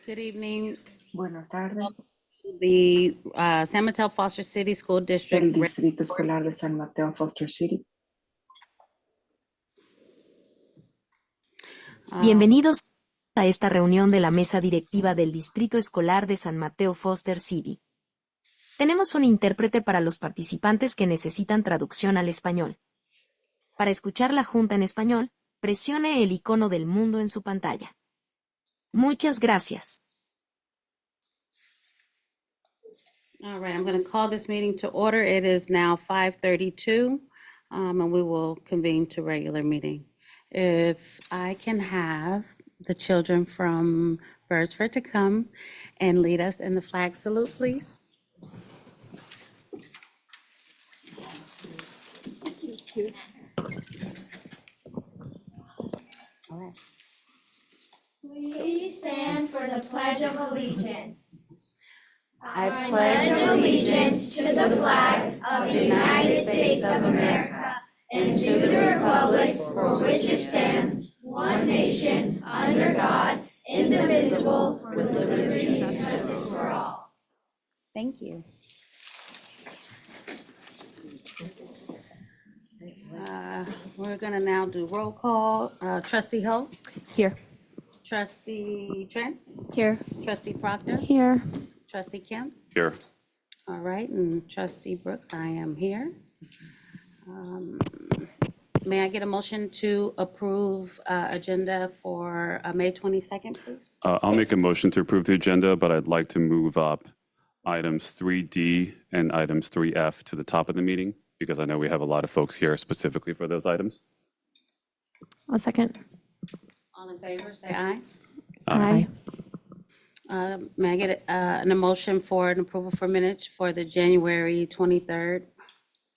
Good evening. Buenas tardes. The San Mateo-Foster City School District. El Distrito Escolar de San Mateo-Foster City. Bienvenidos a esta reunión de la mesa directiva del Distrito Escolar de San Mateo-Foster City. Tenemos un intérprete para los participantes que necesitan traducción al español. Para escuchar la junta en español, presione el icono del mundo en su pantalla. Muchas gracias. All right, I'm going to call this meeting to order. It is now 5:32, and we will convene to regular meeting. If I can have the children from Burrsford to come and lead us in the flag salute, please. All right. Please stand for the Pledge of Allegiance. I pledge allegiance to the flag of the United States of America and to the republic for which it stands, one nation, under God, indivisible, with liberty and justice for all. Thank you. We're going to now do roll call. Trustee Ho? Here. Trustee Trent? Here. Trustee Proctor? Here. Trustee Kemp? Here. All right, and Trustee Brooks, I am here. May I get a motion to approve agenda for May 22nd, please? I'll make a motion to approve the agenda, but I'd like to move up items 3D and items 3F to the top of the meeting, because I know we have a lot of folks here specifically for those items. A second. All in favor, say aye. Aye. May I get an motion for an approval for minutes for the January 23rd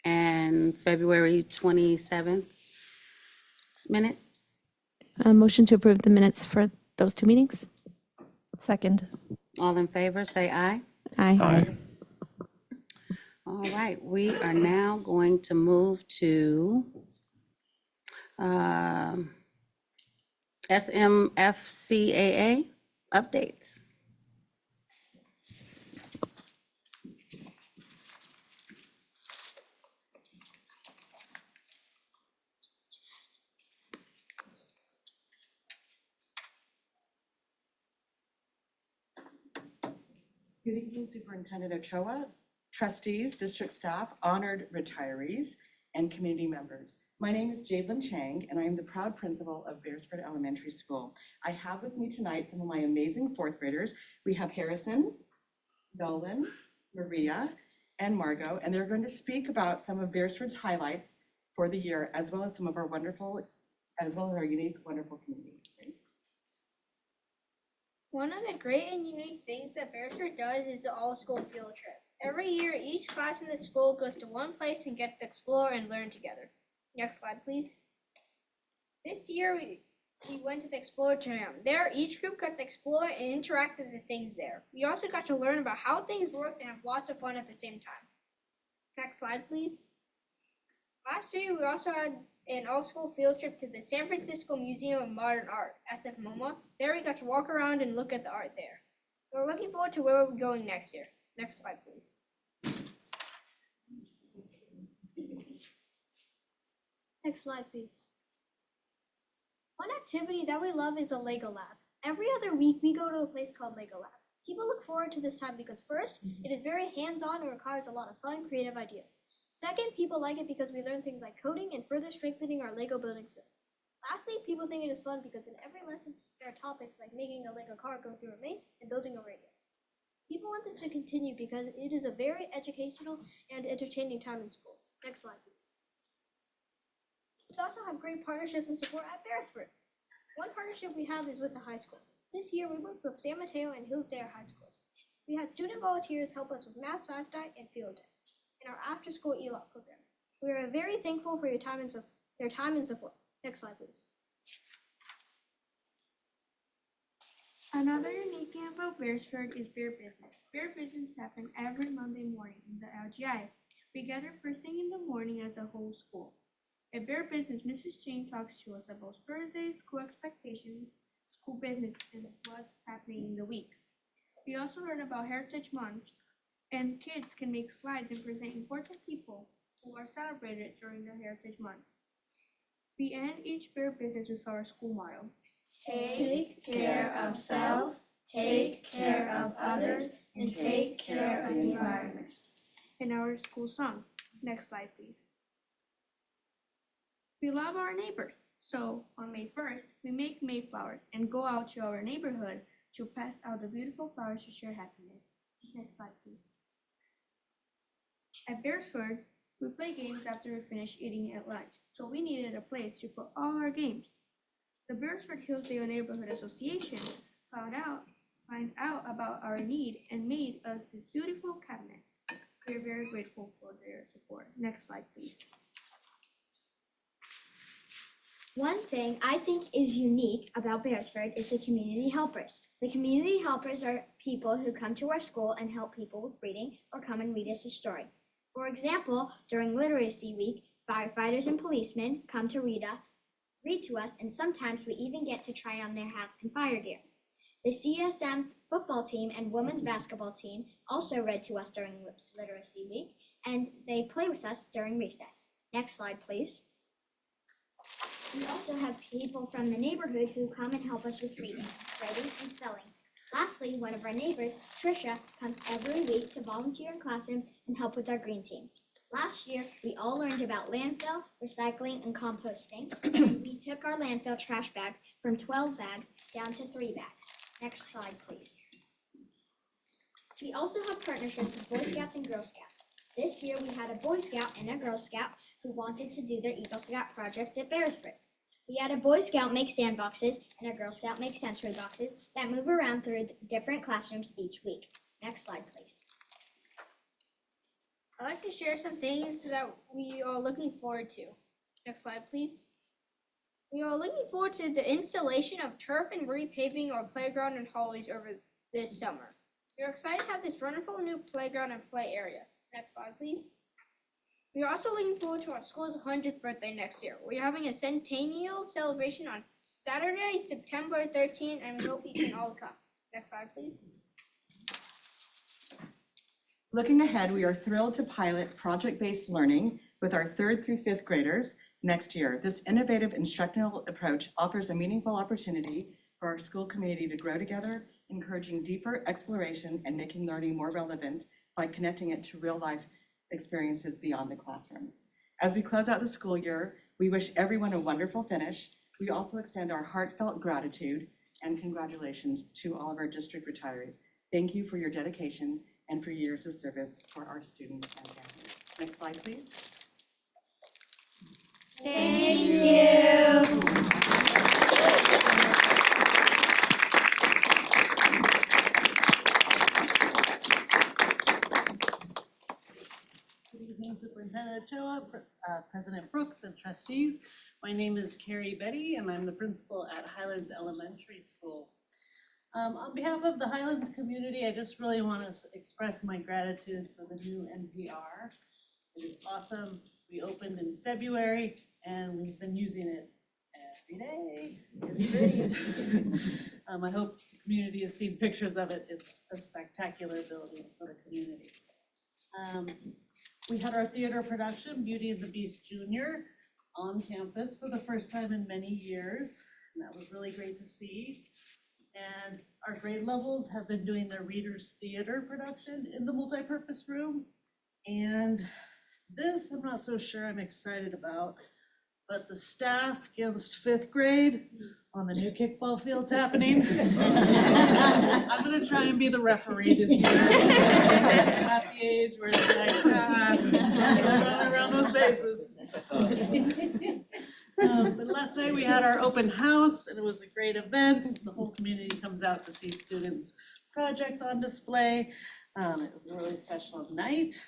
and February 27th minutes? A motion to approve the minutes for those two meetings. Second. All in favor, say aye. Aye. All right, we are now going to move to SMFCAA updates. Good evening, Superintendent Ochoa, trustees, district staff, honored retirees, and community members. My name is Jadelyn Chang, and I am the proud principal of Beresford Elementary School. I have with me tonight some of my amazing fourth graders. We have Harrison, Nolan, Maria, and Margot, and they're going to speak about some of Beresford's highlights for the year, as well as some of our our unique, wonderful community. One of the great and unique things that Beresford does is the all-school field trip. Every year, each class in the school goes to one place and gets to explore and learn together. Next slide, please. This year, we went to the Exploratorium. There, each group got to explore and interact with the things there. We also got to learn about how things worked and have lots of fun at the same time. Next slide, please. Last year, we also had an all-school field trip to the San Francisco Museum of Modern Art, SFMOMA. There, we got to walk around and look at the art there. We're looking forward to where we're going next year. Next slide, please. Next slide, please. One activity that we love is the Lego Lab. Every other week, we go to a place called Lego Lab. People look forward to this time because first, it is very hands-on and requires a lot of fun, creative ideas. Second, people like it because we learn things like coding and further strengthening our Lego building skills. Lastly, people think it is fun because in every lesson, there are topics like making a Lego car go through a maze and building a radio. People want this to continue because it is a very educational and entertaining time in school. Next slide, please. We also have great partnerships and support at Beresford. One partnership we have is with the high schools. This year, we worked with San Mateo and Hillsdale High Schools. We had student volunteers help us with math, science night, and field day in our after-school ELOC program. We are very thankful for your time and support. Next slide, please. Another unique thing about Beresford is Beer Business. Beer Business happens every Monday morning in the LGI. We gather first thing in the morning as a whole school. At Beer Business, Mrs. Chang talks to us about birthdays, school expectations, school business and what's happening in the week. We also learn about Heritage Month, and kids can make slides and present important people who are celebrated during the Heritage Month. We end each Bear Business with our school motto. Take care of self, take care of others, and take care of the environment. And our school song. Next slide, please. We love our neighbors, so on May 1st, we make Mayflowers and go out to our neighborhood to pass out the beautiful flowers to share happiness. Next slide, please. At Beresford, we play games after we finish eating at lunch, so we needed a place to put all our games. The Beresford Hillsdale Neighborhood Association found out about our need and made us this beautiful cabinet. We are very grateful for their support. Next slide, please. One thing I think is unique about Beresford is the community helpers. The community helpers are people who come to our school and help people with reading or come and read us a story. For example, during Literacy Week, firefighters and policemen come to read to us, and sometimes we even get to try on their hats and fire gear. The CSM football team and women's basketball team also read to us during Literacy Week, and they play with us during recess. Next slide, please. We also have people from the neighborhood who come and help us with reading, writing, and spelling. Lastly, one of our neighbors, Trisha, comes every week to volunteer in classrooms and help with our green team. Last year, we all learned about landfill, recycling, and composting, and we took our landfill trash bags from 12 bags down to 3 bags. Next slide, please. We also have partnerships with Boy Scouts and Girl Scouts. This year, we had a Boy Scout and a Girl Scout who wanted to do their Eagle Scout project at Beresford. We had a Boy Scout make sandboxes and a Girl Scout make sensory boxes that move around through different classrooms each week. Next slide, please. I'd like to share some things that we are looking forward to. Next slide, please. We are looking forward to the installation of turf and repaving our playground and hallways over this summer. We are excited to have this wonderful new playground and play area. Next slide, please. We are also looking forward to our school's 100th birthday next year. We are having a centennial celebration on Saturday, September 13th, and we hope you can all come. Next slide, please. Looking ahead, we are thrilled to pilot project-based learning with our 3rd through 5th graders next year. This innovative instructional approach offers a meaningful opportunity for our school community to grow together, encouraging deeper exploration and making learning more relevant by connecting it to real-life experiences beyond the classroom. As we close out the school year, we wish everyone a wonderful finish. We also extend our heartfelt gratitude and congratulations to all of our district retirees. Thank you for your dedication and for years of service for our students and families. Next slide, please. Thank you. Good evening, Superintendent Ochoa, President Brooks, and trustees. My name is Carrie Betty, and I'm the principal at Highlands Elementary School. On behalf of the Highlands community, I just really want to express my gratitude for the new NPR. It is awesome. We opened in February, and we've been using it every day. It's great. I hope the community has seen pictures of it. It's a spectacular building for the community. We had our theater production, Beauty and the Beast Jr., on campus for the first time in many years, and that was really great to see. And our grade levels have been doing their Readers Theater production in the multipurpose room. And this, I'm not so sure I'm excited about, but the staff against 5th grade on the new kickball field's happening. I'm gonna try and be the referee this year. I'm at the age where it's like, run around those bases. But last night we had our open house and it was a great event. The whole community comes out to see students' projects on display. It was a really special night.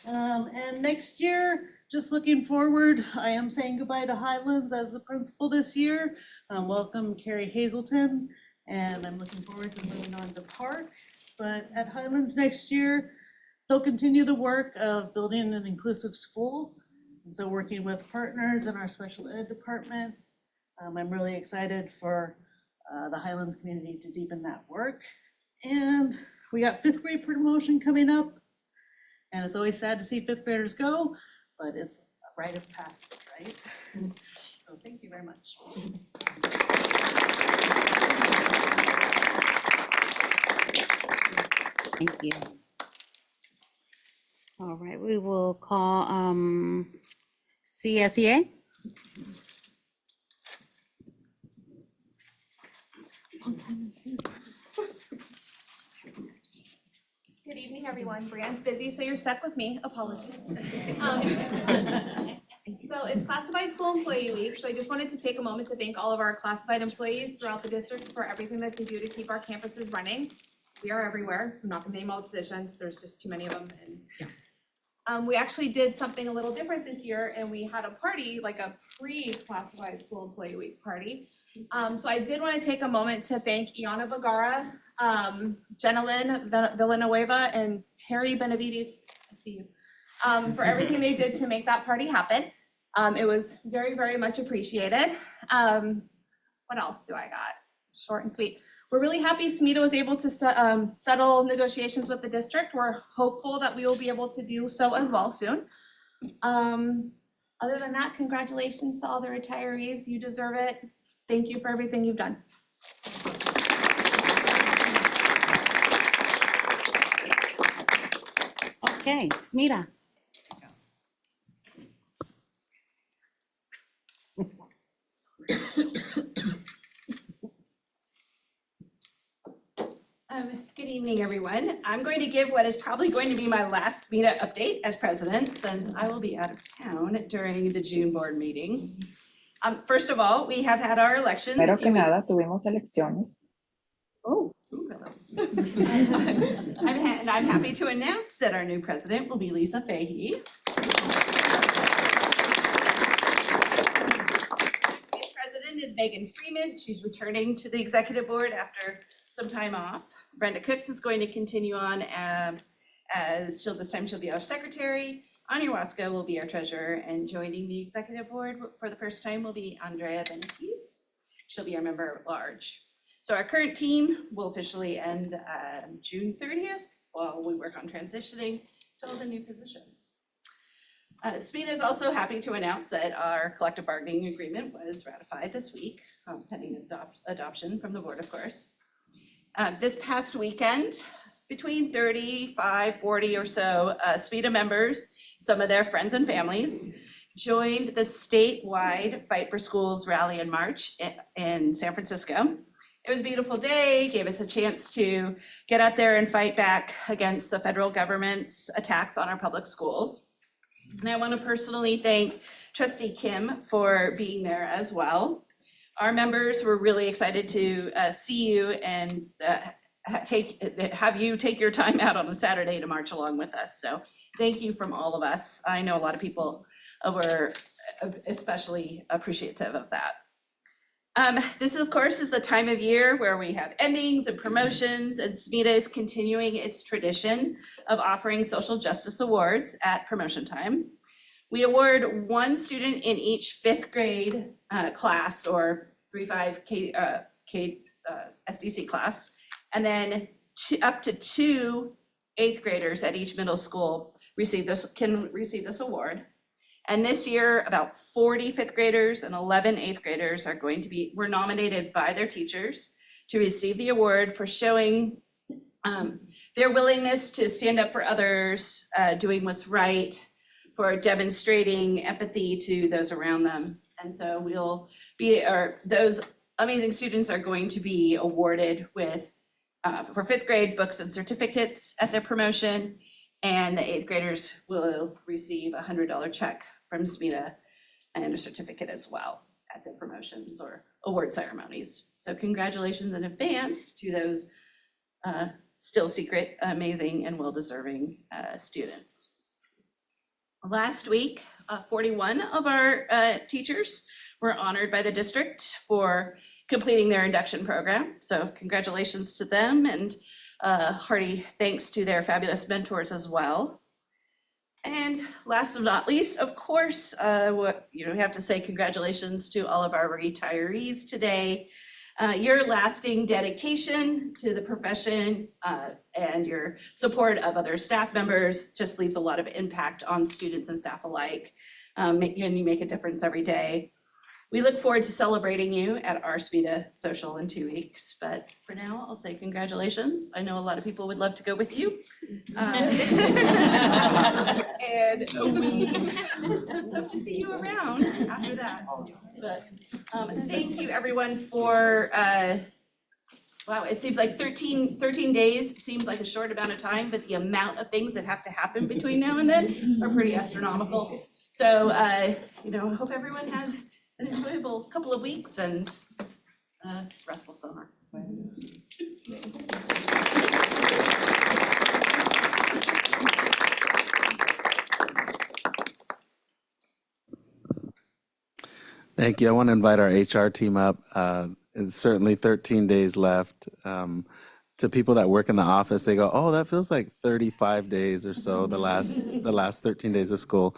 And next year, just looking forward, I am saying goodbye to Highlands as the principal this year. Welcome Carrie Hazelton, and I'm looking forward to moving on to Park. But at Highlands next year, they'll continue the work of building an inclusive school. And so working with partners in our special ed department. I'm really excited for the Highlands community to deepen that work. And we got 5th grade promotion coming up. And it's always sad to see 5th graders go, but it's a rite of passage, right? So thank you very much. Thank you. All right, we will call CSEA. Good evening, everyone. Brianne's busy, so you're stuck with me. Apologies. So it's Classified School Employee Week, so I just wanted to take a moment to thank all of our classified employees throughout the district for everything that they do to keep our campuses running. We are everywhere. I'm not gonna name all the positions. There's just too many of them. And we actually did something a little different this year, and we had a party, like a pre-Classified School Employee Week party. So I did want to take a moment to thank Iana Bagara, Jenilyn Villanueva, and Terry Benavides, I see you, for everything they did to make that party happen. It was very, very much appreciated. What else do I got? Short and sweet. We're really happy SMETA was able to settle negotiations with the district. We're hopeful that we will be able to do so as well soon. Other than that, congratulations to all the retirees. You deserve it. Thank you for everything you've done. Okay, SMETA. Good evening, everyone. I'm going to give what is probably going to be my last SMETA update as president, since I will be out of town during the June board meeting. First of all, we have had our elections. Primero que nada, tuvimos elecciones. Oh. I'm happy to announce that our new president will be Lisa Fahey. Vice President is Megan Freeman. She's returning to the executive board after some time off. Brenda Cooks is going to continue on as this time she'll be our secretary. Anya Waska will be our treasurer, and joining the executive board for the first time will be Andrea Benavides. She'll be our member at large. So our current team will officially end June 30th while we work on transitioning to all the new positions. SMETA is also happy to announce that our collective bargaining agreement was ratified this week, pending adoption from the board, of course. This past weekend, between 35, 40 or so SMETA members, some of their friends and families, joined the statewide Fight for Schools rally and march in San Francisco. It was a beautiful day, gave us a chance to get out there and fight back against the federal government's attacks on our public schools. And I want to personally thank Trustee Kim for being there as well. Our members were really excited to see you and have you take your time out on a Saturday to march along with us. So thank you from all of us. I know a lot of people were especially appreciative of that. This, of course, is the time of year where we have endings and promotions, and SMETA is continuing its tradition of offering social justice awards at promotion time. We award one student in each 5th grade class or 3-5 SDC class, and then up to 2 8th graders at each middle school can receive this award. And this year, about 40 5th graders and 11 8th graders were nominated by their teachers to receive the award for showing their willingness to stand up for others, doing what's right, for demonstrating empathy to those around them. And so those amazing students are going to be awarded with, for 5th grade, books and certificates at their promotion. And the 8th graders will receive a $100 check from SMETA and a certificate as well at their promotions or award ceremonies. So congratulations in advance to those still secret, amazing, and well-deserving students. Last week, 41 of our teachers were honored by the district for completing their induction program. So congratulations to them, and hearty thanks to their fabulous mentors as well. And last but not least, of course, we have to say congratulations to all of our retirees today. Your lasting dedication to the profession and your support of other staff members just leaves a lot of impact on students and staff alike, and you make a difference every day. We look forward to celebrating you at our SPIDA social in 2 weeks, but for now, I'll say congratulations. I know a lot of people would love to go with you. And we hope to see you around after that. But thank you, everyone, for, wow, it seems like 13 days seems like a short amount of time, but the amount of things that have to happen between now and then are pretty astronomical. So, I hope everyone has an enjoyable couple of weeks and restful summer. Thank you. I want to invite our HR team up. It's certainly 13 days left. To people that work in the office, they go, "Oh, that feels like 35 days or so, the last 13 days of school."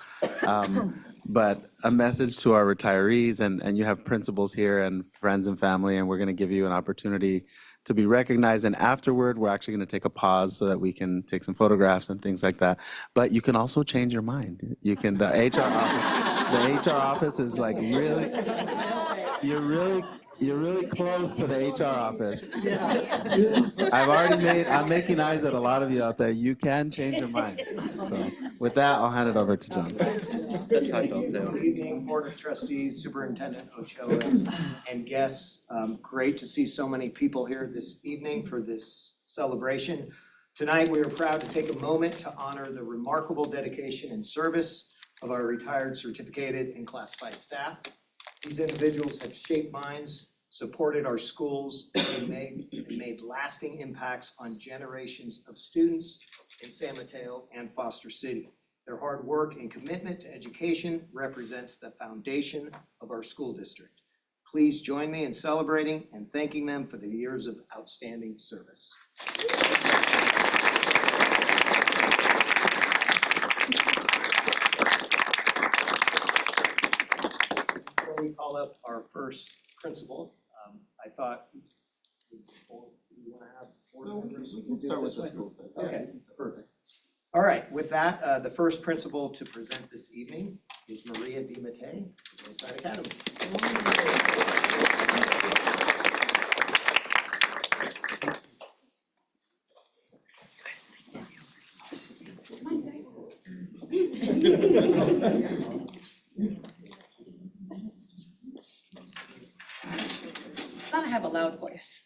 But a message to our retirees, and you have principals here and friends and family, and we're going to give you an opportunity to be recognized. And afterward, we're actually going to take a pause so that we can take some photographs and things like that. But you can also change your mind. You can, the HR office is like really, you're really close to the HR office. I'm making eyes at a lot of you out there. You can change your mind. So with that, I'll hand it over to John. Good evening, Board of Trustees, Superintendent Ochoa, and guests. Great to see so many people here this evening for this celebration. Tonight, we are proud to take a moment to honor the remarkable dedication and service of our retired certificated and classified staff. These individuals have shaped minds, supported our schools, and made lasting impacts on generations of students in San Mateo and Foster City. Their hard work and commitment to education represents the foundation of our school district. Please join me in celebrating and thanking them for the years of outstanding service. Before we call up our first principal, I thought, we want to have board members? We can start with the school side. Okay, perfect. All right, with that, the first principal to present this evening is Maria DiMattei, Bayside Academy. I have a loud voice.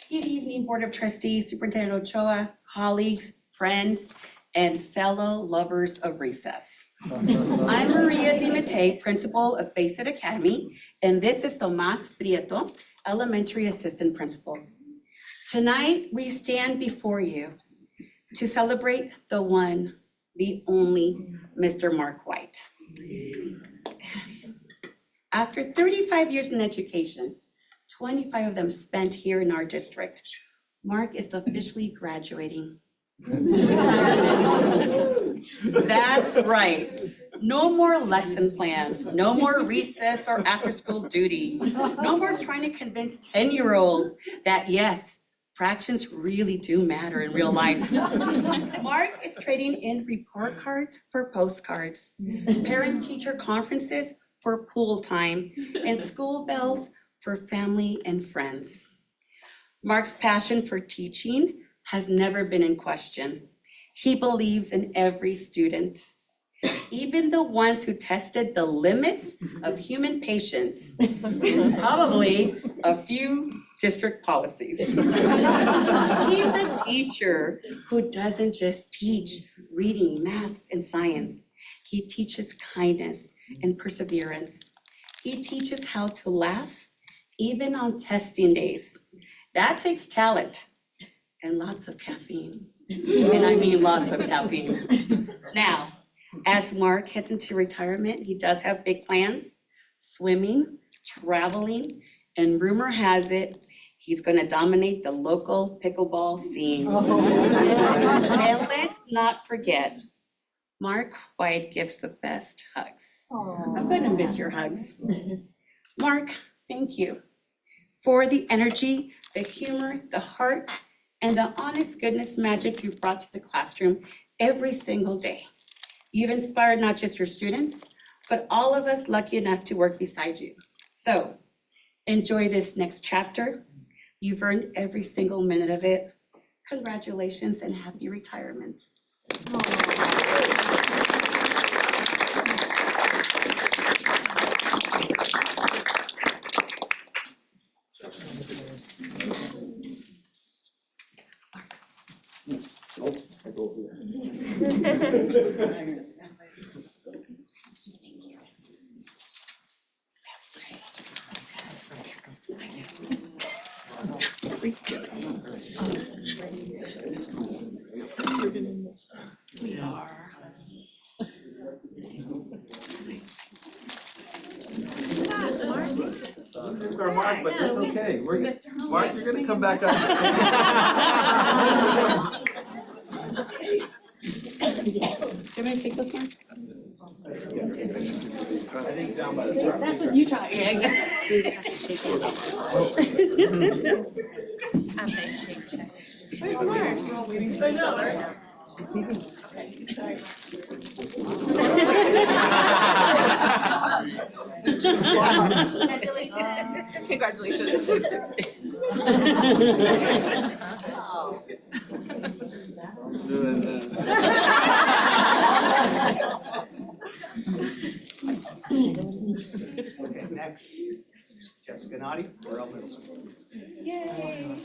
Good evening, Board of Trustees, Superintendent Ochoa, colleagues, friends, and fellow lovers of recess. I'm Maria DiMattei, principal of Bayside Academy, and this is Tomas Prieto, elementary assistant principal. Tonight, we stand before you to celebrate the one, the only Mr. Mark White. After 35 years in education, 25 of them spent here in our district, Mark is officially graduating to retirement. That's right. No more lesson plans, no more recess or after-school duty, no more trying to convince 10-year-olds that yes, fractions really do matter in real life. Mark is trading in report cards for postcards, parent-teacher conferences for pool time, and school bells for family and friends. Mark's passion for teaching has never been in question. He believes in every student, even the ones who tested the limits of human patience, and probably a few district policies. He's a teacher who doesn't just teach reading, math, and science. He teaches kindness and perseverance. He teaches how to laugh, even on testing days. That takes talent and lots of caffeine. And I mean lots of caffeine. Now, as Mark heads into retirement, he does have big plans: swimming, traveling, and rumor has it, he's gonna dominate the local pickleball scene. And let's not forget, Mark White gives the best hugs. I'm gonna miss your hugs. Mark, thank you for the energy, the humor, the heart, and the honest goodness magic you brought to the classroom every single day. You've inspired not just your students, but all of us lucky enough to work beside you. So enjoy this next chapter. You've earned every single minute of it. Congratulations and happy retirement. Mark, but that's okay. Mark, you're gonna come back up. Can I take this one? I think down by the truck. That's what you try. Yeah, exactly. Where's Mark? I know, Congratulations. Okay, next, Jessica Nadi, Burrell Middle School. Yay.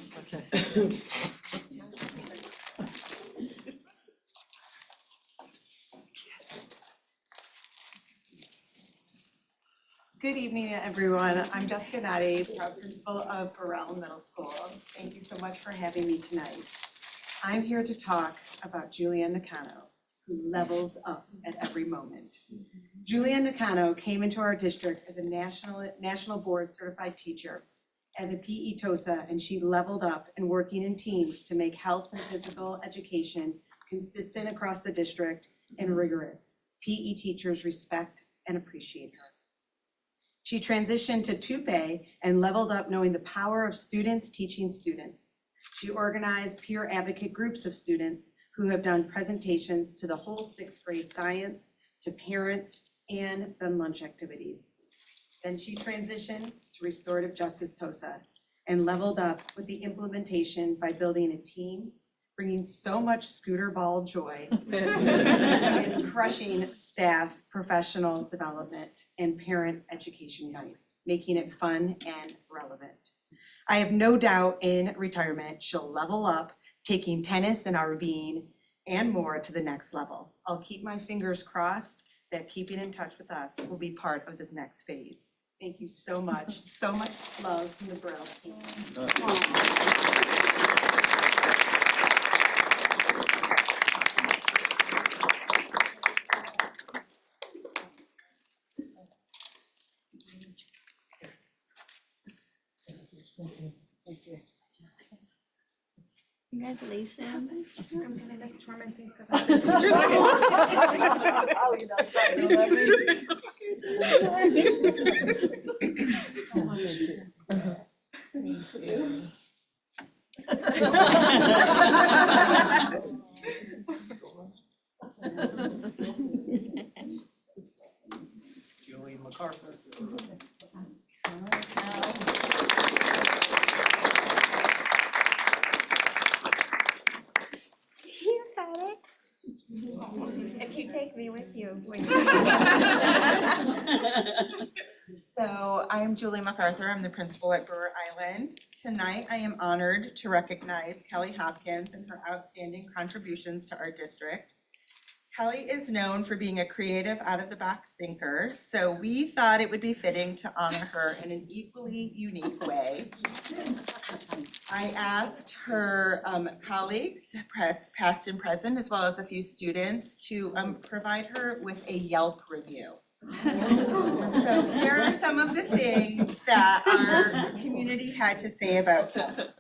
Good evening, everyone. I'm Jessica Nadi, proud principal of Burrell Middle School. Thank you so much for having me tonight. I'm here to talk about Julianne Nakano, who levels up at every moment. Julianne Nakano came into our district as a national board certified teacher as a PE TOSA, and she leveled up and working in teams to make health and physical education consistent across the district and rigorous. PE teachers respect and appreciate her. She transitioned to Tupe and leveled up knowing the power of students teaching students. She organized peer advocate groups of students who have done presentations to the whole sixth grade science, to parents, and done lunch activities. Then she transitioned to restorative justice TOSA and leveled up with the implementation by building a team, bringing so much scooter ball joy and crushing staff professional development and parent education nights, making it fun and relevant. I have no doubt in retirement, she'll level up, taking tennis and RVing and more to the next level. I'll keep my fingers crossed that keeping in touch with us will be part of this next phase. Thank you so much love from the Burrell team. Congratulations. I'm gonna miss tormenting so Julie MacArthur. You got it. If you take me with you. So I'm Julie MacArthur. I'm the principal at Brewer Island. Tonight, I am honored to recognize Kelly Hopkins and her outstanding contributions to our district. Kelly is known for being a creative, out-of-the-box thinker, so we thought it would be fitting to honor her in an equally unique way. I asked her colleagues, past and present, as well as a few students, to provide her with a Yelp review. So here are some of the things that our community had to say about her.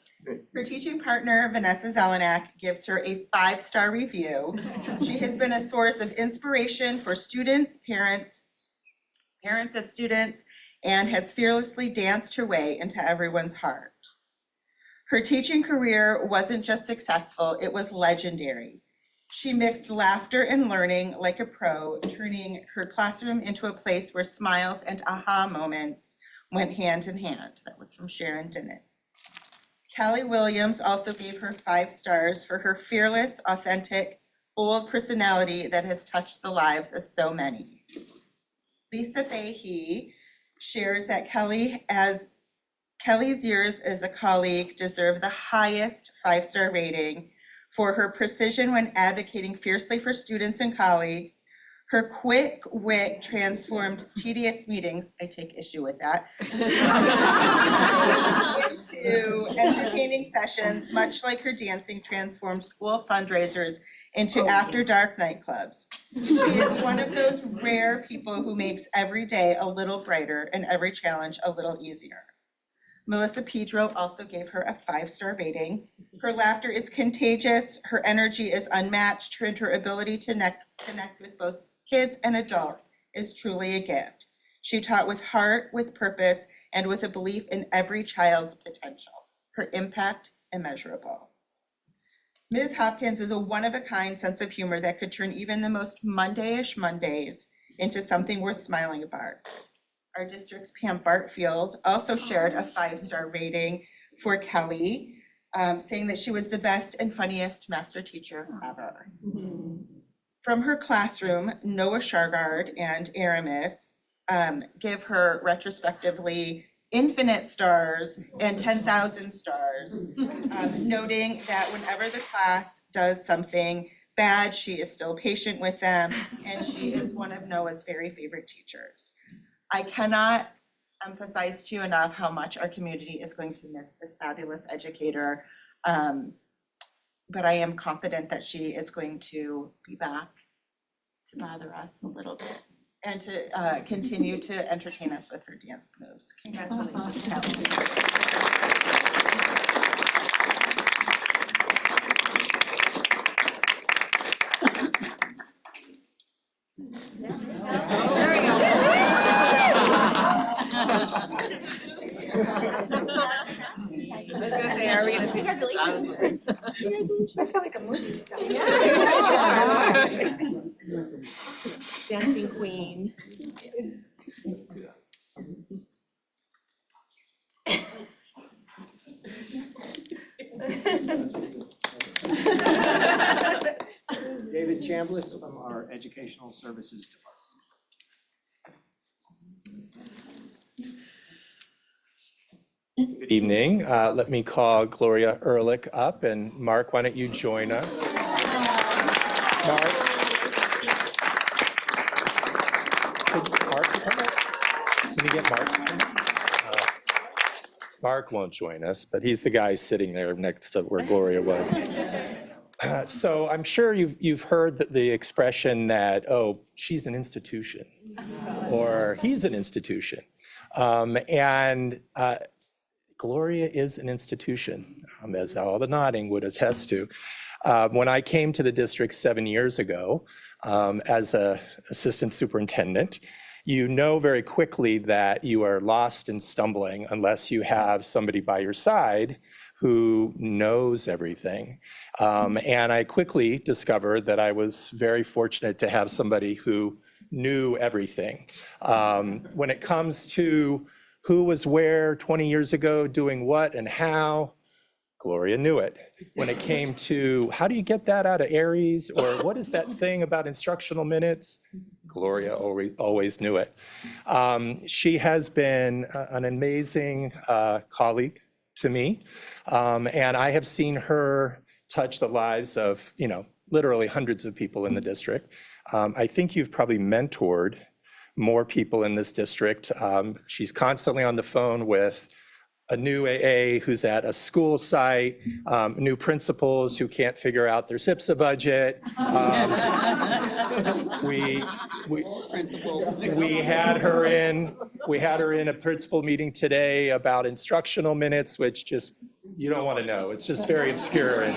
Her teaching partner, Vanessa Zelenak, gives her a 5-star review. She has been a source of inspiration for students, parents of students, and has fearlessly danced her way into everyone's heart. Her teaching career wasn't just successful, it was legendary. She mixed laughter and learning like a pro, turning her classroom into a place where smiles and aha moments went hand in hand. That was from Sharon Dinitz. Callie Williams also gave her 5 stars for her fearless, authentic, bold personality that has touched the lives of so many. Lisa Fahey shares that Kelly's years as a colleague deserve the highest 5-star rating for her precision when advocating fiercely for students and colleagues. Her quick wit transformed tedious meetings, I take issue with that, into entertaining sessions, much like her dancing transformed school fundraisers into after-dark nightclubs. She is one of those rare people who makes every day a little brighter and every challenge a little easier. Melissa Pedro also gave her a 5-star rating. Her laughter is contagious, her energy is unmatched, and her ability to connect with both kids and adults is truly a gift. She taught with heart, with purpose, and with a belief in every child's potential. Her impact, immeasurable. Ms. Hopkins is a one-of-a-kind sense of humor that could turn even the most Monday-ish Mondays into something worth smiling about. Our district's Pam Bartfield also shared a 5-star rating for Kelly, saying that she was the best and funniest master teacher ever. From her classroom, Noah Shargard and Aramis give her retrospectively infinite stars and 10,000 stars, noting that whenever the class does something bad, she is still patient with them, and she is one of Noah's very favorite teachers. I cannot emphasize to you enough how much our community is going to miss this fabulous educator. But I am confident that she is going to be back to bother us a little bit and to continue to entertain us with her dance moves. Congratulations, Kelly. I was gonna say, are we gonna see? Congratulations. I feel like a movie star. Dancing queen. David Chambliss from our Educational Services Department. Good evening. Let me call Gloria Ehrlich up, and Mark, why don't you join us? Mark. Can you get Mark? Mark won't join us, but he's the guy sitting there next to where Gloria was. So I'm sure you've heard the expression that, oh, she's an institution, or he's an institution. Gloria is an institution, as all the nodding would attest to. When I came to the district 7 years ago as an assistant superintendent, you know very quickly that you are lost and stumbling unless you have somebody by your side who knows everything. And I quickly discovered that I was very fortunate to have somebody who knew everything. When it comes to who was where 20 years ago doing what and how, Gloria knew it. When it came to how do you get that out of Aries, or what is that thing about instructional minutes, Gloria always knew it. She has been an amazing colleague to me, and I have seen her touch the lives of, literally hundreds of people in the district. I think you've probably mentored more people in this district. She's constantly on the phone with a new AA who's at a school site, new principals who can't figure out their SIPSA budget. We had her in a principal meeting today about instructional minutes, which just, you don't want to know. It's just very obscure.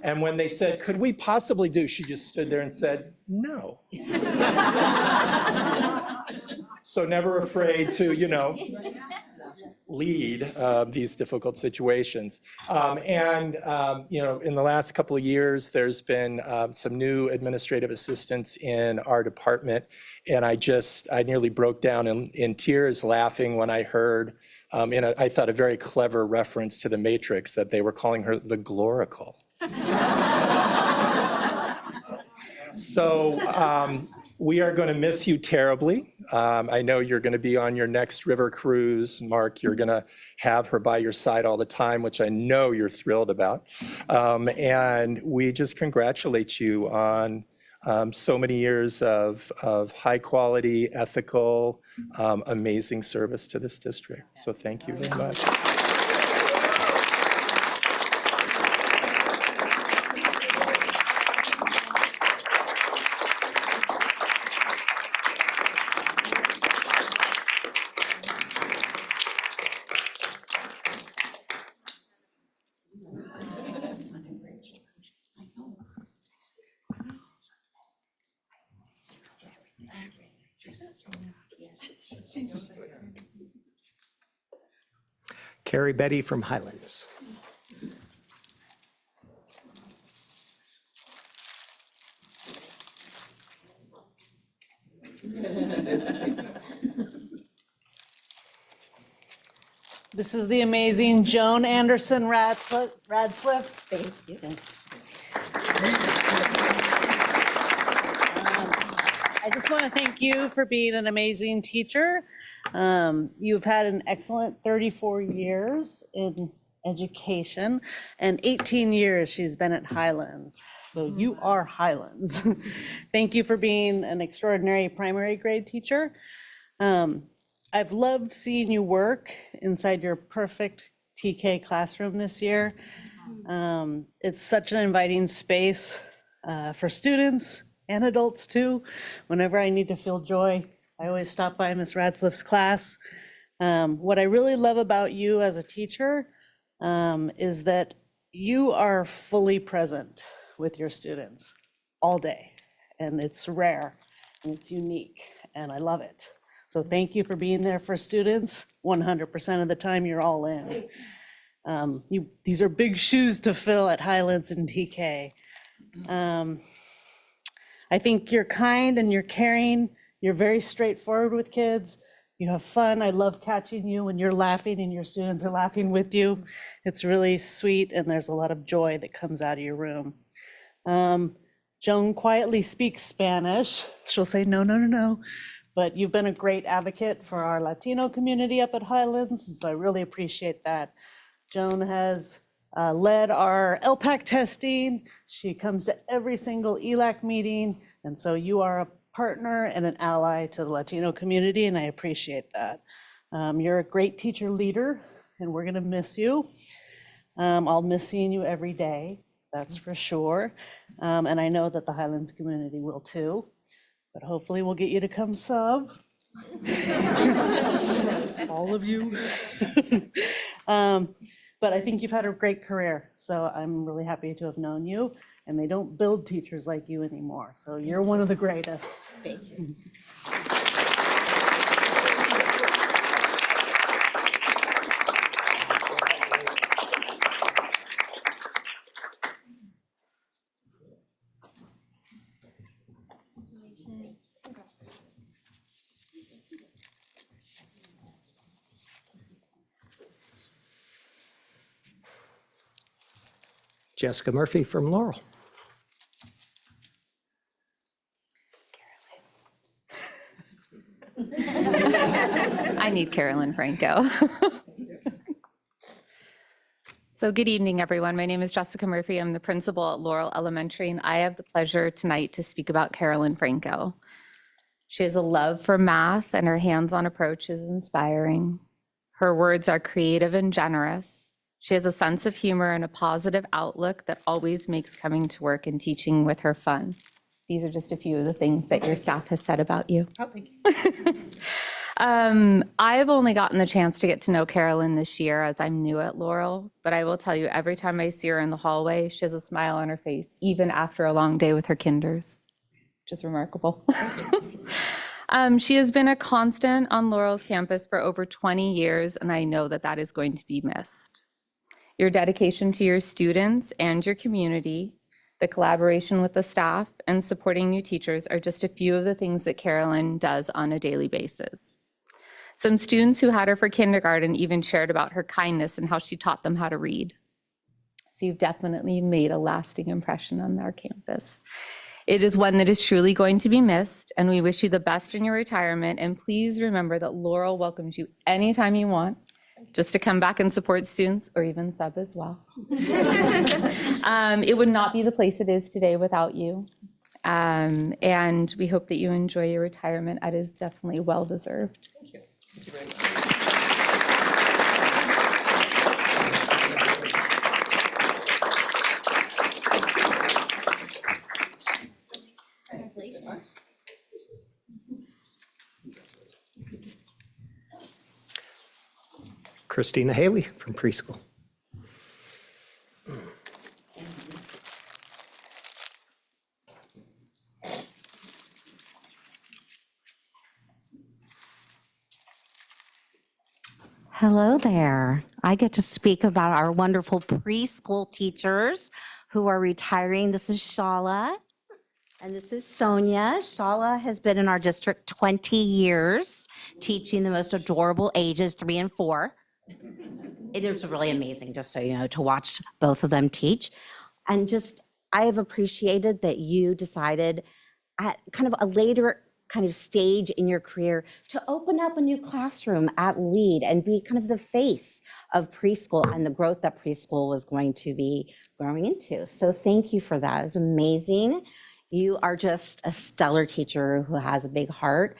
And when they said, could we possibly do, she just stood there and said, no. So never afraid to, lead these difficult situations. In the last couple of years, there's been some new administrative assistants in our department. And I nearly broke down in tears laughing when I heard, I thought a very clever reference to the Matrix, that they were calling her the Glorical. So we are going to miss you terribly. I know you're going to be on your next river cruise. Mark, you're going to have her by your side all the time, which I know you're thrilled about. And we just congratulate you on so many years of high quality, ethical, amazing service to this district. So thank you very much. Carrie Betty from Highlands. This is the amazing Joan Anderson Radcliffe. Thank you. I just want to thank you for being an amazing teacher. You've had an excellent 34 years in education, and 18 years she's been at Highlands. So you are Highlands. Thank you for being an extraordinary primary grade teacher. I've loved seeing you work inside your perfect TK classroom this year. It's such an inviting space for students and adults too. Whenever I need to feel joy, I always stop by Miss Radcliffe's class. What I really love about you as a teacher is that you are fully present with your students all day. And it's rare and it's unique and I love it. So thank you for being there for students. 100% of the time you're all in. These are big shoes to fill at Highlands and TK. I think you're kind and you're caring. You're very straightforward with kids. You have fun. I love catching you when you're laughing and your students are laughing with you. It's really sweet and there's a lot of joy that comes out of your room. Joan quietly speaks Spanish. She'll say, no, no, no, no. But you've been a great advocate for our Latino community up at Highlands, and so I really appreciate that. Joan has led our LPAC testing. She comes to every single ELAC meeting, and so you are a partner and an ally to the Latino community, and I appreciate that. You're a great teacher leader, and we're gonna miss you. I'll miss seeing you every day, that's for sure. And I know that the Highlands community will too. But hopefully we'll get you to come sub. All of you. But I think you've had a great career. So I'm really happy to have known you. And they don't build teachers like you anymore. So you're one of the greatest. Thank you. Jessica Murphy from Laurel. I need Carolyn Franco. So good evening, everyone. My name is Jessica Murphy. I'm the principal at Laurel Elementary, and I have the pleasure tonight to speak about Carolyn Franco. She has a love for math, and her hands-on approach is inspiring. Her words are creative and generous. She has a sense of humor and a positive outlook that always makes coming to work and teaching with her fun. These are just a few of the things that your staff has said about you. Oh, thank you. I've only gotten the chance to get to know Carolyn this year as I'm new at Laurel, but I will tell you, every time I see her in the hallway, she has a smile on her face, even after a long day with her kinders, which is remarkable. She has been a constant on Laurel's campus for over 20 years, and I know that that is going to be missed. Your dedication to your students and your community, the collaboration with the staff, and supporting new teachers are just a few of the things that Carolyn does on a daily basis. Some students who had her for kindergarten even shared about her kindness and how she taught them how to read. So you've definitely made a lasting impression on our campus. It is one that is truly going to be missed, and we wish you the best in your retirement. And please remember that Laurel welcomes you anytime you want, just to come back and support students or even sub as well. It would not be the place it is today without you. And we hope that you enjoy your retirement. It is definitely well-deserved. Thank you. Thank you very much. Christina Haley from preschool. Hello there. I get to speak about our wonderful preschool teachers who are retiring. This is Shala and this is Sonia. Shala has been in our district 20 years, teaching the most adorable ages 3 and 4. It is really amazing, just so you know, to watch both of them teach. And just, I have appreciated that you decided at kind of a later kind of stage in your career to open up a new classroom at Lead and be kind of the face of preschool and the growth that preschool was going to be growing into. So thank you for that. It was amazing. You are just a stellar teacher who has a big heart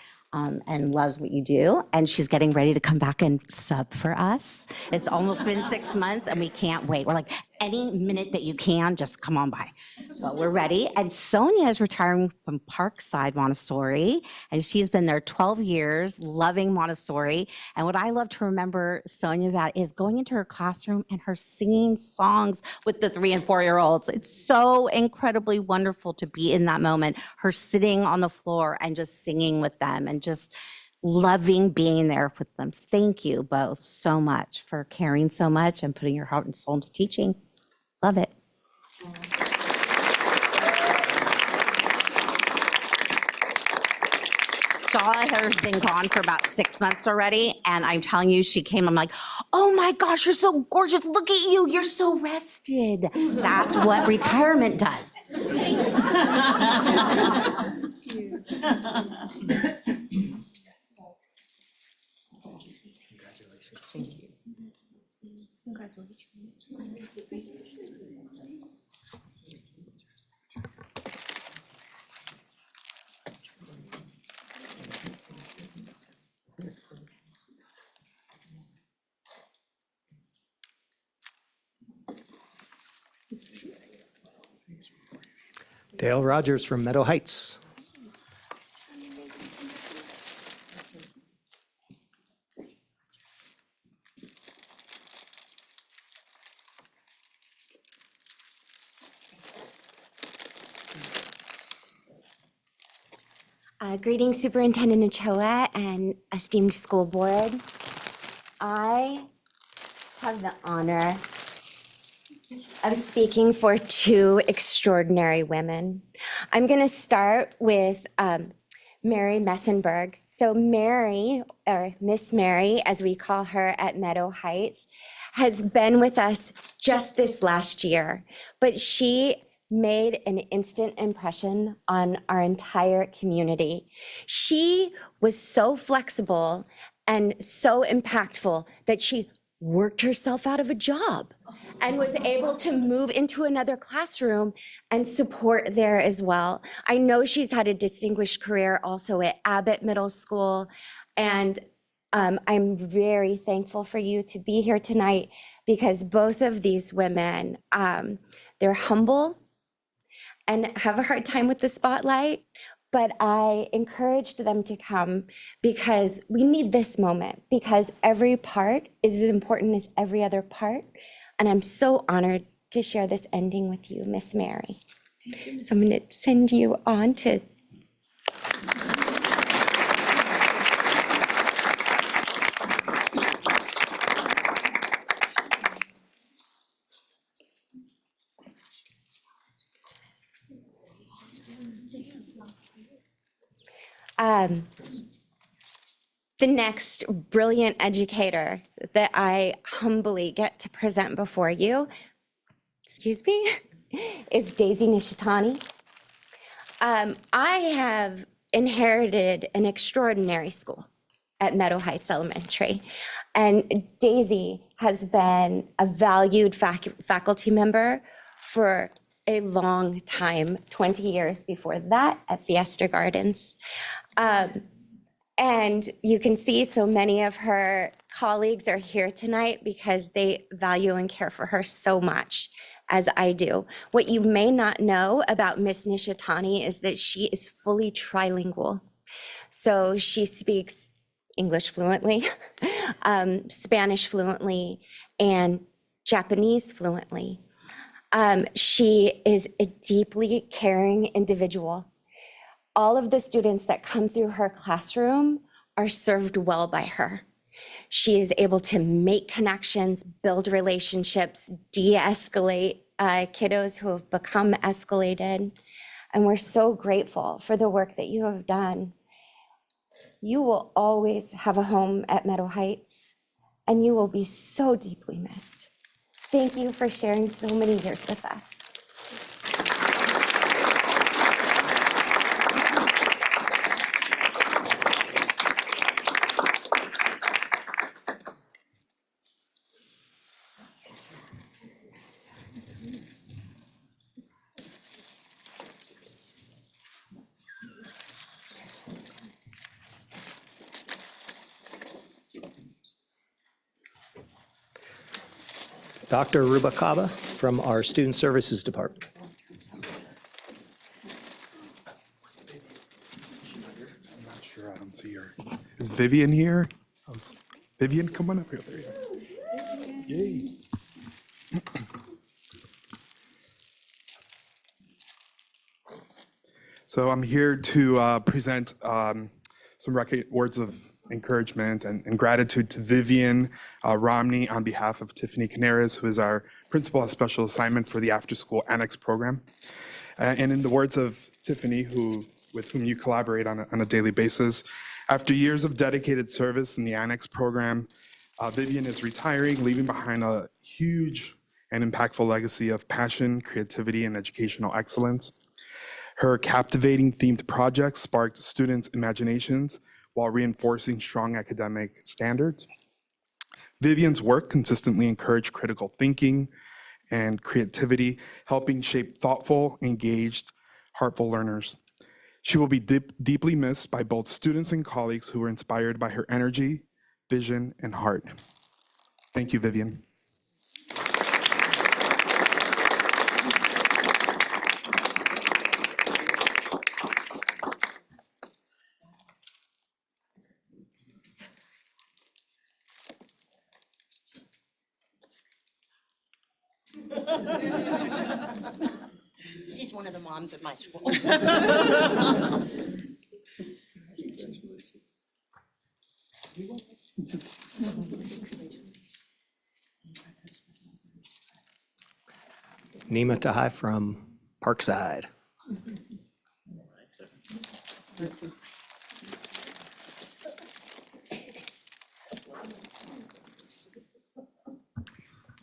and loves what you do. And she's getting ready to come back and sub for us. It's almost been 6 months and we can't wait. We're like, any minute that you can, just come on by. So we're ready. And Sonia is retiring from Parkside Montessori, and she's been there 12 years, loving Montessori. And what I love to remember Sonia about is going into her classroom and her singing songs with the 3 and 4-year-olds. It's so incredibly wonderful to be in that moment, her sitting on the floor and just singing with them and just loving being there with them. Thank you both so much for caring so much and putting your heart and soul into teaching. Love it. Shala has been gone for about 6 months already, and I'm telling you, she came, I'm like, oh my gosh, you're so gorgeous, look at you, you're so rested. That's what retirement does. Congratulations. Dale Rogers from Meadow Heights. Greetings, Superintendent Ochoa and esteemed school board. I have the honor of speaking for 2 extraordinary women. I'm going to start with Mary Messenberg. So Mary, or Miss Mary, as we call her at Meadow Heights, has been with us just this last year, but she made an instant impression on our entire community. She was so flexible and so impactful that she worked herself out of a job and was able to move into another classroom and support there as well. I know she's had a distinguished career also at Abbott Middle School, and I'm very thankful for you to be here tonight because both of these women, they're humble and have a hard time with the spotlight, but I encouraged them to come because we need this moment, because every part is as important as every other part. And I'm so honored to share this ending with you, Miss Mary. So I'm going to send you on to The next brilliant educator that I humbly get to present before you, excuse me, is Daisy Nishitani. I have inherited an extraordinary school at Meadow Heights Elementary, and Daisy has been a valued faculty member for a long time, 20 years before that at Fiesta Gardens. And you can see so many of her colleagues are here tonight because they value and care for her so much, as I do. What you may not know about Miss Nishitani is that she is fully trilingual. So she speaks English fluently, Spanish fluently, and Japanese fluently. She is a deeply caring individual. All of the students that come through her classroom are served well by her. She is able to make connections, build relationships, de-escalate kiddos who have become escalated. And we're so grateful for the work that you have done. You will always have a home at Meadow Heights, and you will be so deeply missed. Thank you for sharing so many years with us. Dr. Rubacaba from our Student Services Department. I'm not sure, I don't see her. Is Vivian here? Vivian, come on up here. There you go. Yay. So I'm here to present some words of encouragement and gratitude to Vivian Romney on behalf of Tiffany Canaris, who is our principal of special assignment for the after-school annex program. And in the words of Tiffany, with whom you collaborate on a daily basis, after years of dedicated service in the annex program, Vivian is retiring, leaving behind a huge and impactful legacy of passion, creativity, and educational excellence. Her captivating themed projects sparked students' imaginations while reinforcing strong academic standards. Vivian's work consistently encouraged critical thinking and creativity, helping shape thoughtful, engaged, heartful learners. She will be deeply missed by both students and colleagues who were inspired by her energy, vision, and heart. Thank you, Vivian. She's one of the moms at my school. Nima Tahai from Parkside.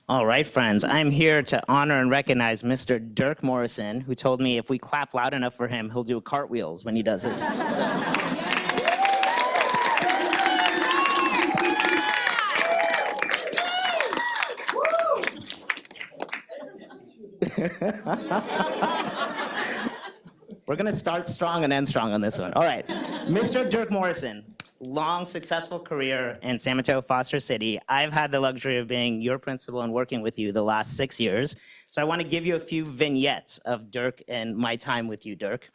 All right, friends, I'm here to honor and recognize Mr. Dirk Morrison, who told me if we clap loud enough for him, he'll do cartwheels when he does this. We're gonna start strong and end strong on this one. All right, Mr. Dirk Morrison. Long, successful career in San Mateo-Foster City. I've had the luxury of being your principal and working with you the last 6 years. So I want to give you a few vignettes of Dirk and my time with you, Dirk.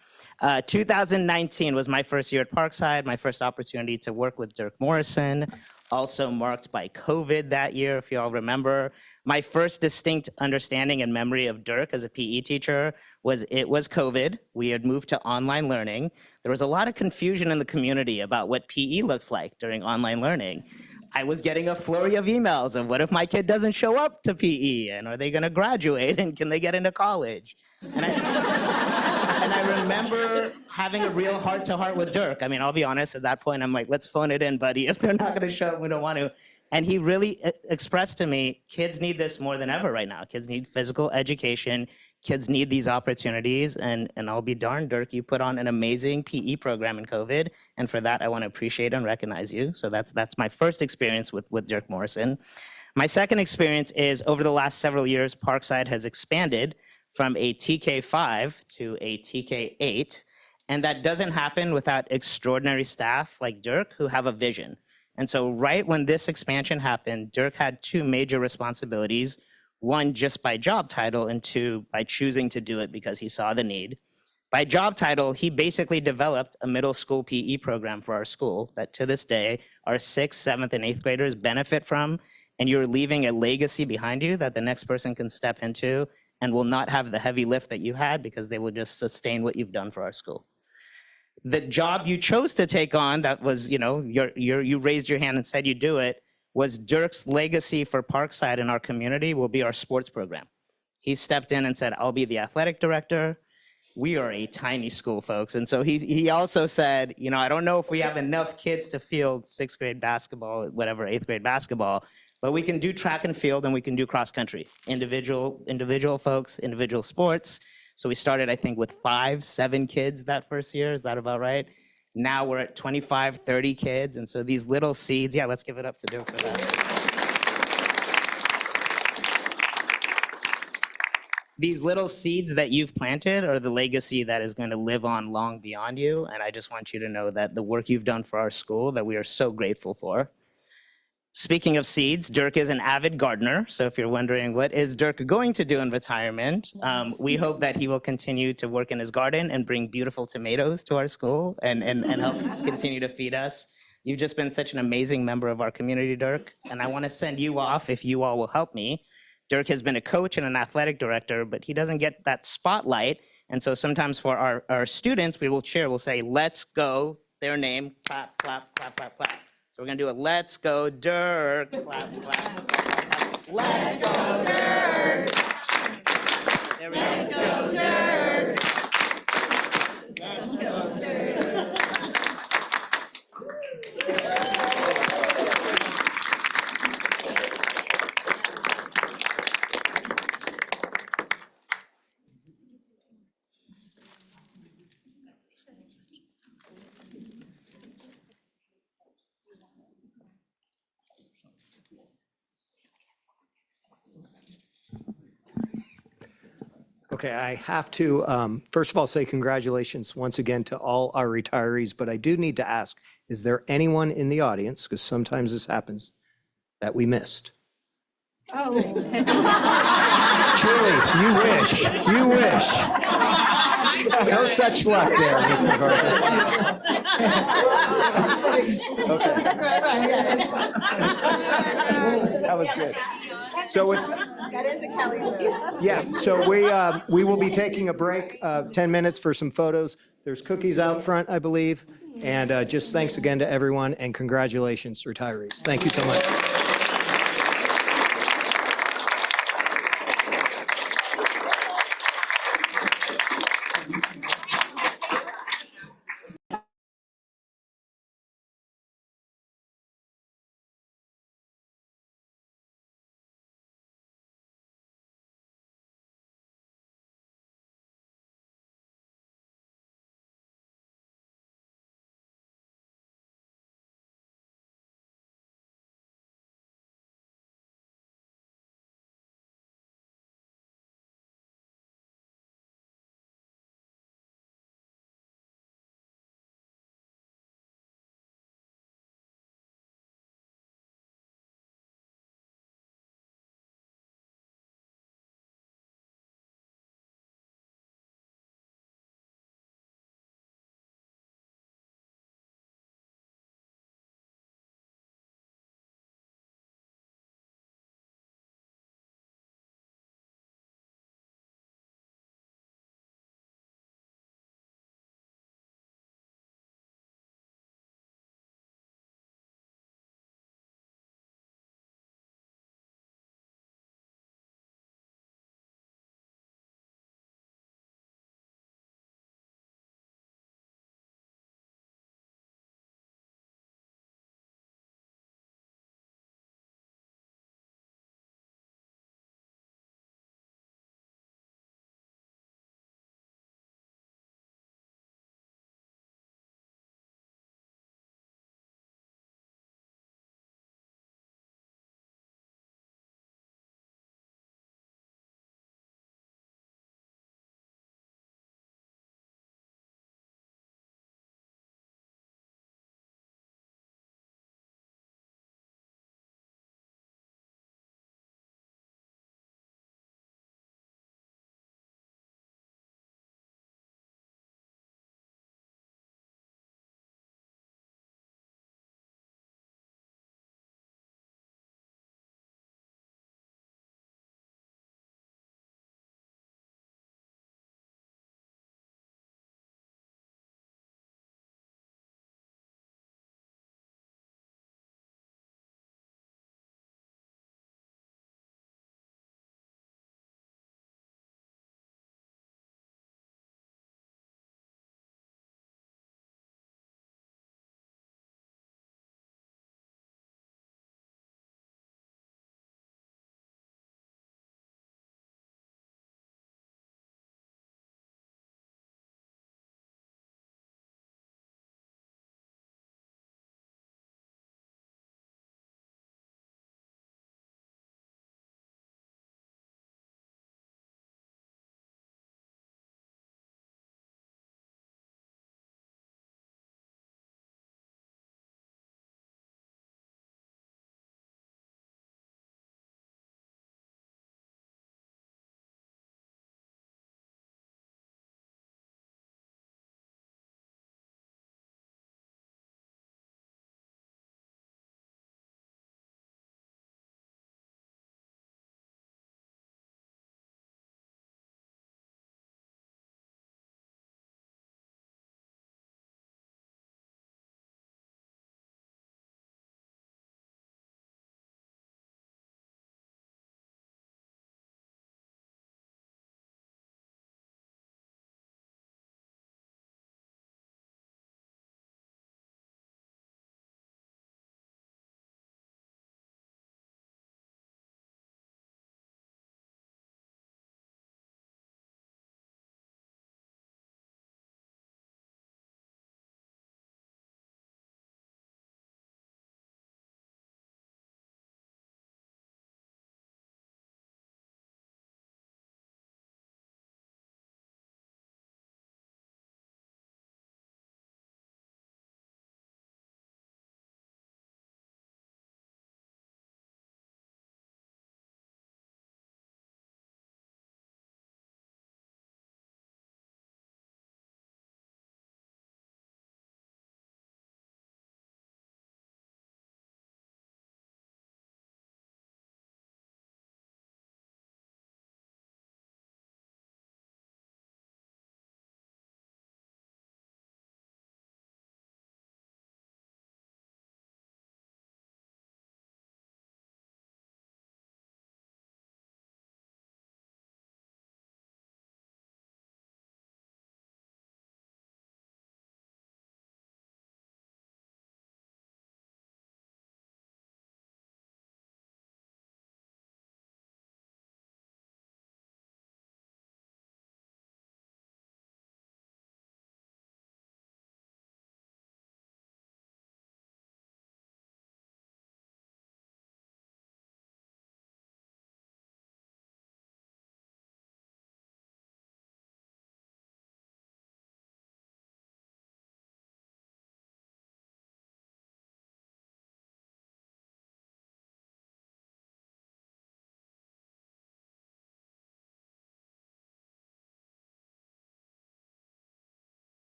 2019 was my first year at Parkside, my first opportunity to work with Dirk Morrison, also marked by COVID that year, if you all remember. My first distinct understanding and memory of Dirk as a PE teacher was it was COVID. We had moved to online learning. There was a lot of confusion in the community about what PE looks like during online learning. I was getting a flurry of emails of what if my kid doesn't show up to PE and are they gonna graduate and can they get into college? And And I remember having a real heart-to-heart with Dirk. I mean, I'll be honest, at that point, I'm like, let's phone it in, buddy. If they're not gonna show up, we don't want to. And he really expressed to me, kids need this more than ever right now. Kids need physical education. Kids need these opportunities. And I'll be darned, Dirk, you put on an amazing PE program in COVID. And for that, I want to appreciate and recognize you. So that's my first experience with Dirk Morrison. My second experience is over the last several years, Parkside has expanded from a TK5 to a TK8. And that doesn't happen without extraordinary staff like Dirk who have a vision. And so right when this expansion happened, Dirk had two major responsibilities, one just by job title and two by choosing to do it because he saw the need. By job title, he basically developed a middle school PE program for our school that to this day, our 6th, 7th, and 8th graders benefit from, and you're leaving a legacy behind you that the next person can step into and will not have the heavy lift that you had because they will just sustain what you've done for our school. The job you chose to take on that was, you raised your hand and said you do it, was Dirk's legacy for Parkside and our community will be our sports program. He stepped in and said, I'll be the athletic director. We are a tiny school, folks. And so he also said, I don't know if we have enough kids to field 6th grade basketball, whatever, 8th grade basketball, but we can do track and field and we can do cross country, individual folks, individual sports. So we started, I think, with 5, 7 kids that first year. Is that about right? Now we're at 25, 30 kids. And so these little seeds, yeah, let's give it up to Dirk for that. These little seeds that you've planted are the legacy that is going to live on long beyond you. And I just want you to know that the work you've done for our school that we are so grateful for. Speaking of seeds, Dirk is an avid gardener. So if you're wondering what is Dirk going to do in retirement, we hope that he will continue to work in his garden and bring beautiful tomatoes to our school and help continue to feed us. You've just been such an amazing member of our community, Dirk. And I want to send you off, if you all will help me. Dirk has been a coach and an athletic director, but he doesn't get that spotlight. And so sometimes for our students, we will cheer, we'll say, let's go, their name, clap, clap, clap, clap, clap. So we're gonna do a let's go Dirk, clap, clap, clap. Let's go Dirk. There we go. Let's go Dirk. Let's go Dirk. Okay, I have to, first of all, say congratulations once again to all our retirees, but I do need to ask, is there anyone in the audience, because sometimes this happens, that we missed? Oh. Truly, you wish. No such luck there, Ms. MacArthur. Okay. That was good. So with, That is a Kelly move. yeah, so we will be taking a break, 10 minutes for some photos. There's cookies out front, I believe. And just thanks again to everyone and congratulations, retirees. Thank you so much.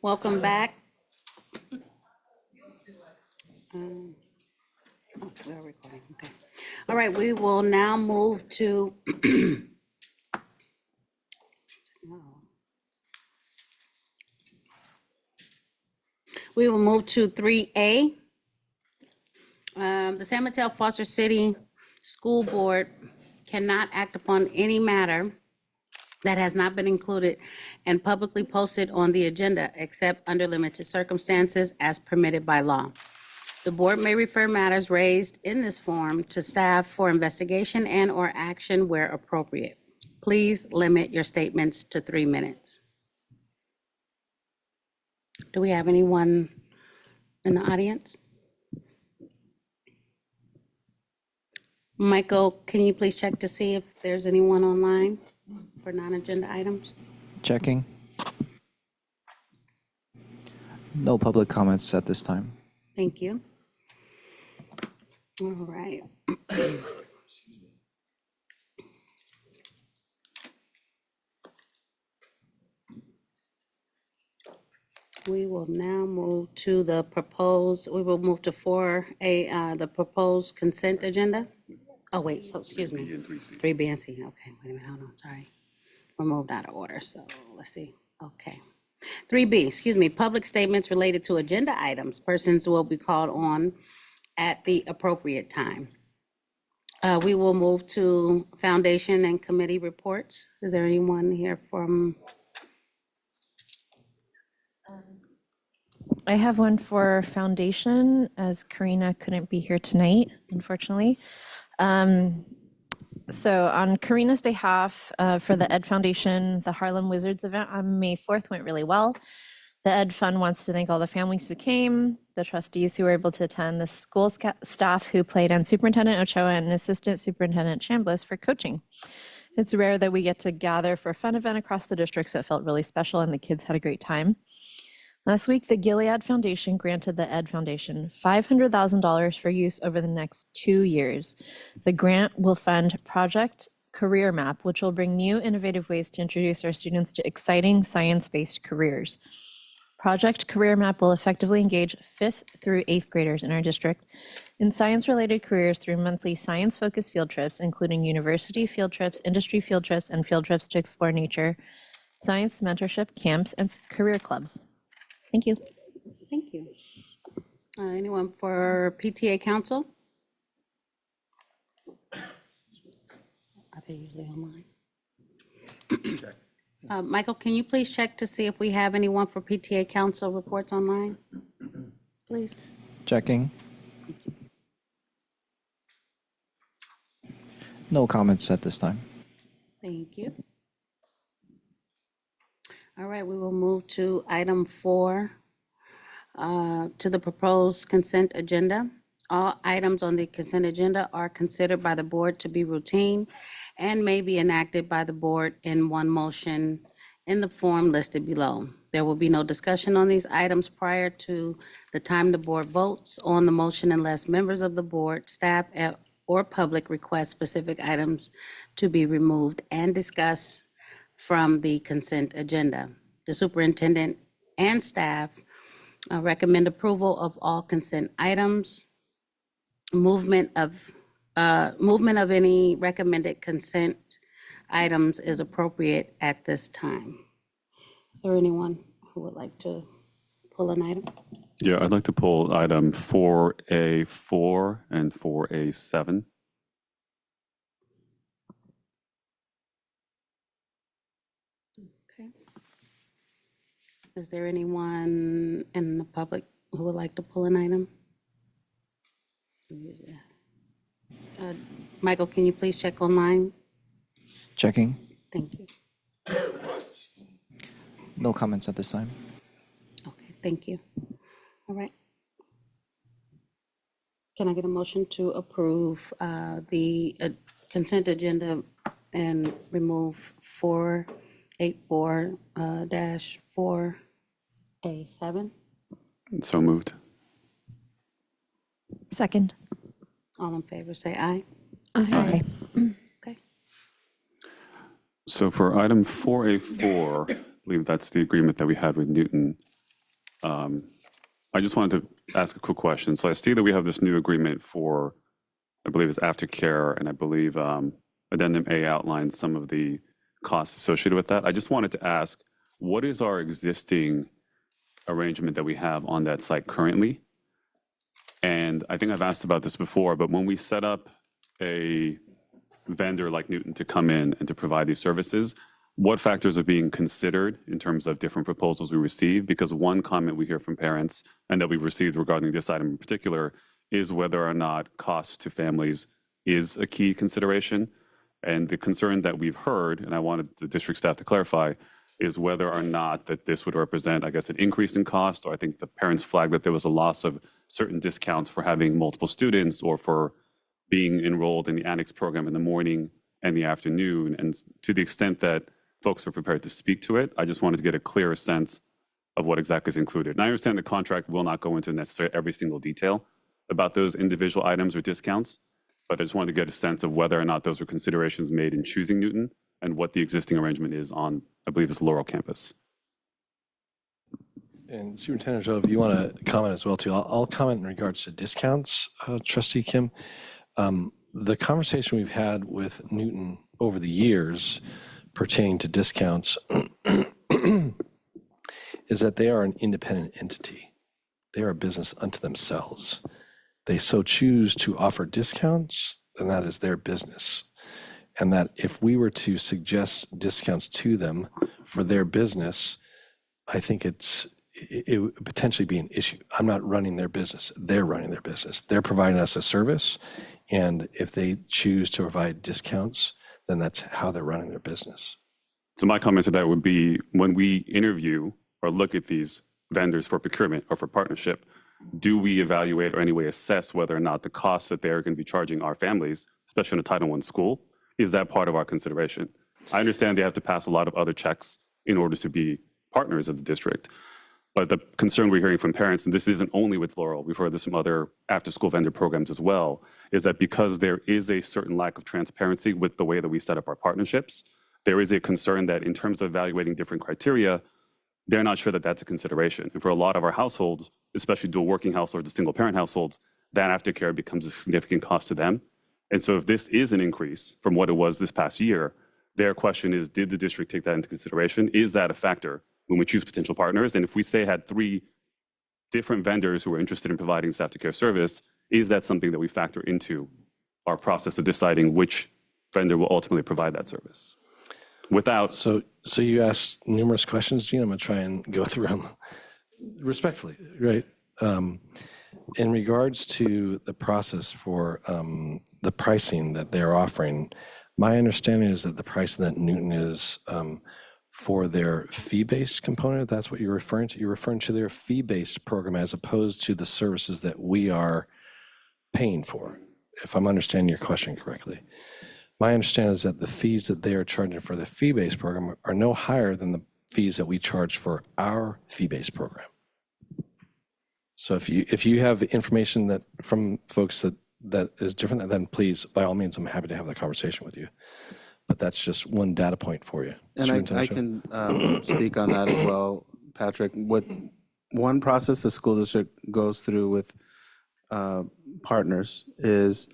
Welcome back. Oh, we are recording, okay. All right, we will now move to we will move to 3A. The San Mateo-Foster City School Board cannot act upon any matter that has not been included and publicly posted on the agenda except under limited circumstances as permitted by law. The board may refer matters raised in this form to staff for investigation and/or action where appropriate. Please limit your statements to 3 minutes. Do we have anyone in the audience? Michael, can you please check to see if there's anyone online for non-agenda items? Checking. No public comments at this time. Thank you. All right. We will now move to the proposed, we will move to 4A, the proposed consent agenda. Oh, wait, so, excuse me. 3B and C, okay, wait a minute, hold on, sorry. We're moved out of order, so let's see, okay. 3B, excuse me, public statements related to agenda items. Persons will be called on at the appropriate time. We will move to foundation and committee reports. Is there anyone here from? I have one for foundation, as Karina couldn't be here tonight, unfortunately. So on Karina's behalf, for the Ed Foundation, the Harlem Wizards event on May 4th went really well. The Ed Fund wants to thank all the families who came, the trustees who were able to attend, the school staff who played, and Superintendent Ochoa and Assistant Superintendent Chambliss for coaching. It's rare that we get to gather for a fun event across the district, so it felt really special and the kids had a great time. Last week, the Gilead Foundation granted the Ed Foundation $500,000 for use over the next 2 years. The grant will fund Project Career Map, which will bring new innovative ways to introduce our students to exciting science-based careers. Project Career Map will effectively engage 5th through 8th graders in our district in science-related careers through monthly science-focused field trips, including university field trips, industry field trips, and field trips to explore nature, science mentorship camps, and career clubs. Thank you. Thank you. Anyone for PTA council? Are they usually online? Michael, can you please check to see if we have anyone for PTA council reports online? Please. Checking. No comments at this time. Thank you. All right, we will move to item 4, to the proposed consent agenda. All items on the consent agenda are considered by the board to be routine and may be enacted by the board in one motion in the form listed below. There will be no discussion on these items prior to the time the board votes on the motion unless members of the board, staff, or public request specific items to be removed and discussed from the consent agenda. The superintendent and staff recommend approval of all consent items. Movement of any recommended consent items is appropriate at this time. Is there anyone who would like to pull an item? Yeah, I'd like to pull item 4A4 and 4A7. Okay. Is there anyone in the public who would like to pull an item? Michael, can you please check online? Checking. Thank you. No comments at this time. Okay, thank you. All right. Can I get a motion to approve the consent agenda and remove 484-4A7? So moved. Second. All in favor, say aye. Aye. Okay. So for item 4A4, I believe that's the agreement that we had with Newton. I just wanted to ask a quick question. So I see that we have this new agreement for, I believe it's aftercare, and I believe Addendum A outlines some of the costs associated with that. I just wanted to ask, what is our existing arrangement that we have on that site currently? And I think I've asked about this before, but when we set up a vendor like Newton to come in and to provide these services, what factors are being considered in terms of different proposals we receive? Because one comment we hear from parents and that we've received regarding this item in particular is whether or not cost to families is a key consideration. And the concern that we've heard, and I wanted the district staff to clarify, is whether or not that this would represent, I guess, an increase in cost, or I think the parents flagged that there was a loss of certain discounts for having multiple students or for being enrolled in the annex program in the morning and the afternoon. And to the extent that folks are prepared to speak to it, I just wanted to get a clearer sense of what exactly is included. And I understand the contract will not go into necessarily every single detail about those individual items or discounts, but I just wanted to get a sense of whether or not those were considerations made in choosing Newton and what the existing arrangement is on, I believe it's Laurel campus. And Superintendent Joe, if you want to comment as well too, I'll comment in regards to discounts, Trustee Kim. The conversation we've had with Newton over the years pertaining to discounts is that they are an independent entity. They are a business unto themselves. They so choose to offer discounts, then that is their business. And that if we were to suggest discounts to them for their business, I think it would potentially be an issue. I'm not running their business. They're running their business. They're providing us a service. And if they choose to provide discounts, then that's how they're running their business. So my comment to that would be when we interview or look at these vendors for procurement or for partnership, do we evaluate or anyway assess whether or not the costs that they're going to be charging our families, especially in a Title I school, is that part of our consideration? I understand they have to pass a lot of other checks in order to be partners of the district. But the concern we're hearing from parents, and this isn't only with Laurel, we've heard this from other after-school vendor programs as well, is that because there is a certain lack of transparency with the way that we set up our partnerships, there is a concern that in terms of evaluating different criteria, they're not sure that that's a consideration. And for a lot of our households, especially dual working households or single-parent households, that aftercare becomes a significant cost to them. And so if this is an increase from what it was this past year, their question is, did the district take that into consideration? Is that a factor when we choose potential partners? And if we say had 3 different vendors who are interested in providing this aftercare service, is that something that we factor into our process of deciding which vendor will ultimately provide that service? Without. So you asked numerous questions, Gene. I'm going to try and go through them respectfully, right? In regards to the process for the pricing that they're offering, my understanding is that the price that Newton is for their fee-based component, that's what you're referring to. You're referring to their fee-based program as opposed to the services that we are paying for, if I'm understanding your question correctly. My understanding is that the fees that they are charging for the fee-based program are no higher than the fees that we charge for our fee-based program. So if you have information that from folks that is different, then please, by all means, I'm happy to have that conversation with you. But that's just one data point for you. And I can speak on that as well, Patrick. What one process the school district goes through with partners is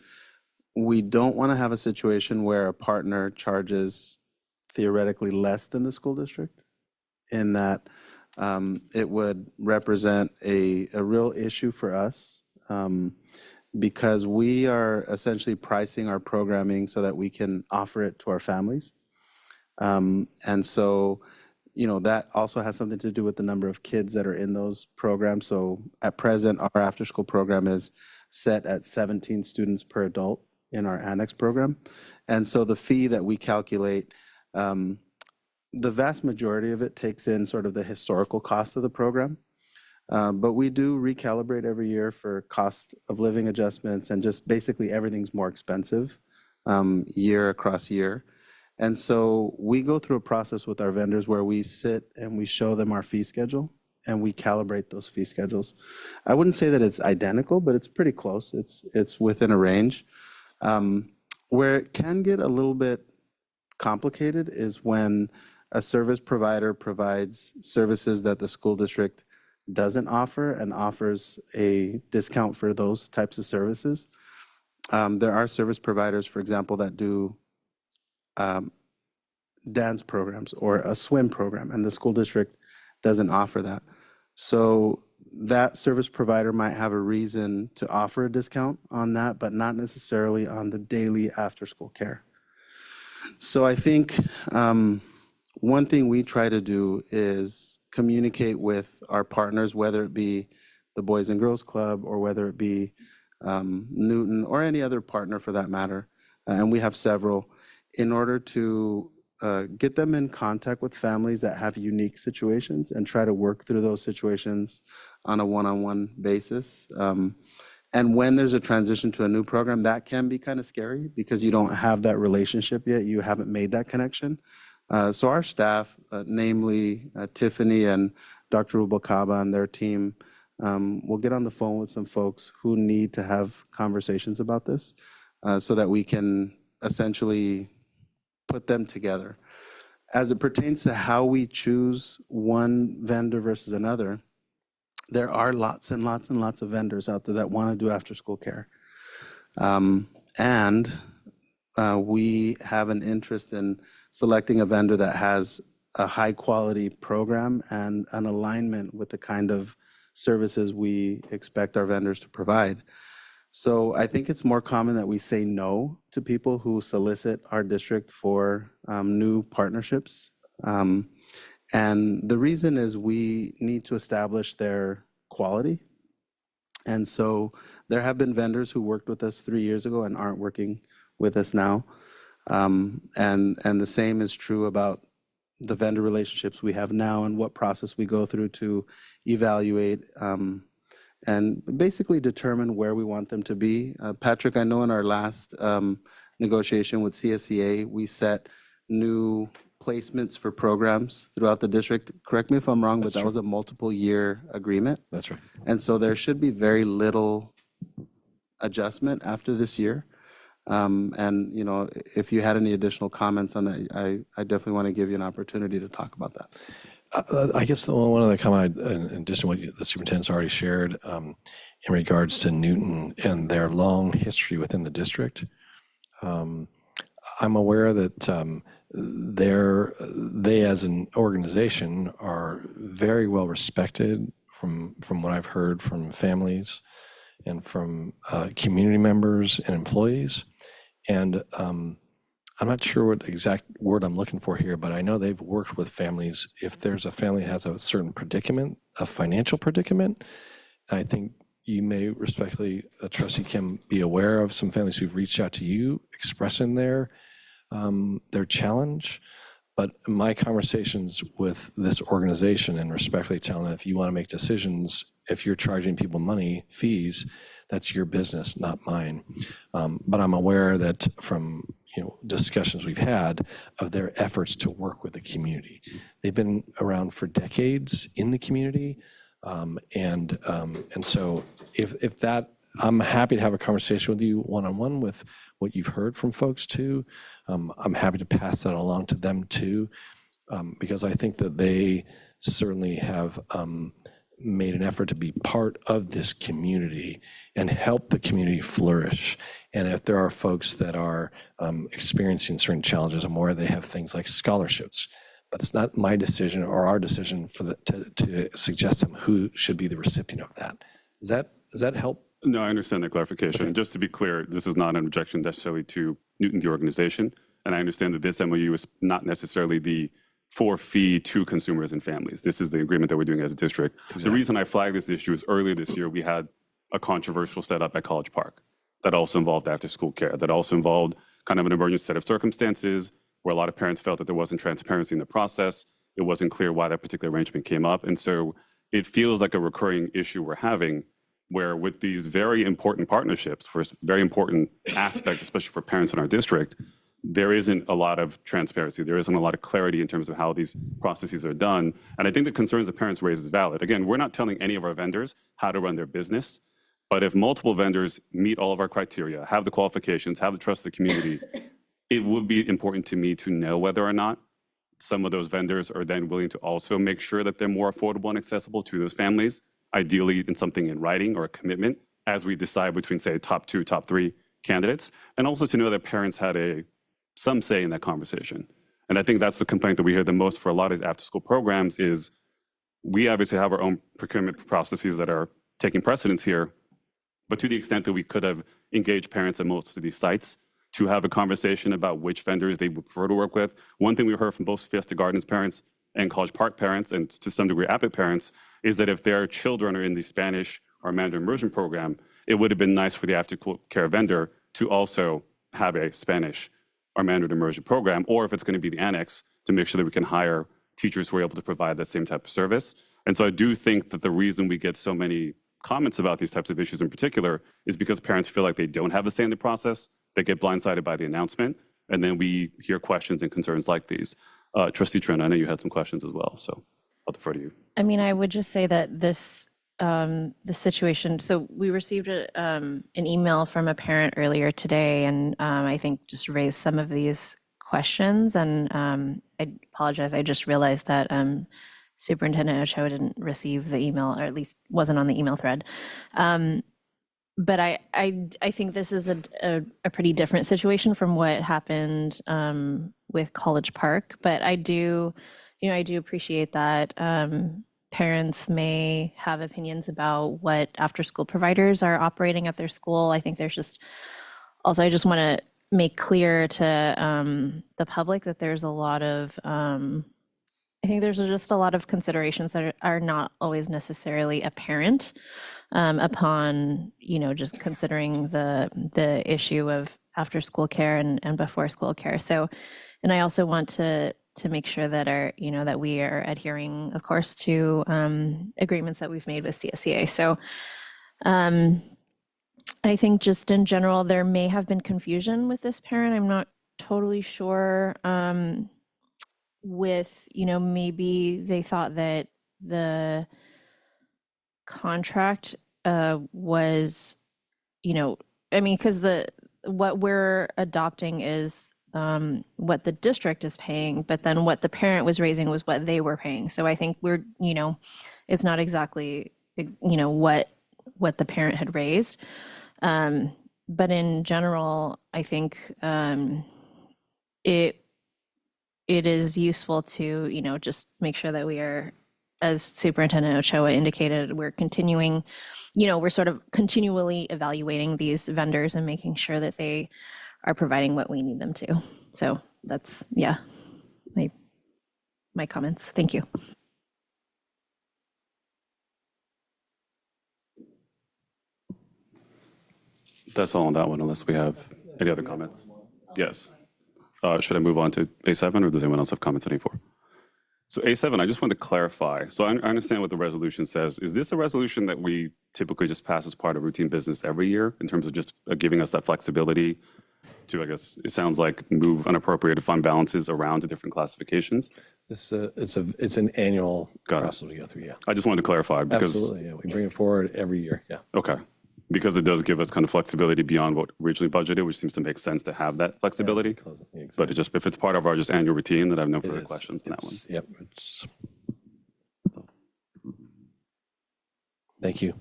we don't want to have a situation where a partner charges theoretically less than the school district, in that it would represent a real issue for us because we are essentially pricing our programming so that we can offer it to our families. And so, that also has something to do with the number of kids that are in those programs. So at present, our after-school program is set at 17 students per adult in our annex program. And so the fee that we calculate, the vast majority of it takes in sort of the historical cost of the program. But we do recalibrate every year for cost of living adjustments, and just basically everything's more expensive year across year. And so we go through a process with our vendors where we sit and we show them our fee schedule and we calibrate those fee schedules. I wouldn't say that it's identical, but it's pretty close. It's within a range. Where it can get a little bit complicated is when a service provider provides services that the school district doesn't offer and offers a discount for those types of services. There are service providers, for example, that do dance programs or a swim program, and the school district doesn't offer that. So that service provider might have a reason to offer a discount on that, but not necessarily on the daily after-school care. So I think one thing we try to do is communicate with our partners, whether it be the Boys and Girls Club or whether it be Newton or any other partner for that matter, and we have several, in order to get them in contact with families that have unique situations and try to work through those situations on a one-on-one basis. And when there's a transition to a new program, that can be kind of scary because you don't have that relationship yet. You haven't made that connection. So our staff, namely Tiffany and Dr. Rubalcaba and their team, will get on the phone with some folks who need to have conversations about this so that we can essentially put them together. As it pertains to how we choose one vendor versus another, there are lots and lots and lots of vendors out there that want to do after-school care. And we have an interest in selecting a vendor that has a high-quality program and an alignment with the kind of services we expect our vendors to provide. So I think it's more common that we say no to people who solicit our district for new partnerships. And the reason is we need to establish their quality. And so there have been vendors who worked with us 3 years ago and aren't working with us now. And the same is true about the vendor relationships we have now and what process we go through to evaluate and basically determine where we want them to be. Patrick, I know in our last negotiation with CSEA, we set new placements for programs throughout the district. Correct me if I'm wrong, but that was a multiple year agreement. That's right. And so there should be very little adjustment after this year. And, you know, if you had any additional comments on that, I definitely want to give you an opportunity to talk about that. I guess one other comment, in addition to what the superintendent's already shared, in regards to Newton and their long history within the district. I'm aware that they as an organization are very well respected from what I've heard from families and from community members and employees. And I'm not sure what exact word I'm looking for here, but I know they've worked with families. If there's a family that has a certain predicament, a financial predicament, I think you may respectfully, Trustee Kim, be aware of some families who've reached out to you expressing their challenge. But my conversations with this organization and respectfully telling them, if you want to make decisions, if you're charging people money, fees, that's your business, not mine. But I'm aware that from discussions we've had of their efforts to work with the community. They've been around for decades in the community. And so if that, I'm happy to have a conversation with you one-on-one with what you've heard from folks too. I'm happy to pass that along to them too, because I think that they certainly have made an effort to be part of this community and help the community flourish. And if there are folks that are experiencing certain challenges, I'm aware they have things like scholarships, but it's not my decision or our decision for to suggest them who should be the recipient of that. Does that help? No, I understand the clarification. Okay. And just to be clear, this is not an objection necessarily to Newton, the organization. And I understand that this MOU is not necessarily the for fee to consumers and families. This is the agreement that we're doing as a district. Exactly. The reason I flagged this issue is earlier this year, we had a controversial setup at College Park that also involved after school care, that also involved kind of an emergent set of circumstances where a lot of parents felt that there wasn't transparency in the process. It wasn't clear why that particular arrangement came up. And so it feels like a recurring issue we're having where with these very important partnerships for a very important aspect, especially for parents in our district, there isn't a lot of transparency. There isn't a lot of clarity in terms of how these processes are done. And I think the concerns the parents raise is valid. Again, we're not telling any of our vendors how to run their business, but if multiple vendors meet all of our criteria, have the qualifications, have the trust of the community, it would be important to me to know whether or not some of those vendors are then willing to also make sure that they're more affordable and accessible to those families, ideally in something in writing or a commitment as we decide between, say, top 2, top 3 candidates, and also to know that parents had some say in that conversation. And I think that's the complaint that we hear the most for a lot of these after-school programs is we obviously have our own procurement processes that are taking precedence here, but to the extent that we could have engaged parents at most of these sites to have a conversation about which vendors they would prefer to work with. One thing we heard from both Fiesta Gardens parents and College Park parents, and to some degree Abbott parents, is that if their children are in the Spanish or Mandarin immersion program, it would have been nice for the aftercare vendor to also have a Spanish or Mandarin immersion program, or if it's going to be the annex, to make sure that we can hire teachers who are able to provide that same type of service. And so I do think that the reason we get so many comments about these types of issues in particular is because parents feel like they don't have a say in the process, they get blindsided by the announcement, and then we hear questions and concerns like these. Trustee Trent, I know you had some questions as well, so I'll defer to you. I mean, I would just say that the situation, so we received an email from a parent earlier today, and I think just raised some of these questions, and I apologize, I just realized that Superintendent Ochoa didn't receive the email, or at least wasn't on the email thread. But I think this is a pretty different situation from what happened with College Park, but I do appreciate that parents may have opinions about what after-school providers are operating at their school. I think there's just, also I just want to make clear to the public that there's a lot of, I think there's just a lot of considerations that are not always necessarily apparent upon, just considering the issue of after-school care and before-school care. So, and I also want to make sure that that we are adhering, of course, to agreements that we've made with CSEA. So I think just in general, there may have been confusion with this parent. I'm not totally sure with, maybe they thought that the contract was, because what we're adopting is what the district is paying, but then what the parent was raising was what they were paying. So I think we're, it's not exactly, what the parent had raised. But in general, I think it is useful to, just make sure that we are, as Superintendent Ochoa indicated, we're continuing, we're sort of continually evaluating these vendors and making sure that they are providing what we need them to. So that's, my comments. Thank you. That's all on that one, unless we have any other comments. Yes. Should I move on to A7, or does anyone else have comments on A4? So A7, I just want to clarify. So I understand what the resolution says. Is this a resolution that we typically just pass as part of routine business every year in terms of just giving us that flexibility to, I guess, it sounds like, move unappropriated fund balances around to different classifications? It's an annual process we go through, yeah. I just wanted to clarify because. Absolutely, yeah. We bring it forward every year, yeah. Okay. Because it does give us kind of flexibility beyond what originally budgeted, which seems to make sense to have that flexibility. Yeah, exactly. But if it's part of our just annual routine, then I have no further questions on that one. Yep. Thank you.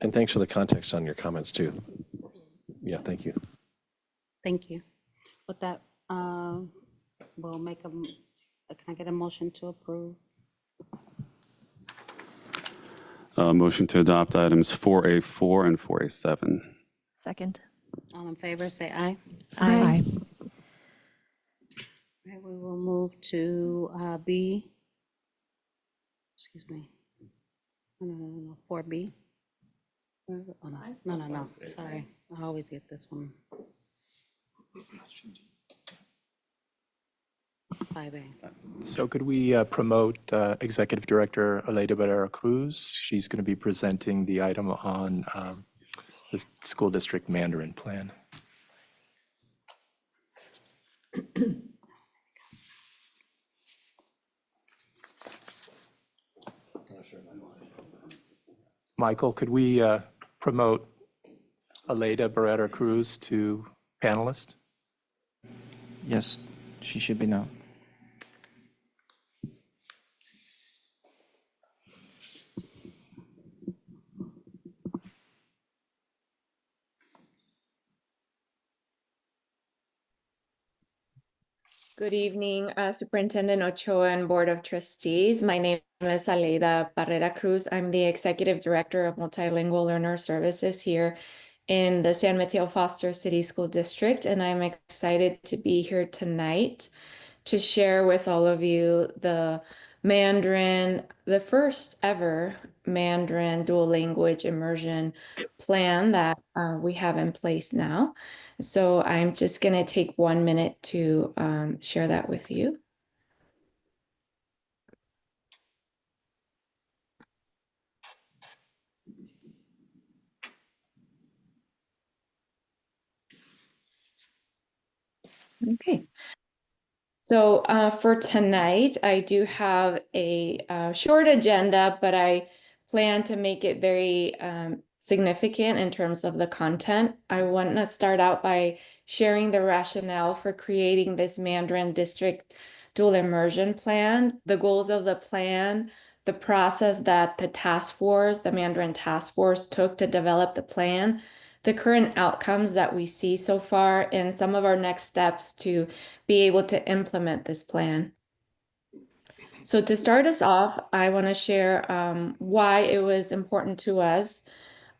And thanks for the context on your comments too. Yeah, thank you. Thank you. With that, we'll make can I get a motion to approve? Motion to adopt items 4A4 and 4A7. Second. All in favor, say aye. Aye. All right, we will move to B. Excuse me. No, 4B. Oh, no, sorry. I always get this one. 5A. So could we promote Executive Director Aleida Barrera Cruz? She's going to be presenting the item on the school district Mandarin plan. Michael, could we promote Aleida Barrera Cruz to panelist? Yes, she should be now. Good evening, Superintendent Ochoa and Board of Trustees. My name is Aleida Barrera Cruz. I'm the Executive Director of Multilingual Learner Services here in the San Mateo-Foster City School District, and I'm excited to be here tonight to share with all of you the first ever Mandarin dual language immersion plan that we have in place now. So I'm just going to take 1 minute to share that with you. Okay. So for tonight, I do have a short agenda, but I plan to make it very significant in terms of the content. I want to start out by sharing the rationale for creating this Mandarin District Dual Immersion Plan, the goals of the plan, the process that the Mandarin Task Force took to develop the plan, the current outcomes that we see so far, and some of our next steps to be able to implement this plan. So to start us off, I want to share why it was important to us,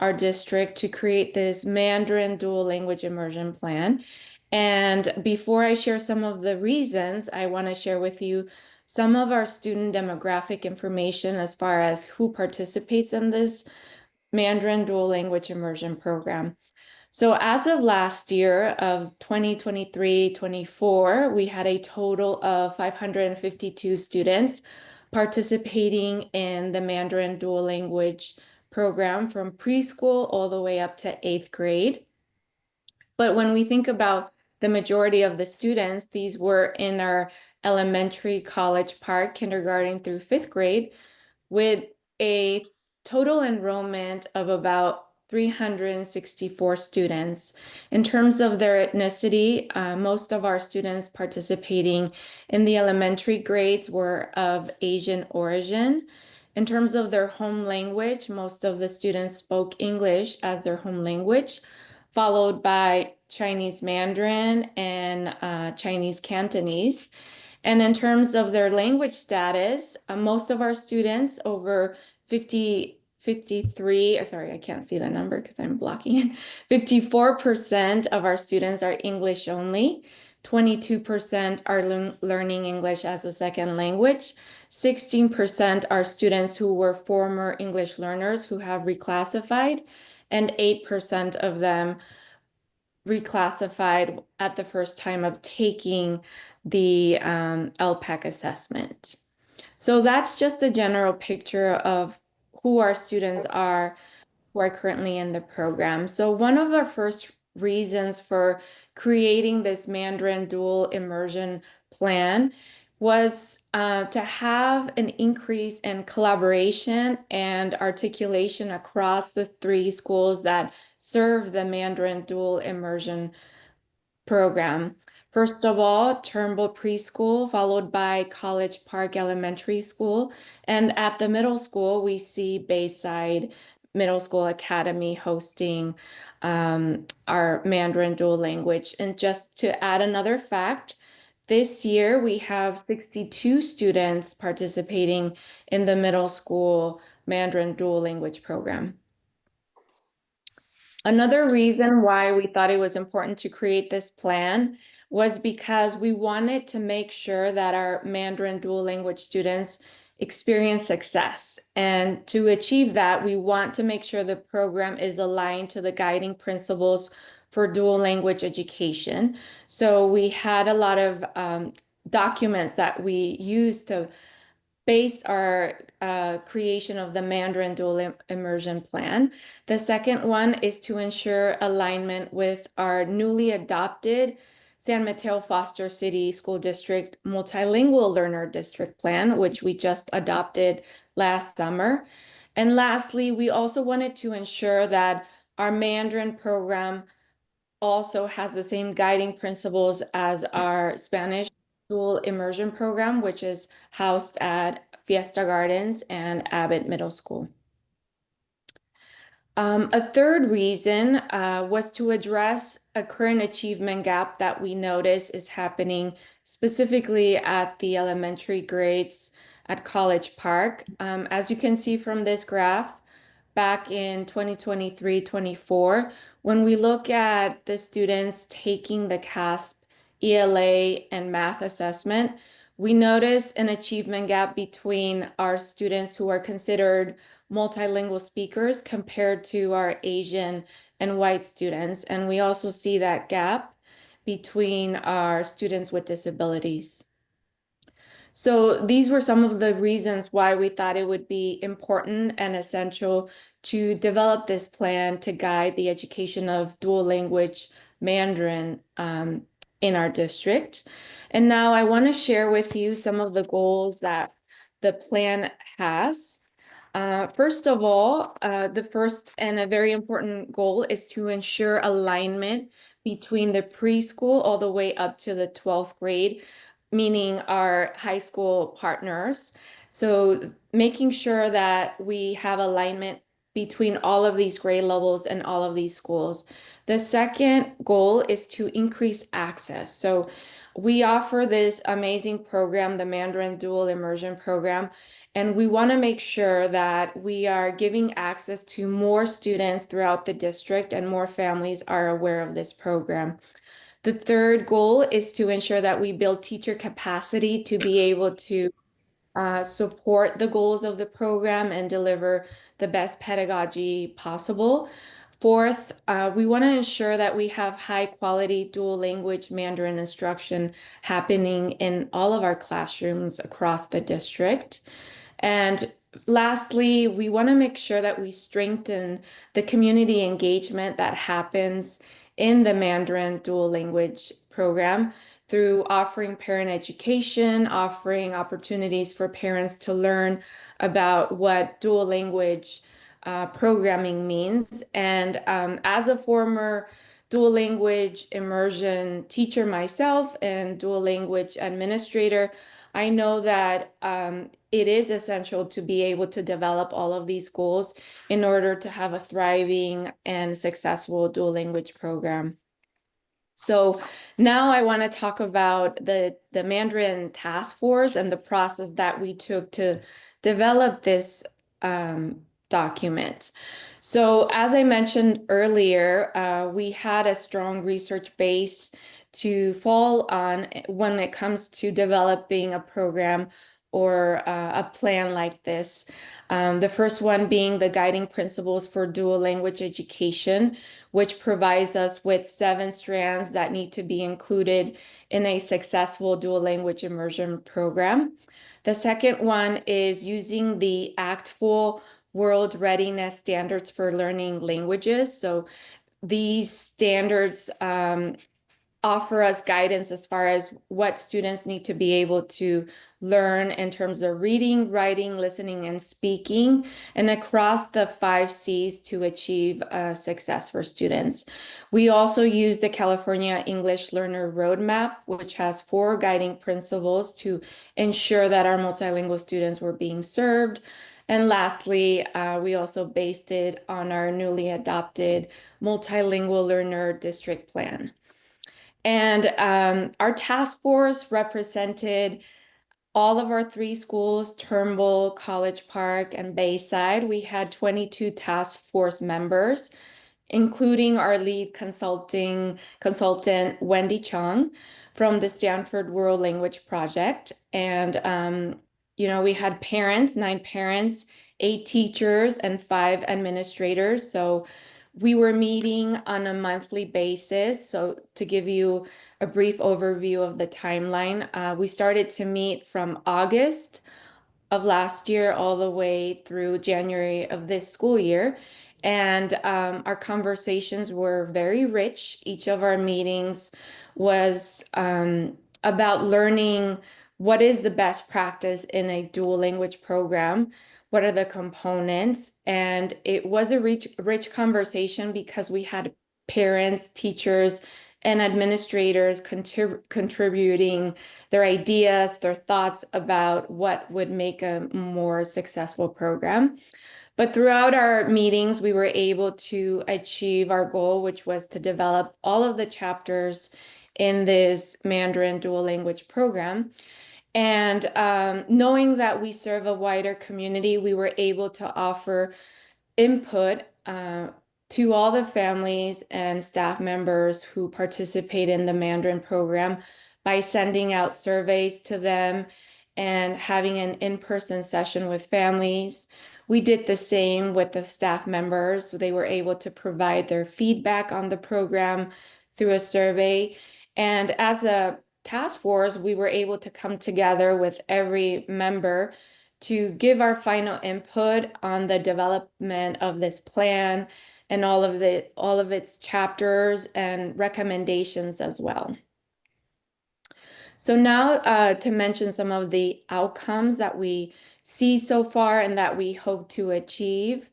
our district, to create this Mandarin dual language immersion plan. And before I share some of the reasons, I want to share with you some of our student demographic information as far as who participates in this Mandarin dual language immersion program. So as of last year of 2023-24, we had a total of 552 students participating in the Mandarin dual language program from preschool all the way up to 8th grade. But when we think about the majority of the students, these were in our elementary, college park, kindergarten through 5th grade, with a total enrollment of about 364 students. In terms of their ethnicity, most of our students participating in the elementary grades were of Asian origin. In terms of their home language, most of the students spoke English as their home language, followed by Chinese Mandarin and Chinese Cantonese. And in terms of their language status, most of our students, over 53, sorry, I can't see the number because I'm blocking it. 54% of our students are English only. 22% are learning English as a second language. 16% are students who were former English learners who have reclassified, and 8% of them reclassified at the first time of taking the LPAC assessment. So that's just a general picture of who our students are who are currently in the program. So one of our first reasons for creating this Mandarin dual immersion plan was to have an increase in collaboration and articulation across the 3 schools that serve the Mandarin dual immersion program. First of all, Turnbull Preschool, followed by College Park Elementary School. And at the middle school, we see Bayside Middle School Academy hosting our Mandarin dual language. And just to add another fact, this year we have 62 students participating in the middle school Mandarin dual language program. Another reason why we thought it was important to create this plan was because we wanted to make sure that our Mandarin dual language students experience success. And to achieve that, we want to make sure the program is aligned to the guiding principles for dual language education. So we had a lot of documents that we used to base our creation of the Mandarin dual immersion plan. The second one is to ensure alignment with our newly adopted San Mateo-Foster City School District Multilingual Learner District Plan, which we just adopted last summer. And lastly, we also wanted to ensure that our Mandarin program also has the same guiding principles as our Spanish dual immersion program, which is housed at Fiesta Gardens and Abbott Middle School. A third reason was to address a current achievement gap that we notice is happening specifically at the elementary grades at College Park. As you can see from this graph, back in 2023-24, when we look at the students taking the CASP, ELA, and math assessment, we notice an achievement gap between our students who are considered multilingual speakers compared to our Asian and white students. And we also see that gap between our students with disabilities. So these were some of the reasons why we thought it would be important and essential to develop this plan to guide the education of dual language Mandarin in our district. And now I want to share with you some of the goals that the plan has. First of all, the first and a very important goal is to ensure alignment between the preschool all the way up to the 12th grade, meaning our high school partners. So making sure that we have alignment between all of these grade levels and all of these schools. The second goal is to increase access. So we offer this amazing program, the Mandarin Dual Immersion Program, and we want to make sure that we are giving access to more students throughout the district and more families are aware of this program. The third goal is to ensure that we build teacher capacity to be able to support the goals of the program and deliver the best pedagogy possible. Fourth, we want to ensure that we have high quality dual language Mandarin instruction happening in all of our classrooms across the district. And lastly, we want to make sure that we strengthen the community engagement that happens in the Mandarin dual language program through offering parent education, offering opportunities for parents to learn about what dual language programming means. And as a former dual language immersion teacher myself and dual language administrator, I know that it is essential to be able to develop all of these goals in order to have a thriving and successful dual language program. So now I want to talk about the Mandarin Task Force and the process that we took to develop this document. So as I mentioned earlier, we had a strong research base to fall on when it comes to developing a program or a plan like this. The first one being the guiding principles for dual language education, which provides us with 7 strands that need to be included in a successful dual language immersion program. The second one is using the ACT-FUL World Readiness Standards for Learning Languages. So these standards offer us guidance as far as what students need to be able to learn in terms of reading, writing, listening, and speaking, and across the 5 C's to achieve success for students. We also use the California English Learner Roadmap, which has 4 guiding principles to ensure that our multilingual students were being served. And lastly, we also based it on our newly adopted multilingual learner district plan. And our task force represented all of our 3 schools, Turnbull, College Park, and Bayside. We had 22 task force members, including our lead consultant, Wendy Chung, from the Stanford World Language Project. And, we had parents, 9 parents, 8 teachers, and 5 administrators. So we were meeting on a monthly basis. So to give you a brief overview of the timeline, we started to meet from August of last year all the way through January of this school year. And our conversations were very rich. Each of our meetings was about learning what is the best practice in a dual language program, what are the components, and it was a rich conversation because we had parents, teachers, and administrators contributing their ideas, their thoughts about what would make a more successful program. But throughout our meetings, we were able to achieve our goal, which was to develop all of the chapters in this Mandarin dual language program. And knowing that we serve a wider community, we were able to offer input to all the families and staff members who participate in the Mandarin program by sending out surveys to them and having an in-person session with families. We did the same with the staff members. They were able to provide their feedback on the program through a survey. And as a task force, we were able to come together with every member to give our final input on the development of this plan and all of its chapters and recommendations as well. So now to mention some of the outcomes that we see so far and that we hope to achieve.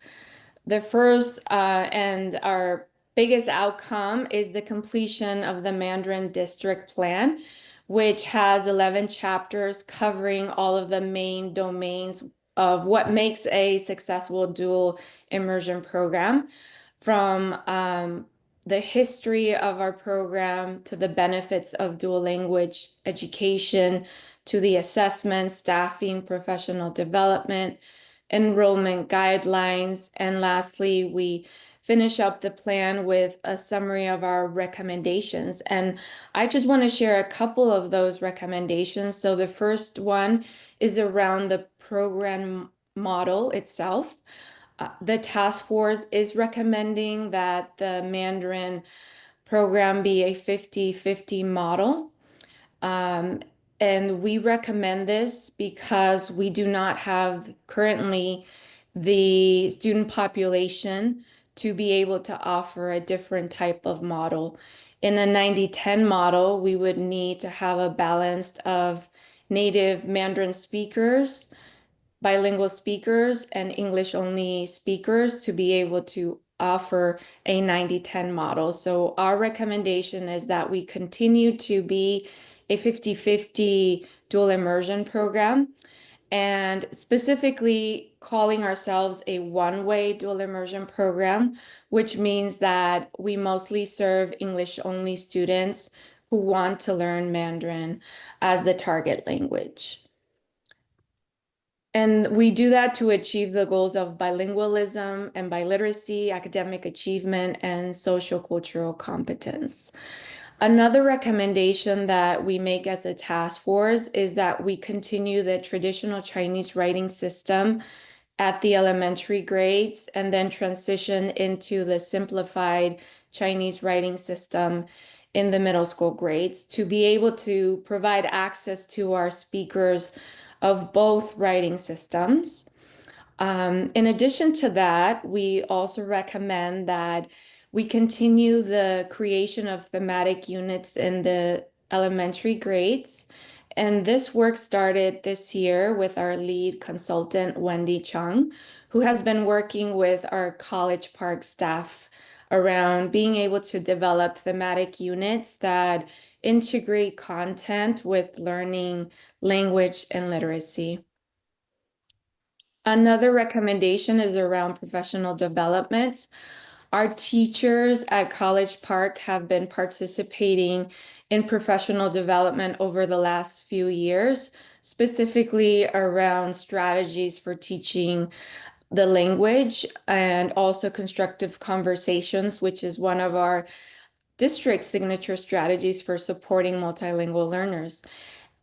The first and our biggest outcome is the completion of the Mandarin District Plan, which has 11 chapters covering all of the main domains of what makes a successful dual immersion program, from the history of our program to the benefits of dual language education, to the assessment, staffing, professional development, enrollment guidelines, and lastly, we finish up the plan with a summary of our recommendations. And I just want to share a couple of those recommendations. So the first one is around the program model itself. The task force is recommending that the Mandarin program be a 50-50 model. And we recommend this because we do not have currently the student population to be able to offer a different type of model. In a 90-10 model, we would need to have a balance of native Mandarin speakers, bilingual speakers, and English-only speakers to be able to offer a 90-10 model. So our recommendation is that we continue to be a 50-50 dual immersion program, and specifically calling ourselves a one-way dual immersion program, which means that we mostly serve English-only students who want to learn Mandarin as the target language. And we do that to achieve the goals of bilingualism and biliteracy, academic achievement, and social cultural competence. Another recommendation that we make as a task force is that we continue the traditional Chinese writing system at the elementary grades and then transition into the simplified Chinese writing system in the middle school grades to be able to provide access to our speakers of both writing systems. In addition to that, we also recommend that we continue the creation of thematic units in the elementary grades. And this work started this year with our lead consultant, Wendy Chung, who has been working with our College Park staff around being able to develop thematic units that integrate content with learning language and literacy. Another recommendation is around professional development. Our teachers at College Park have been participating in professional development over the last few years, specifically around strategies for teaching the language and also constructive conversations, which is one of our district signature strategies for supporting multilingual learners.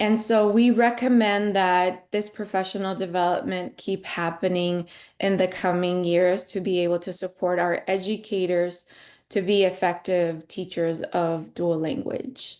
And so we recommend that this professional development keep happening in the coming years to be able to support our educators to be effective teachers of dual language.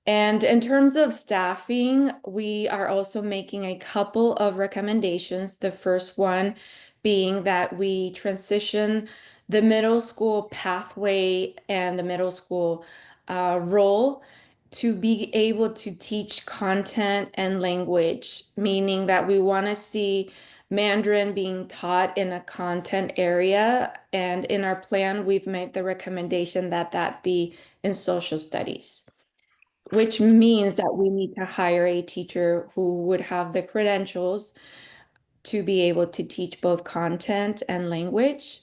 And in terms of staffing, we are also making a couple of recommendations. The first one being that we transition the middle school pathway and the middle school role to be able to teach content and language, meaning that we want to see Mandarin being taught in a content area. And in our plan, we've made the recommendation that that be in social studies, which means that we need to hire a teacher who would have the credentials to be able to teach both content and language.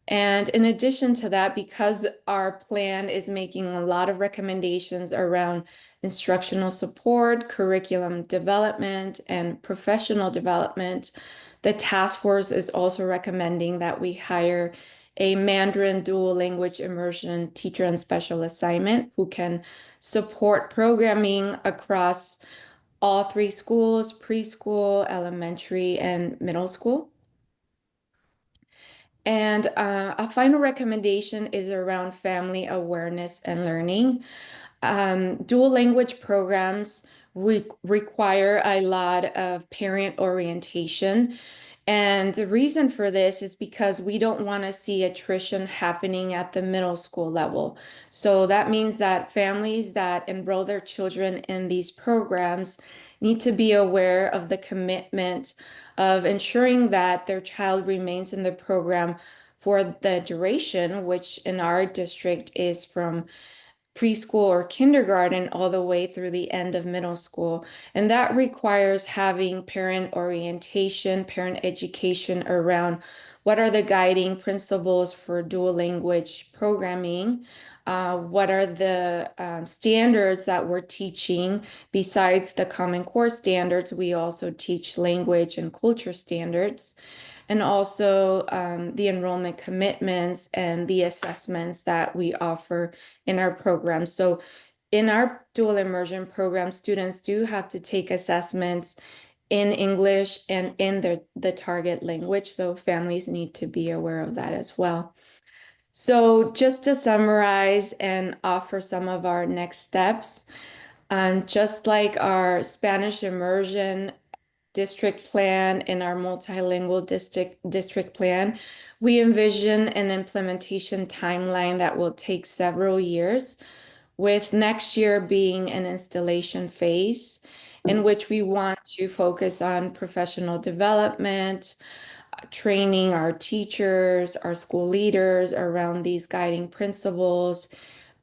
And in addition to that, because our plan is making a lot of recommendations around instructional support, curriculum development, and professional development, the task force is also recommending that we hire a Mandarin dual language immersion teacher and special assignment who can support programming across all three schools, preschool, elementary, and middle school. And a final recommendation is around family awareness and learning. Dual language programs require a lot of parent orientation. And the reason for this is because we don't want to see attrition happening at the middle school level. So that means that families that enroll their children in these programs need to be aware of the commitment of ensuring that their child remains in the program for the duration, which in our district is from preschool or kindergarten all the way through the end of middle school. And that requires having parent orientation, parent education around what are the guiding principles for dual language programming, what are the standards that we're teaching. Besides the Common Core standards, we also teach language and culture standards, and also the enrollment commitments and the assessments that we offer in our program. So in our dual immersion program, students do have to take assessments in English and in the target language. So families need to be aware of that as well. So just to summarize and offer some of our next steps, just like our Spanish immersion district plan and our multilingual district plan, we envision an implementation timeline that will take several years, with next year being an installation phase in which we want to focus on professional development, training our teachers, our school leaders around these guiding principles,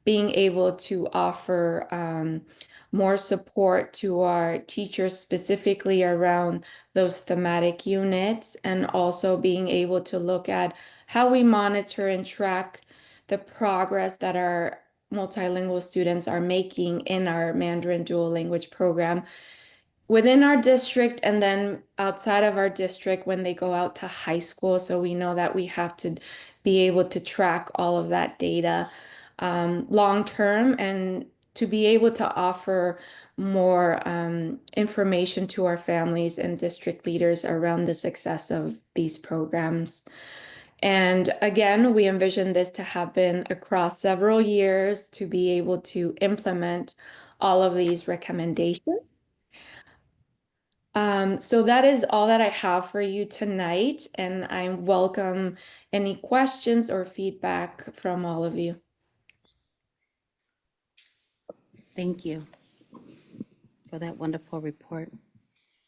being able to offer more support to our teachers specifically around those thematic units, and also being able to look at how we monitor and track the progress that our multilingual students are making in our Mandarin dual language program within our district and then outside of our district when they go out to high school. So we know that we have to be able to track all of that data long term, and to be able to offer more information to our families and district leaders around the success of these programs. And again, we envision this to happen across several years to be able to implement all of these recommendations. So that is all that I have for you tonight, and I welcome any questions or feedback from all of you. Thank you for that wonderful report.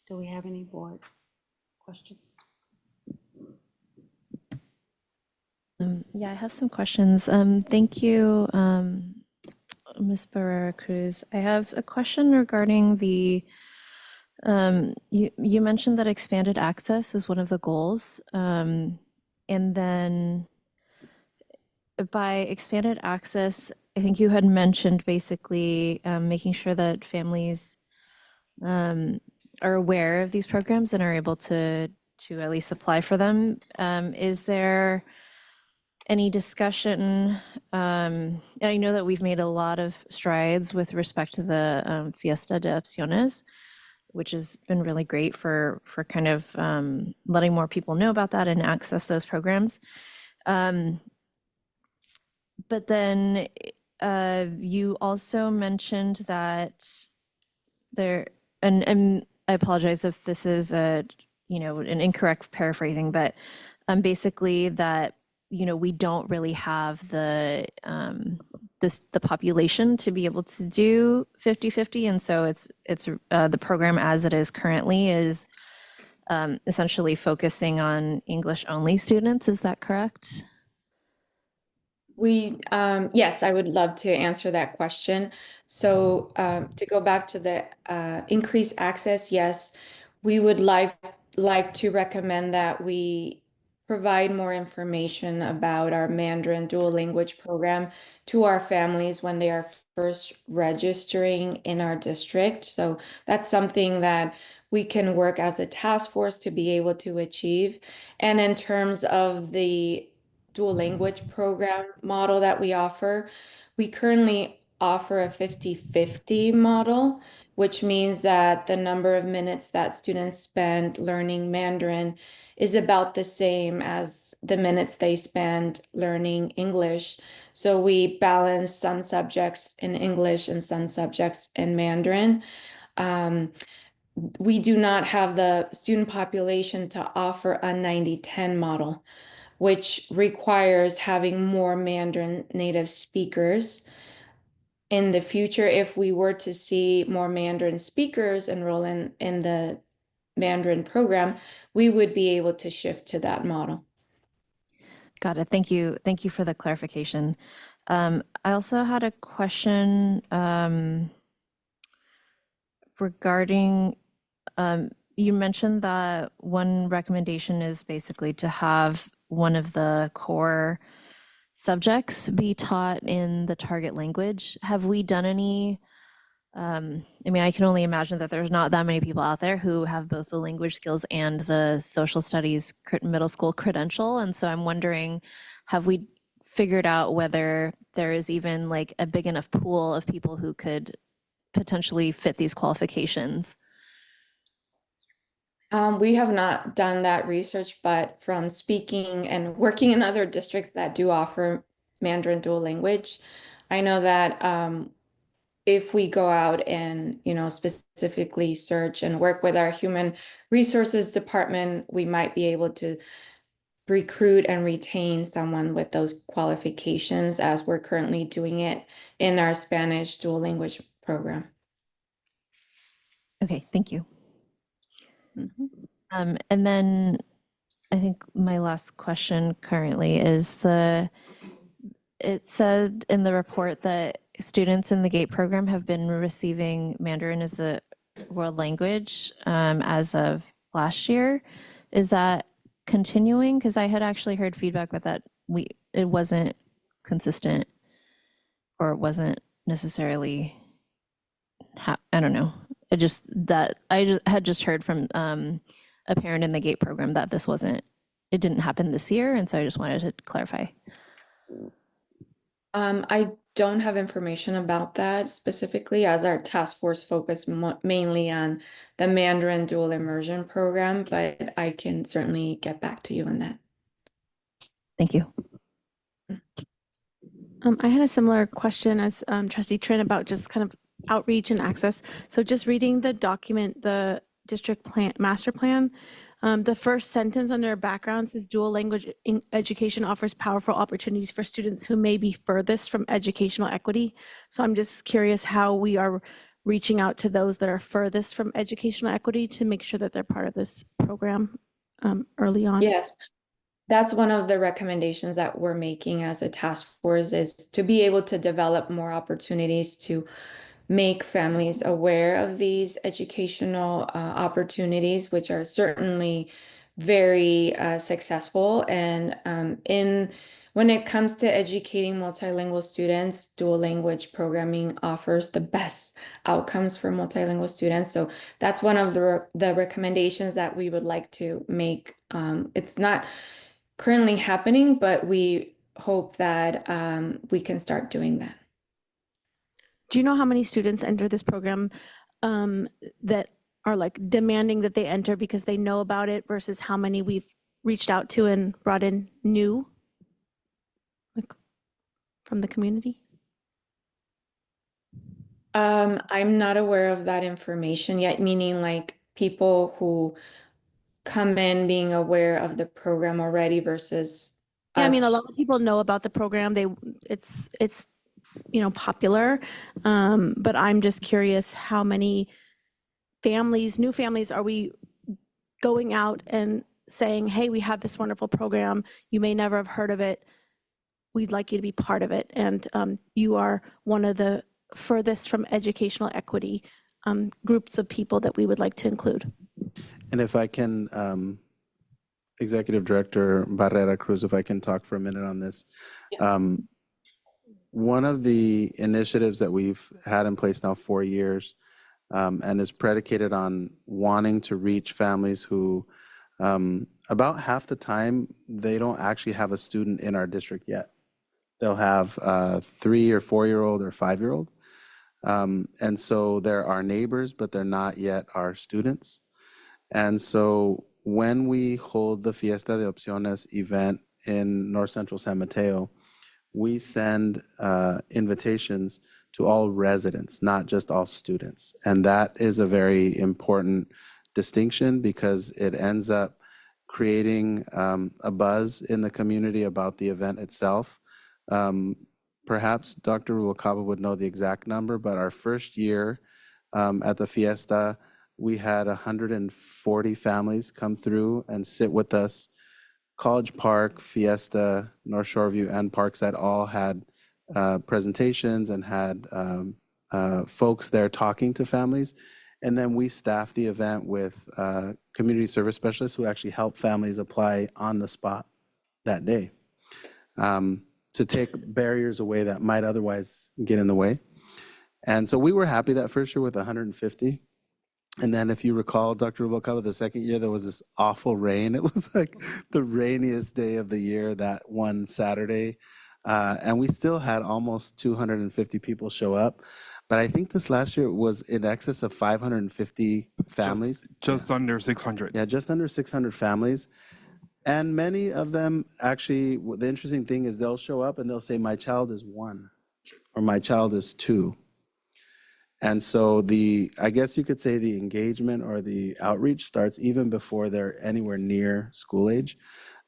Do we have any board questions? Yeah, I have some questions. Thank you, Ms. Barrera Cruz. I have a question regarding the, you mentioned that expanded access is one of the goals. And then by expanded access, I think you had mentioned basically making sure that families are aware of these programs and are able to at least apply for them. Is there any discussion? And I know that we've made a lot of strides with respect to the Fiesta de Opciones, which has been really great for kind of letting more people know about that and access those programs. But then you also mentioned that there, and I apologize if this is an incorrect paraphrasing, but basically that we don't really have the population to be able to do 50-50, and so it's the program as it is currently is essentially focusing on English only students. Is that correct? Yes, I would love to answer that question. So to go back to the increased access, yes, we would like like to recommend that we provide more information about our Mandarin dual language program to our families when they are first registering in our district. So that's something that we can work as a task force to be able to achieve. And in terms of the dual language program model that we offer, we currently offer a 50-50 model, which means that the number of minutes that students spend learning Mandarin is about the same as the minutes they spend learning English. So we balance some subjects in English and some subjects in Mandarin. We do not have the student population to offer a 90-10 model, which requires having more Mandarin native speakers. In the future, if we were to see more Mandarin speakers enroll in the Mandarin program, we would be able to shift to that model. Got it. Thank you. Thank you for the clarification. I also had a question regarding, you mentioned that one recommendation is basically to have one of the core subjects be taught in the target language. Have we done any, I mean, I can only imagine that there's not that many people out there who have both the language skills and the social studies middle school credential. And so I'm wondering, have we figured out whether there is even like a big enough pool of people who could potentially fit these qualifications? We have not done that research, but from speaking and working in other districts that do offer Mandarin dual language, I know that if we go out and, specifically search and work with our human resources department, we might be able to recruit and retain someone with those qualifications, as we're currently doing it in our Spanish dual language program. Okay, thank you. And then I think my last question currently is it said in the report that students in the GATE program have been receiving Mandarin as a world language as of last year. Is that continuing? Because I had actually heard feedback about that it wasn't consistent, or it wasn't necessarily, I don't know. I had just heard from a parent in the GATE program that it didn't happen this year. And so I just wanted to clarify. I don't have information about that specifically, as our task force focused mainly on the Mandarin dual immersion program, but I can certainly get back to you on that. Thank you. I had a similar question as Trustee Trin about just kind of outreach and access. So just reading the document, the district plan, master plan, the first sentence under background says dual language education offers powerful opportunities for students who may be furthest from educational equity. So I'm just curious how we are reaching out to those that are furthest from educational equity to make sure that they're part of this program early on. Yes. That's one of the recommendations that we're making as a task force, is to be able to develop more opportunities to make families aware of these educational opportunities, which are certainly very successful. And when it comes to educating multilingual students, dual language programming offers the best outcomes for multilingual students. So that's one of the recommendations that we would like to make. It's not currently happening, but we hope that we can start doing that. Do you know how many students enter this program that are like demanding that they enter because they know about it, versus how many we've reached out to and brought in new, like, from the community? I'm not aware of that information yet, meaning like people who come in being aware of the program already versus Yeah, I mean, a us. lot of people know about the program. It's popular, but I'm just curious how many new families are we going out and saying, hey, we have this wonderful program. You may never have heard of it. We'd like you to be part of it. And you are one of the furthest from educational equity groups of people that we would like to include. And if I can, Executive Director Barrera Cruz, if I can talk for a minute on this. One of the initiatives that we've had in place now 4 years and is predicated on wanting to reach families who about half the time, they don't actually have a student in our district yet. They'll have a 3 or 4-year-old or 5-year-old. And so they're our neighbors, but they're not yet our students. And so when we hold the Fiesta de Opciones event in North Central San Mateo, we send invitations to all residents, not just all students. And that is a very important distinction because it ends up creating a buzz in the community about the event itself. Perhaps Dr. Rubalcaba would know the exact number, but our first year at the Fiesta, we had 140 families come through and sit with us. College Park, Fiesta, North Shoreview, and Parkside all had presentations and had folks there talking to families. And then we staffed the event with community service specialists who actually help families apply on the spot that day to take barriers away that might otherwise get in the way. And so we were happy that first year with 150. And then if you recall, Dr. Rubalcaba, the second year, there was this awful rain. It was like the rainiest day of the year, that one Saturday. And we still had almost 250 people show up. But I think this last year was in excess of 550 families. Just under 600. Yeah, just under 600 families. And many of them actually, the interesting thing is they'll show up and they'll say, my child is 1 or my child is 2. And so I guess you could say the engagement or the outreach starts even before they're anywhere near school age.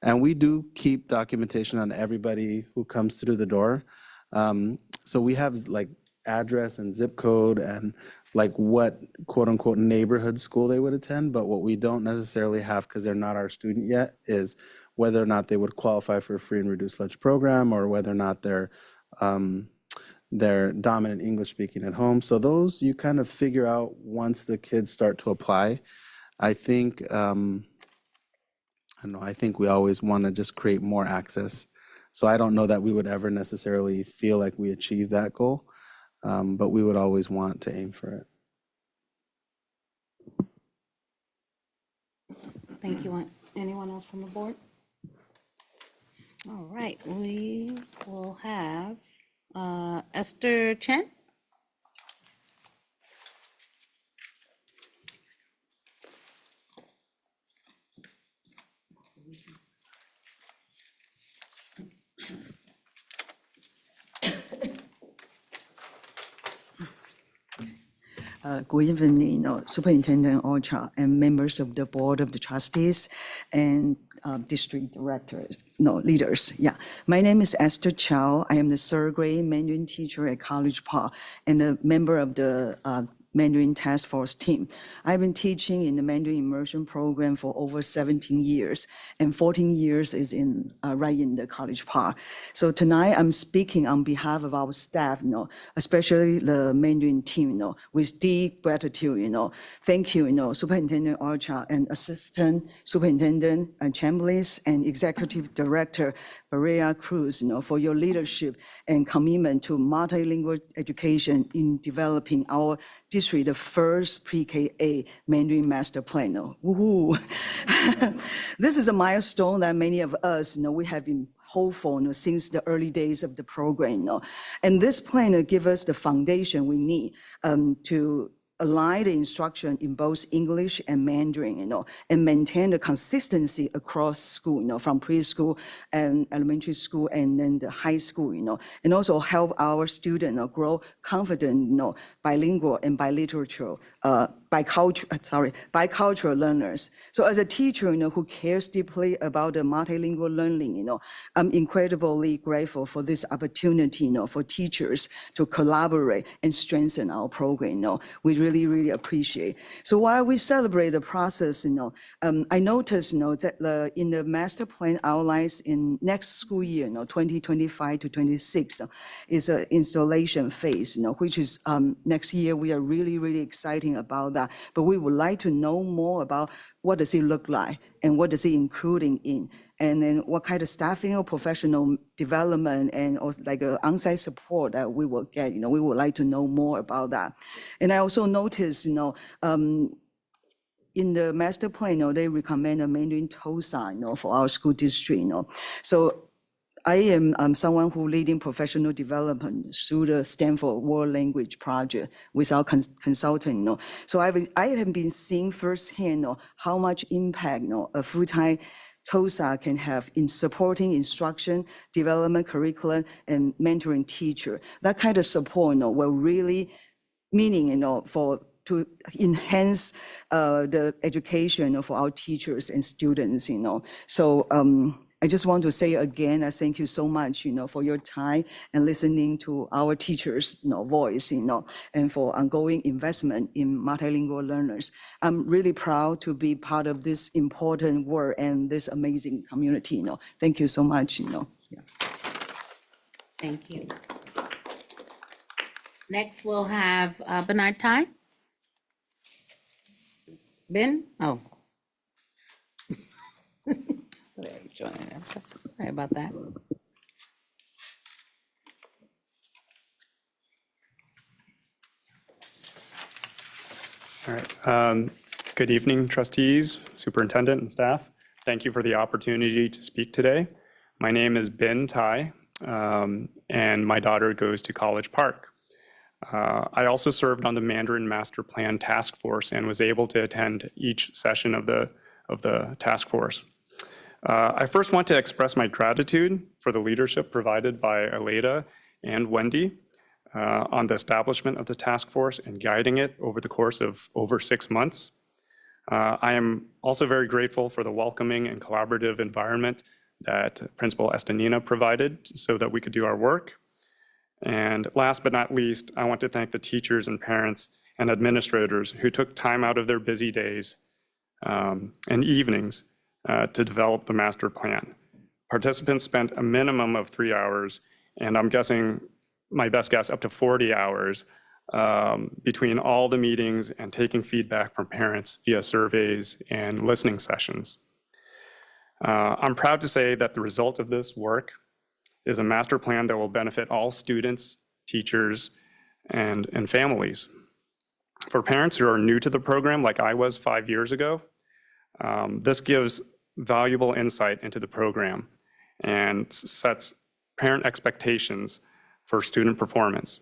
And we do keep documentation on everybody who comes through the door. So we have like address and zip code and like what quote unquote neighborhood school they would attend. But what we don't necessarily have, because they're not our student yet, is whether or not they would qualify for a free and reduced lunch program or whether or not they're dominant English speaking at home. So those you kind of figure out once the kids start to apply. I think, I think we always want to just create more access. So I don't know that we would ever necessarily feel like we achieved that goal, but we would always want to aim for it. Thank you. Anyone else from the board? All right, we will have Esther Chen. Good evening, Superintendent Orchard and members of the Board of the Trustees and district directors, leaders. Yeah, my name is Esther Chow. I am the 3rd grade Mandarin teacher at College Park and a member of the Mandarin Task Force team. I've been teaching in the Mandarin Immersion Program for over 17 years, and 14 years is right in the College Park. So tonight I'm speaking on behalf of our staff, especially the Mandarin team, with deep gratitude, Thank you, Superintendent Orchard and Assistant Superintendent Chambliss and Executive Director Barrera Cruz, for your leadership and commitment to multilingual education in developing our the first pre-K Mandarin Master Plan. Woohoo! This is a milestone that many of us, we have been hopeful since the early days of the program. And this plan gives us the foundation we need to align the instruction in both English and Mandarin, and maintain the consistency across school, from preschool and elementary school and then the high school, and also help our students grow confident, bilingual and bicultural learners. So as a teacher, who cares deeply about the multilingual learning, I'm incredibly grateful for this opportunity, for teachers to collaborate and strengthen our program. We really appreciate. So while we celebrate the process, I noticed, that in the master plan outlines in next school year, 2025 to 26, is an installation phase, which is next year. We are really excited talking about that, but we would like to know more about what does it look like and what does it including in, and then what kind of staffing or professional development and also like on-site support that we will get. We would like to know more about that. And I also noticed, in the master plan, they recommend a Mandarin TOSA, for our school district, So I am someone who leading professional development through the Stanford World Language Project with our consultant. So I have been seeing firsthand how much impact a full-time TOSA can have in supporting instruction, development, curriculum, and mentoring teacher. That kind of support will really meaning to enhance the education for our teachers and students. So I just want to say again, I thank you so much, for your time and listening to our teachers' voice, and for ongoing investment in multilingual learners. I'm really proud to be part of this important work and this amazing community. Thank you so much. Yeah. Thank you. Next, we'll have Benai Tai. Ben? Oh. Sorry about that. All right. Good evening, trustees, superintendent, and staff. Thank you for the opportunity to speak today. My name is Ben Tai, and my daughter goes to College Park. I also served on the Mandarin Master Plan Task Force and was able to attend each session of the task force. I first want to express my gratitude for the leadership provided by Aleda and Wendy on the establishment of the task force and guiding it over the course of over 6 months. I am also very grateful for the welcoming and collaborative environment that Principal Estanina provided so that we could do our work. And last but not least, I want to thank the teachers and parents and administrators who took time out of their busy days and evenings to develop the master plan. Participants spent a minimum of 3 hours, and I'm guessing, my best guess, up to 40 hours between all the meetings and taking feedback from parents via surveys and listening sessions. I'm proud to say that the result of this work is a master plan that will benefit all students, teachers, and families. For parents who are new to the program, like I was 5 years ago, this gives valuable insight into the program and sets parent expectations for student performance.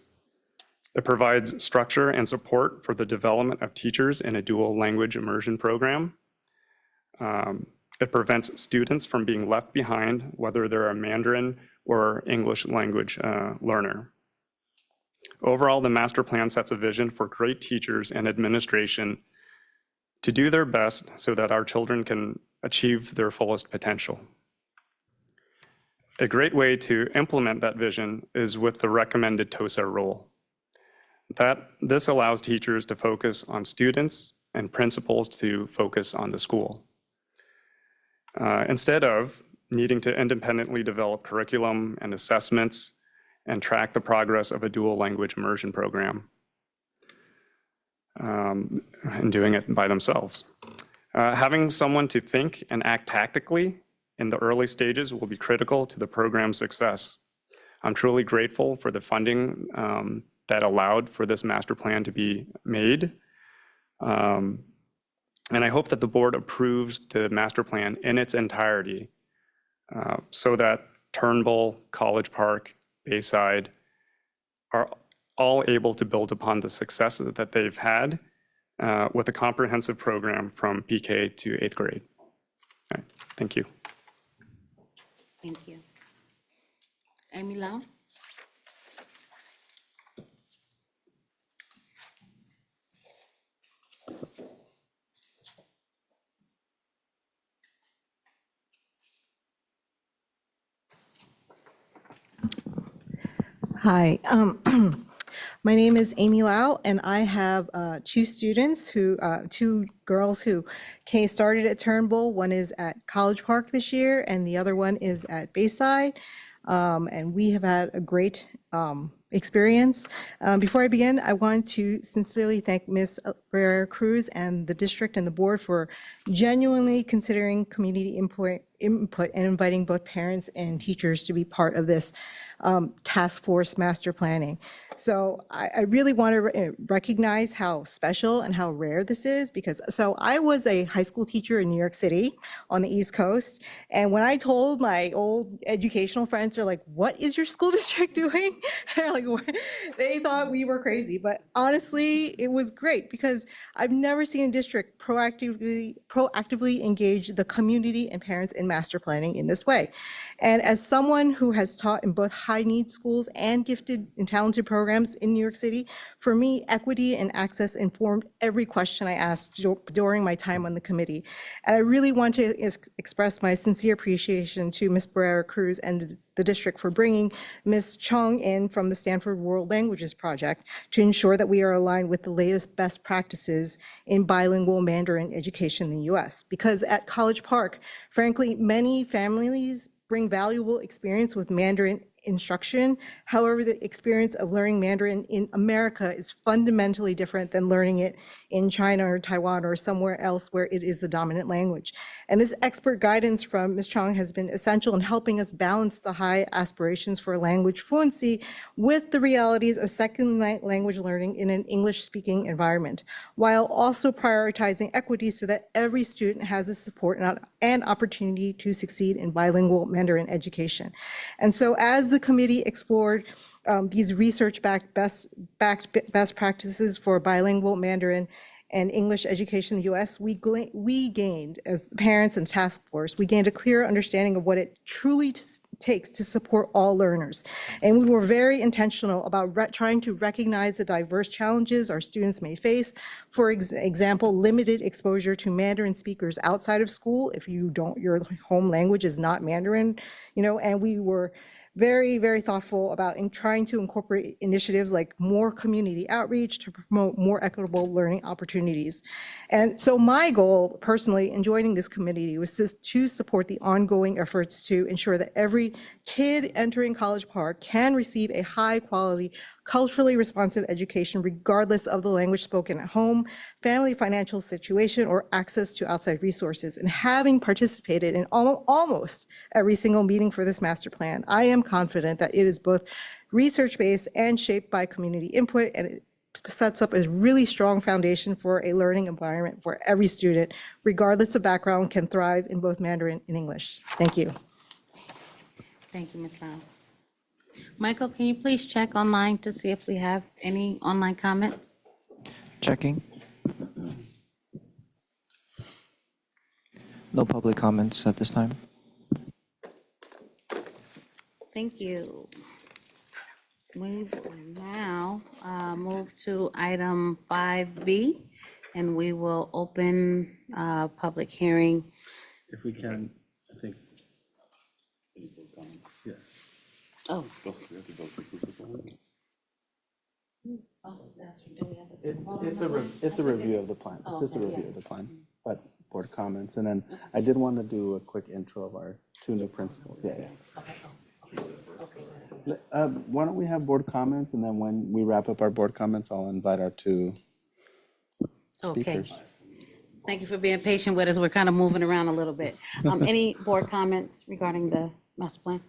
It provides structure and support for the development of teachers in a dual language immersion program. It prevents students from being left behind, whether they're a Mandarin or English language learner. Overall, the master plan sets a vision for great teachers and administration to do their best so that our children can achieve their fullest potential. A great way to implement that vision is with the recommended TOSA role. This allows teachers to focus on students and principals to focus on the school. Instead of needing to independently develop curriculum and assessments and track the progress of a dual language immersion program and doing it by themselves. Having someone to think and act tactically in the early stages will be critical to the program's success. I'm truly grateful for the funding that allowed for this master plan to be made. And I hope that the board approves the master plan in its entirety so that Turnbull, College Park, Bayside are all able to build upon the successes that they've had with a comprehensive program from PK to 8th grade. All right, thank you. Thank you. Amy Lau? Hi, my name is Amy Lau, and I have two students two girls who started at Turnbull. One is at College Park this year, and the other one is at Bayside. And we have had a great experience. Before I begin, I want to sincerely thank Ms. Barrera Cruz and the district and the board for genuinely considering community input and inviting both parents and teachers to be part of this task force master planning. So I really want to recognize how special and how rare this is because, so I was a high school teacher in New York City on the East Coast. And when I told my old educational friends, they're like, what is your school district doing? They're like, "What?" They thought we were crazy. But honestly, it was great because I've never seen a district proactively engage the community and parents in master planning in this way. And as someone who has taught in both high need schools and gifted and talented programs in New York City, for me, equity and access informed every question I asked during my time on the committee. And I really want to express my sincere appreciation to Ms. Barrera Cruz and the district for bringing Ms. Chung in from the Stanford World Languages Project to ensure that we are aligned with the latest best practices in bilingual Mandarin education in the US. Because at College Park, frankly, many families bring valuable experience with Mandarin instruction. However, the experience of learning Mandarin in America is fundamentally different than learning it in China or Taiwan or somewhere else where it is the dominant language. And this expert guidance from Ms. Chong has been essential in helping us balance the high aspirations for language fluency with the realities of second language learning in an English-speaking environment, while also prioritizing equity so that every student has the support and opportunity to succeed in bilingual Mandarin education. And so as the committee explored these research-backed best practices for bilingual Mandarin and English education in the US, we gained, as parents and task force, we gained a clear understanding of what it truly takes to support all learners. And we were very intentional about trying to recognize the diverse challenges our students may face. For example, limited exposure to Mandarin speakers outside of school if your home language is not Mandarin, and we were very, very thoughtful about trying to incorporate initiatives like more community outreach to promote more equitable learning opportunities. And so my goal personally in joining this committee was just to support the ongoing efforts to ensure that every kid entering College Park can receive a high quality, culturally responsive education regardless of the language spoken at home, family financial situation, or access to outside resources. And having participated in almost every single meeting for this master plan, I am confident that it is both research-based and shaped by community input, and it sets up a really strong foundation for a learning environment where every student, regardless of background, can thrive in both Mandarin and English. Thank you. Thank you, Ms. Lau. Michael, can you please check online to see if we have any online comments? Checking. No public comments at this time. Thank you. We will now move to item 5B, and we will open public hearing. If we can, I think. Yeah. Oh. It's a review of the plan. It's just a review of the plan, but board comments. And then I did want to do a quick intro of our two new principals. Yeah. Why don't we have board comments, and then when we wrap up our board comments, I'll invite our two speakers. Okay. Thank you for being patient with us. We're kind of moving around a little bit. Any board comments regarding the master plan?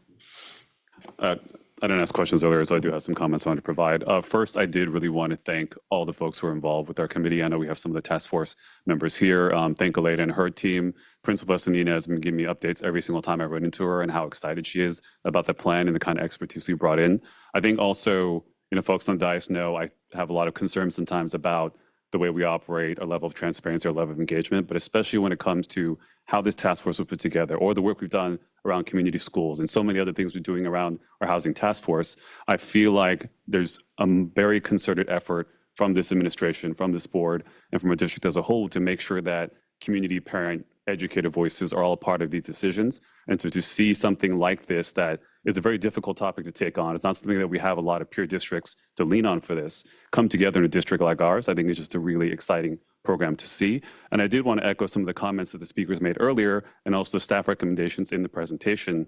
I didn't ask questions earlier, so I do have some comments I want to provide. First, I did really want to thank all the folks who are involved with our committee. I know we have some of the task force members here. Thank Aleda and her team. Principal Estanina has been giving me updates every single time I run into her and how excited she is about the plan and the kind of expertise we brought in. I think also, folks on the dais know I have a lot of concerns sometimes about the way we operate, our level of transparency, our level of engagement, but especially when it comes to how this task force was put together or the work we've done around community schools and so many other things we're doing around our housing task force, I feel like there's a very concerted effort from this administration, from this board, and from our district as a whole to make sure that community, parent, educator voices are all a part of these decisions. And so to see something like this that is a very difficult topic to take on, it's not something that we have a lot of peer districts to lean on for this, come together in a district like ours, I think it's just a really exciting program to see. And I did want to echo some of the comments that the speakers made earlier and also the staff recommendations in the presentation.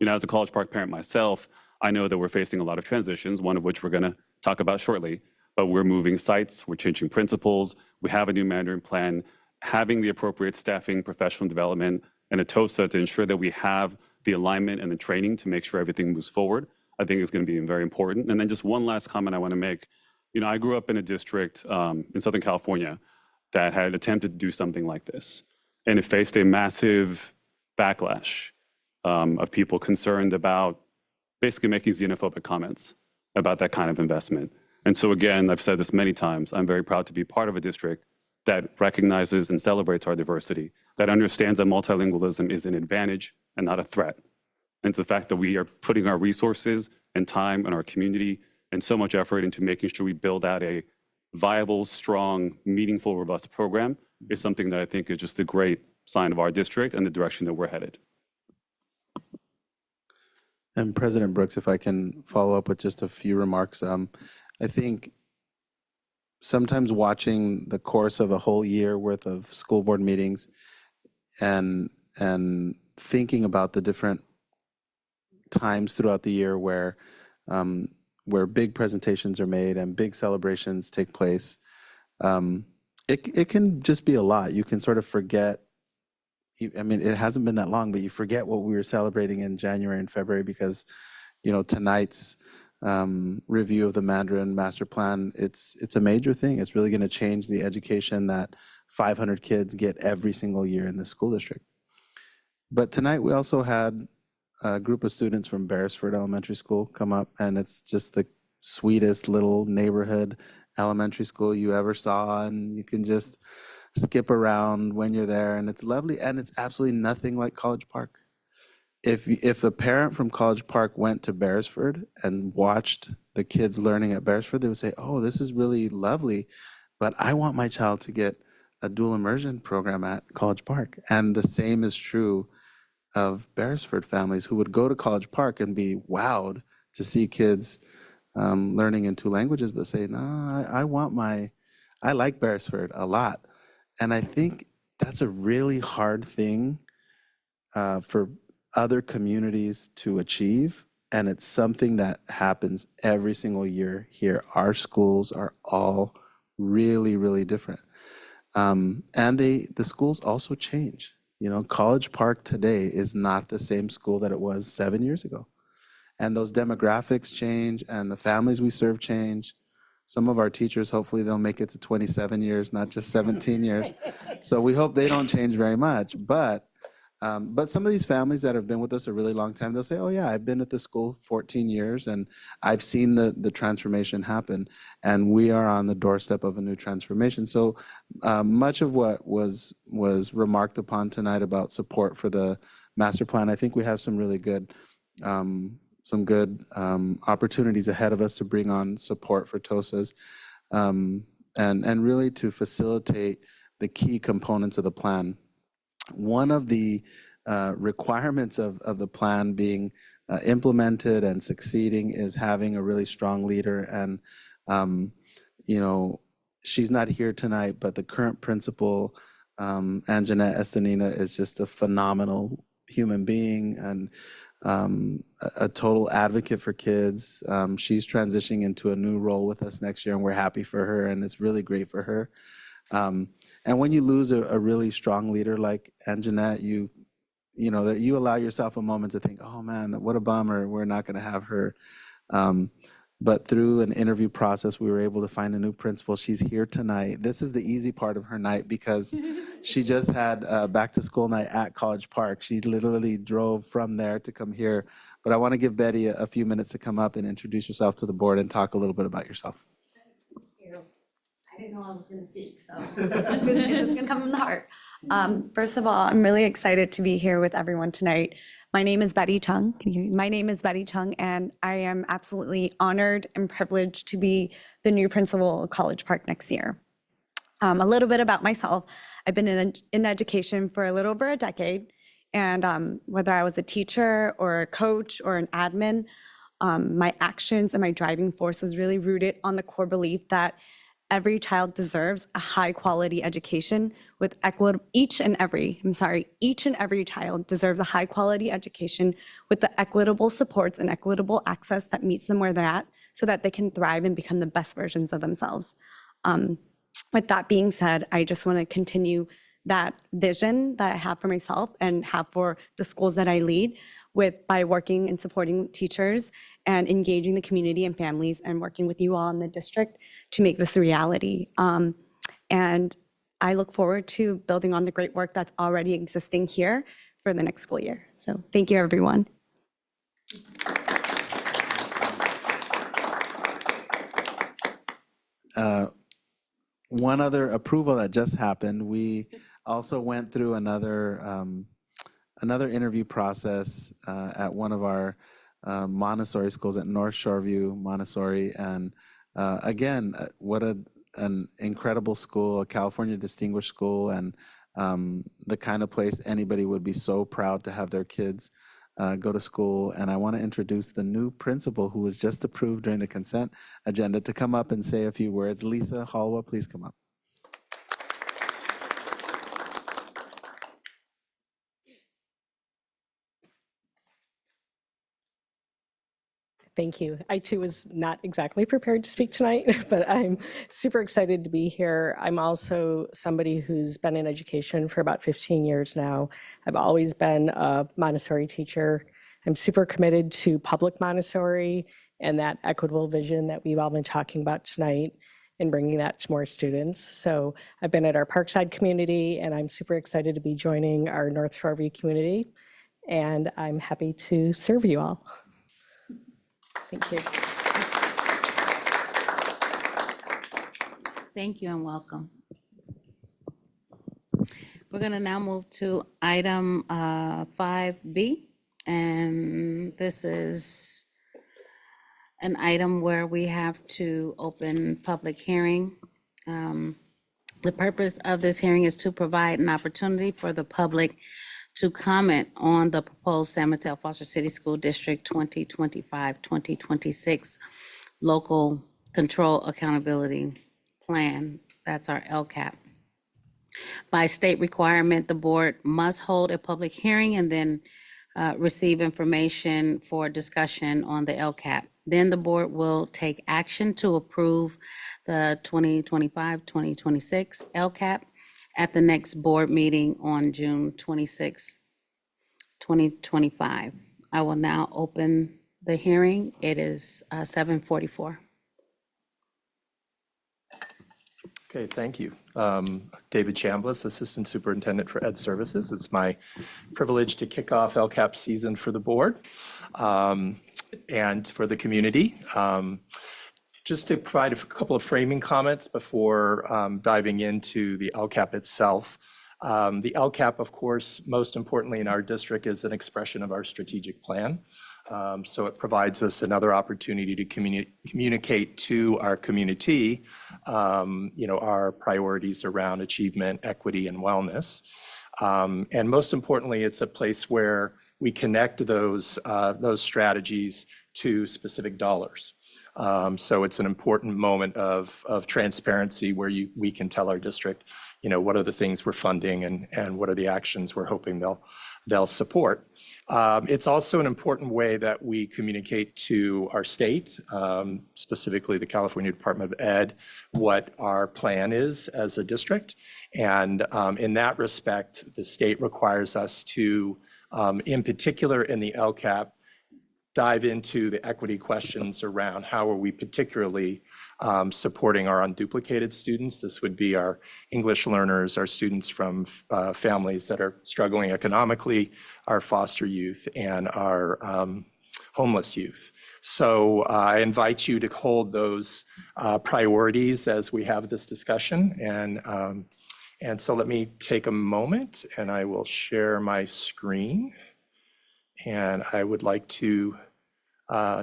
As a College Park parent myself, I know that we're facing a lot of transitions, one of which we're going to talk about shortly, but we're moving sites, we're changing principals, we have a new Mandarin plan, having the appropriate staffing, professional development, and a TOSA to ensure that we have the alignment and the training to make sure everything moves forward, I think is going to be very important. And then just one last comment I want to make. You know, I grew up in a district in Southern California that had attempted to do something like this, and it faced a massive backlash of people concerned about basically making xenophobic comments about that kind of investment. And so again, I've said this many times, I'm very proud to be part of a district that recognizes and celebrates our diversity, that understands that multilingualism is an advantage and not a threat. And it's the fact that we are putting our resources and time and our community and so much effort into making sure we build out a viable, strong, meaningful, robust program is something that I think is just a great sign of our district and the direction that we're headed. And President Brooks, if I can follow up with just a few remarks. I think sometimes watching the course of a whole year worth of school board meetings and thinking about the different times throughout the year where big presentations are made and big celebrations take place, it can just be a lot. You can sort of forget. I mean, it hasn't been that long, but you forget what we were celebrating in January and February because, you know, tonight's review of the Mandarin Master Plan, it's a major thing. It's really going to change the education that 500 kids get every single year in the school district. But tonight we also had a group of students from Beresford Elementary School come up, and it's just the sweetest little neighborhood elementary school you ever saw, and you can just skip around when you're there, and it's lovely, and it's absolutely nothing like College Park. If a parent from College Park went to Beresford and watched the kids learning at Beresford, they would say, oh, this is really lovely, but I want my child to get a dual immersion program at College Park. And the same is true of Beresford families who would go to College Park and be wowed to see kids learning in two languages, but say, no, I like Beresford a lot. And I think that's a really hard thing for other communities to achieve. And it's something that happens every single year here. Our schools are all really, really different. And the schools also change. You know, College Park today is not the same school that it was 7 years ago. And those demographics change and the families we serve change. Some of our teachers, hopefully they'll make it to 27 years, not just 17 years. So we hope they don't change very much. But some of these families that have been with us a really long time, they'll say, oh yeah, I've been at the school 14 years and I've seen the transformation happen. And we are on the doorstep of a new transformation. So much of what was remarked upon tonight about support for the master plan, I think we have some really good opportunities ahead of us to bring on support for TOSAs and really to facilitate the key components of the plan. One of the requirements of the plan being implemented and succeeding is having a really strong leader. And, you know, she's not here tonight, but the current principal, Anjanette Estanina, is just a phenomenal human being and a total advocate for kids. She's transitioning into a new role with us next year, and we're happy for her, and it's really great for her. And when you lose a really strong leader like Anjanette, you know that you allow yourself a moment to think, oh man, what a bummer, we're not going to have her. But through an interview process, we were able to find a new principal. She's here tonight. This is the easy part of her night because she just had back to school night at College Park. She literally drove from there to come here. But I want to give Betty a few minutes to come up and introduce yourself to the board and talk a little bit about yourself. I didn't know I was going to speak, so it's just going to come from the heart. First of all, I'm really excited to be here with everyone tonight. My name is Betty Chung. Can you hear me? My name is Betty Chung, and I am absolutely honored and privileged to be the new principal of College Park next year. A little bit about myself. I've been in education for a little over a decade, and whether I was a teacher or a coach or an admin, my actions and my driving force was really rooted on the core belief that every child deserves a high quality education with each and every child deserves a high quality education with the equitable supports and equitable access that meets them where they're at so that they can thrive and become the best versions of themselves. With that being said, I just want to continue that vision that I have for myself and have for the schools that I lead by working and supporting teachers and engaging the community and families and working with you all in the district to make this a reality. And I look forward to building on the great work that's already existing here for the next school year. So thank you, everyone. One other approval that just happened, we also went through another interview process at one of our Montessori schools at North Shoreview Montessori. And again, what an incredible school, a California distinguished school, and the kind of place anybody would be so proud to have their kids go to school. And I want to introduce the new principal who was just approved during the consent agenda to come up and say a few words. Lisa Halwa, please come up. Thank you. I too was not exactly prepared to speak tonight, but I'm super excited to be here. I'm also somebody who's been in education for about 15 years now. I've always been a Montessori teacher. I'm super committed to public Montessori and that equitable vision that we've all been talking about tonight and bringing that to more students. So I've been at our Parkside community, and I'm super excited to be joining our North Shoreview community, and I'm happy to serve you all. Thank you. Thank you and welcome. We're going to now move to item 5B, and this is an item where we have to open public hearing. The purpose of this hearing is to provide an opportunity for the public to comment on the proposed San Mateo-Foster City School District 2025-2026 Local Control Accountability Plan. That's our LCAP. By state requirement, the board must hold a public hearing and then receive information for discussion on the LCAP. Then the board will take action to approve the 2025-2026 LCAP at the next board meeting on June 26, 2025. I will now open the hearing. It is 7:44. Okay, thank you. David Chambliss, Assistant Superintendent for Ed Services. It's my privilege to kick off LCAP season for the board and for the community. Just to provide a couple of framing comments before diving into the LCAP itself. The LCAP, of course, most importantly in our district, is an expression of our strategic plan. So it provides us another opportunity to communicate to our community, our priorities around achievement, equity, and wellness. And most importantly, it's a place where we connect those strategies to specific dollars. So it's an important moment of transparency where we can tell our district, what are the things we're funding and what are the actions we're hoping they'll support. It's also an important way that we communicate to our state, specifically the California Department of Ed, what our plan is as a district. And in that respect, the state requires us to, in particular in the LCAP, dive into the equity questions around how are we particularly supporting our unduplicated students. This would be our English learners, our students from families that are struggling economically, our foster youth, and our homeless youth. So I invite you to hold those priorities as we have this discussion. And so let me take a moment and I will share my screen. And I would like to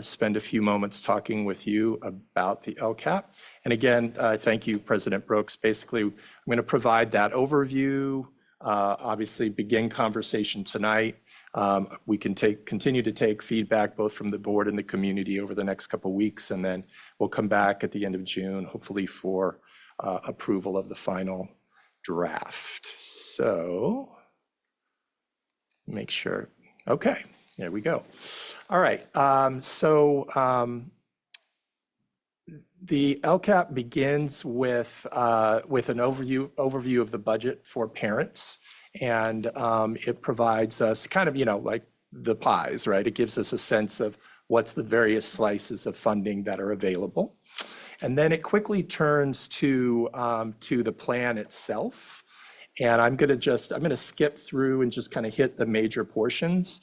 spend a few moments talking with you about the LCAP. And again, thank you, President Brooks. Basically, I'm going to provide that overview, obviously begin conversation tonight. We can continue to take feedback both from the board and the community over the next couple of weeks, and then we'll come back at the end of June, hopefully for approval of the final draft. So make sure. Okay, there we go. All right. The LCAP begins with an overview of the budget for parents, and it provides us kind of, like the pies, right? It gives us a sense of what's the various slices of funding that are available. And then it quickly turns to the plan itself. And I'm going to skip through and just kind of hit the major portions.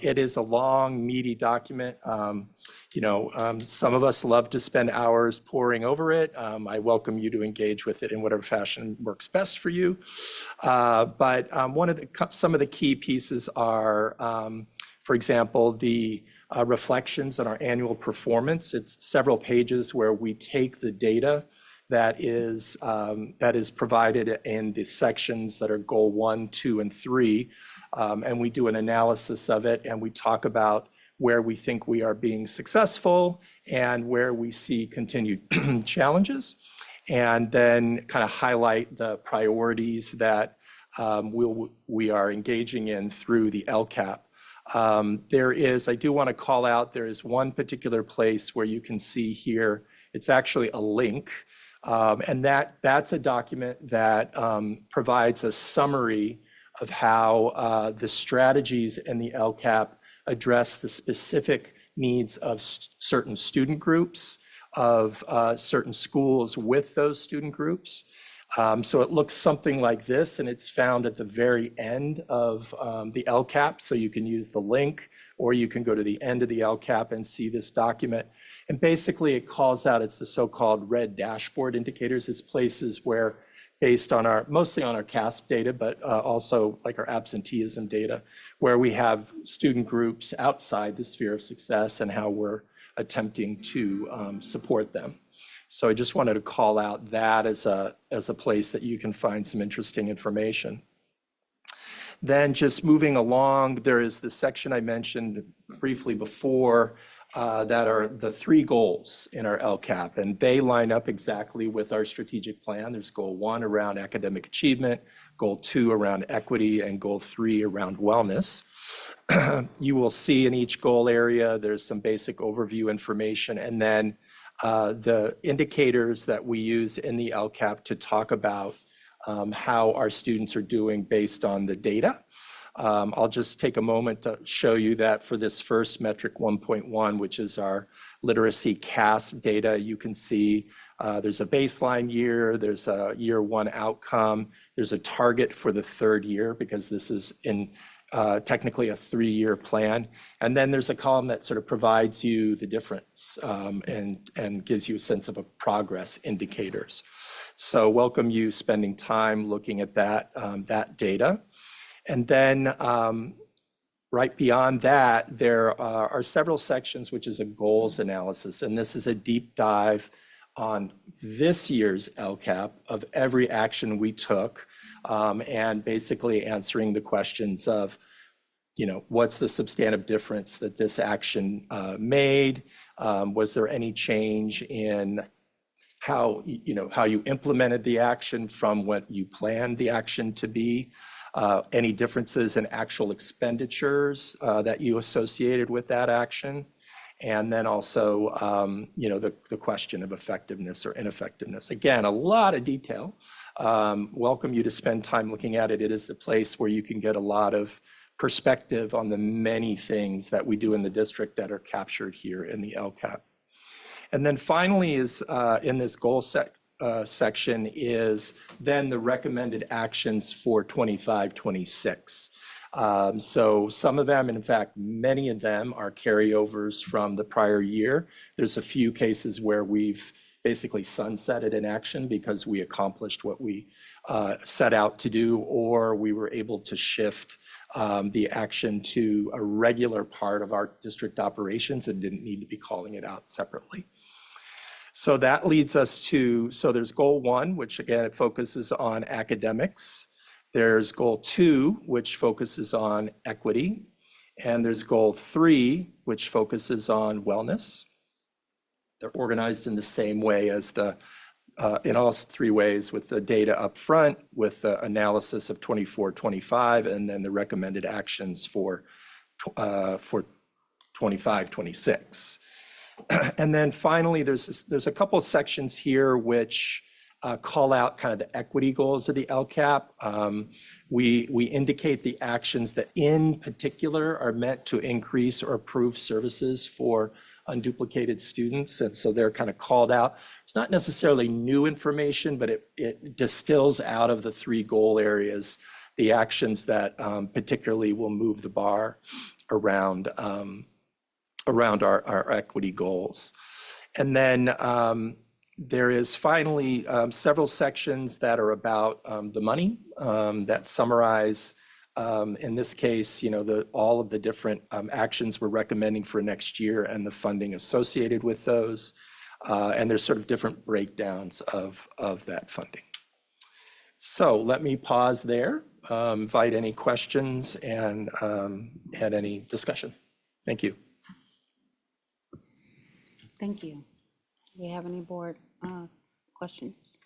It is a long, meaty document. Some of us love to spend hours poring over it. I welcome you to engage with it in whatever fashion works best for you. But some of the key pieces are, for example, the reflections on our annual performance. It's several pages where we take the data that is provided in the sections that are goal 1, 2, and 3, and we do an analysis of it, and we talk about where we think we are being successful and where we see continued challenges, and then kind of highlight the priorities that we are engaging in through the LCAP. I do want to call out, there is one particular place where you can see here, it's actually a link. And that's a document that provides a summary of how the strategies in the LCAP address the specific needs of certain student groups, of certain schools with those student groups. So it looks something like this, and it's found at the very end of the LCAP. So you can use the link, or you can go to the end of the LCAP and see this document. And basically it calls out, it's the so-called red dashboard indicators. It's places where, based on mostly on our CASP data, but also like our absenteeism data, where we have student groups outside the sphere of success and how we're attempting to support them. So I just wanted to call out that as a place that you can find some interesting information. Then just moving along, there is the section I mentioned briefly before that are the 3 goals in our LCAP, and they line up exactly with our strategic plan. There's goal 1 around academic achievement, goal 2 around equity, and goal 3 around wellness. You will see in each goal area, there's some basic overview information, and then the indicators that we use in the LCAP to talk about how our students are doing based on the data. I'll just take a moment to show you that for this first metric 1.1, which is our literacy CASP data, you can see there's a baseline year, there's a year 1 outcome, there's a target for the 3rd year because this is technically a 3-year plan. And then there's a column that sort of provides you the difference and gives you a sense of a progress indicators. So welcome you spending time looking at that data. And then right beyond that, there are several sections, which is a goals analysis. And this is a deep dive on this year's LCAP of every action we took, and basically answering the questions of, what's the substantive difference that this action made? Was there any change in how you implemented the action from what you planned the action to be? Any differences in actual expenditures that you associated with that action? And then also, the question of effectiveness or ineffectiveness. Again, a lot of detail. Welcome you to spend time looking at it. It is a place where you can get a lot of perspective on the many things that we do in the district that are captured here in the LCAP. And then finally is in this goal section is then the recommended actions for 25-26. So some of them, in fact, many of them are carryovers from the prior year. There's a few cases where we've basically sunsetted an action because we accomplished what we set out to do, or we were able to shift the action to a regular part of our district operations and didn't need to be calling it out separately. So that leads us to, so there's goal 1, which again, it focuses on academics. There's goal 2, which focuses on equity. And there's goal 3, which focuses on wellness. They're organized in the same way as the in all three ways, with the data up front, with the analysis of 24-25, and then the recommended actions for 25-26. And then finally, there's a couple of sections here which call out kind of the equity goals of the LCAP. We indicate the actions that in particular are meant to increase or improve services for unduplicated students, and so they're kind of called out. It's not necessarily new information, but it distills out of the three goal areas the actions that particularly will move the bar around our equity goals. And then there is finally several sections that are about the money that summarize, in this case, all of the different actions we're recommending for next year and the funding associated with those. And there's sort of different breakdowns of that funding. So let me pause there, invite any questions and any discussion. Thank you. Thank you. Do we have any board questions?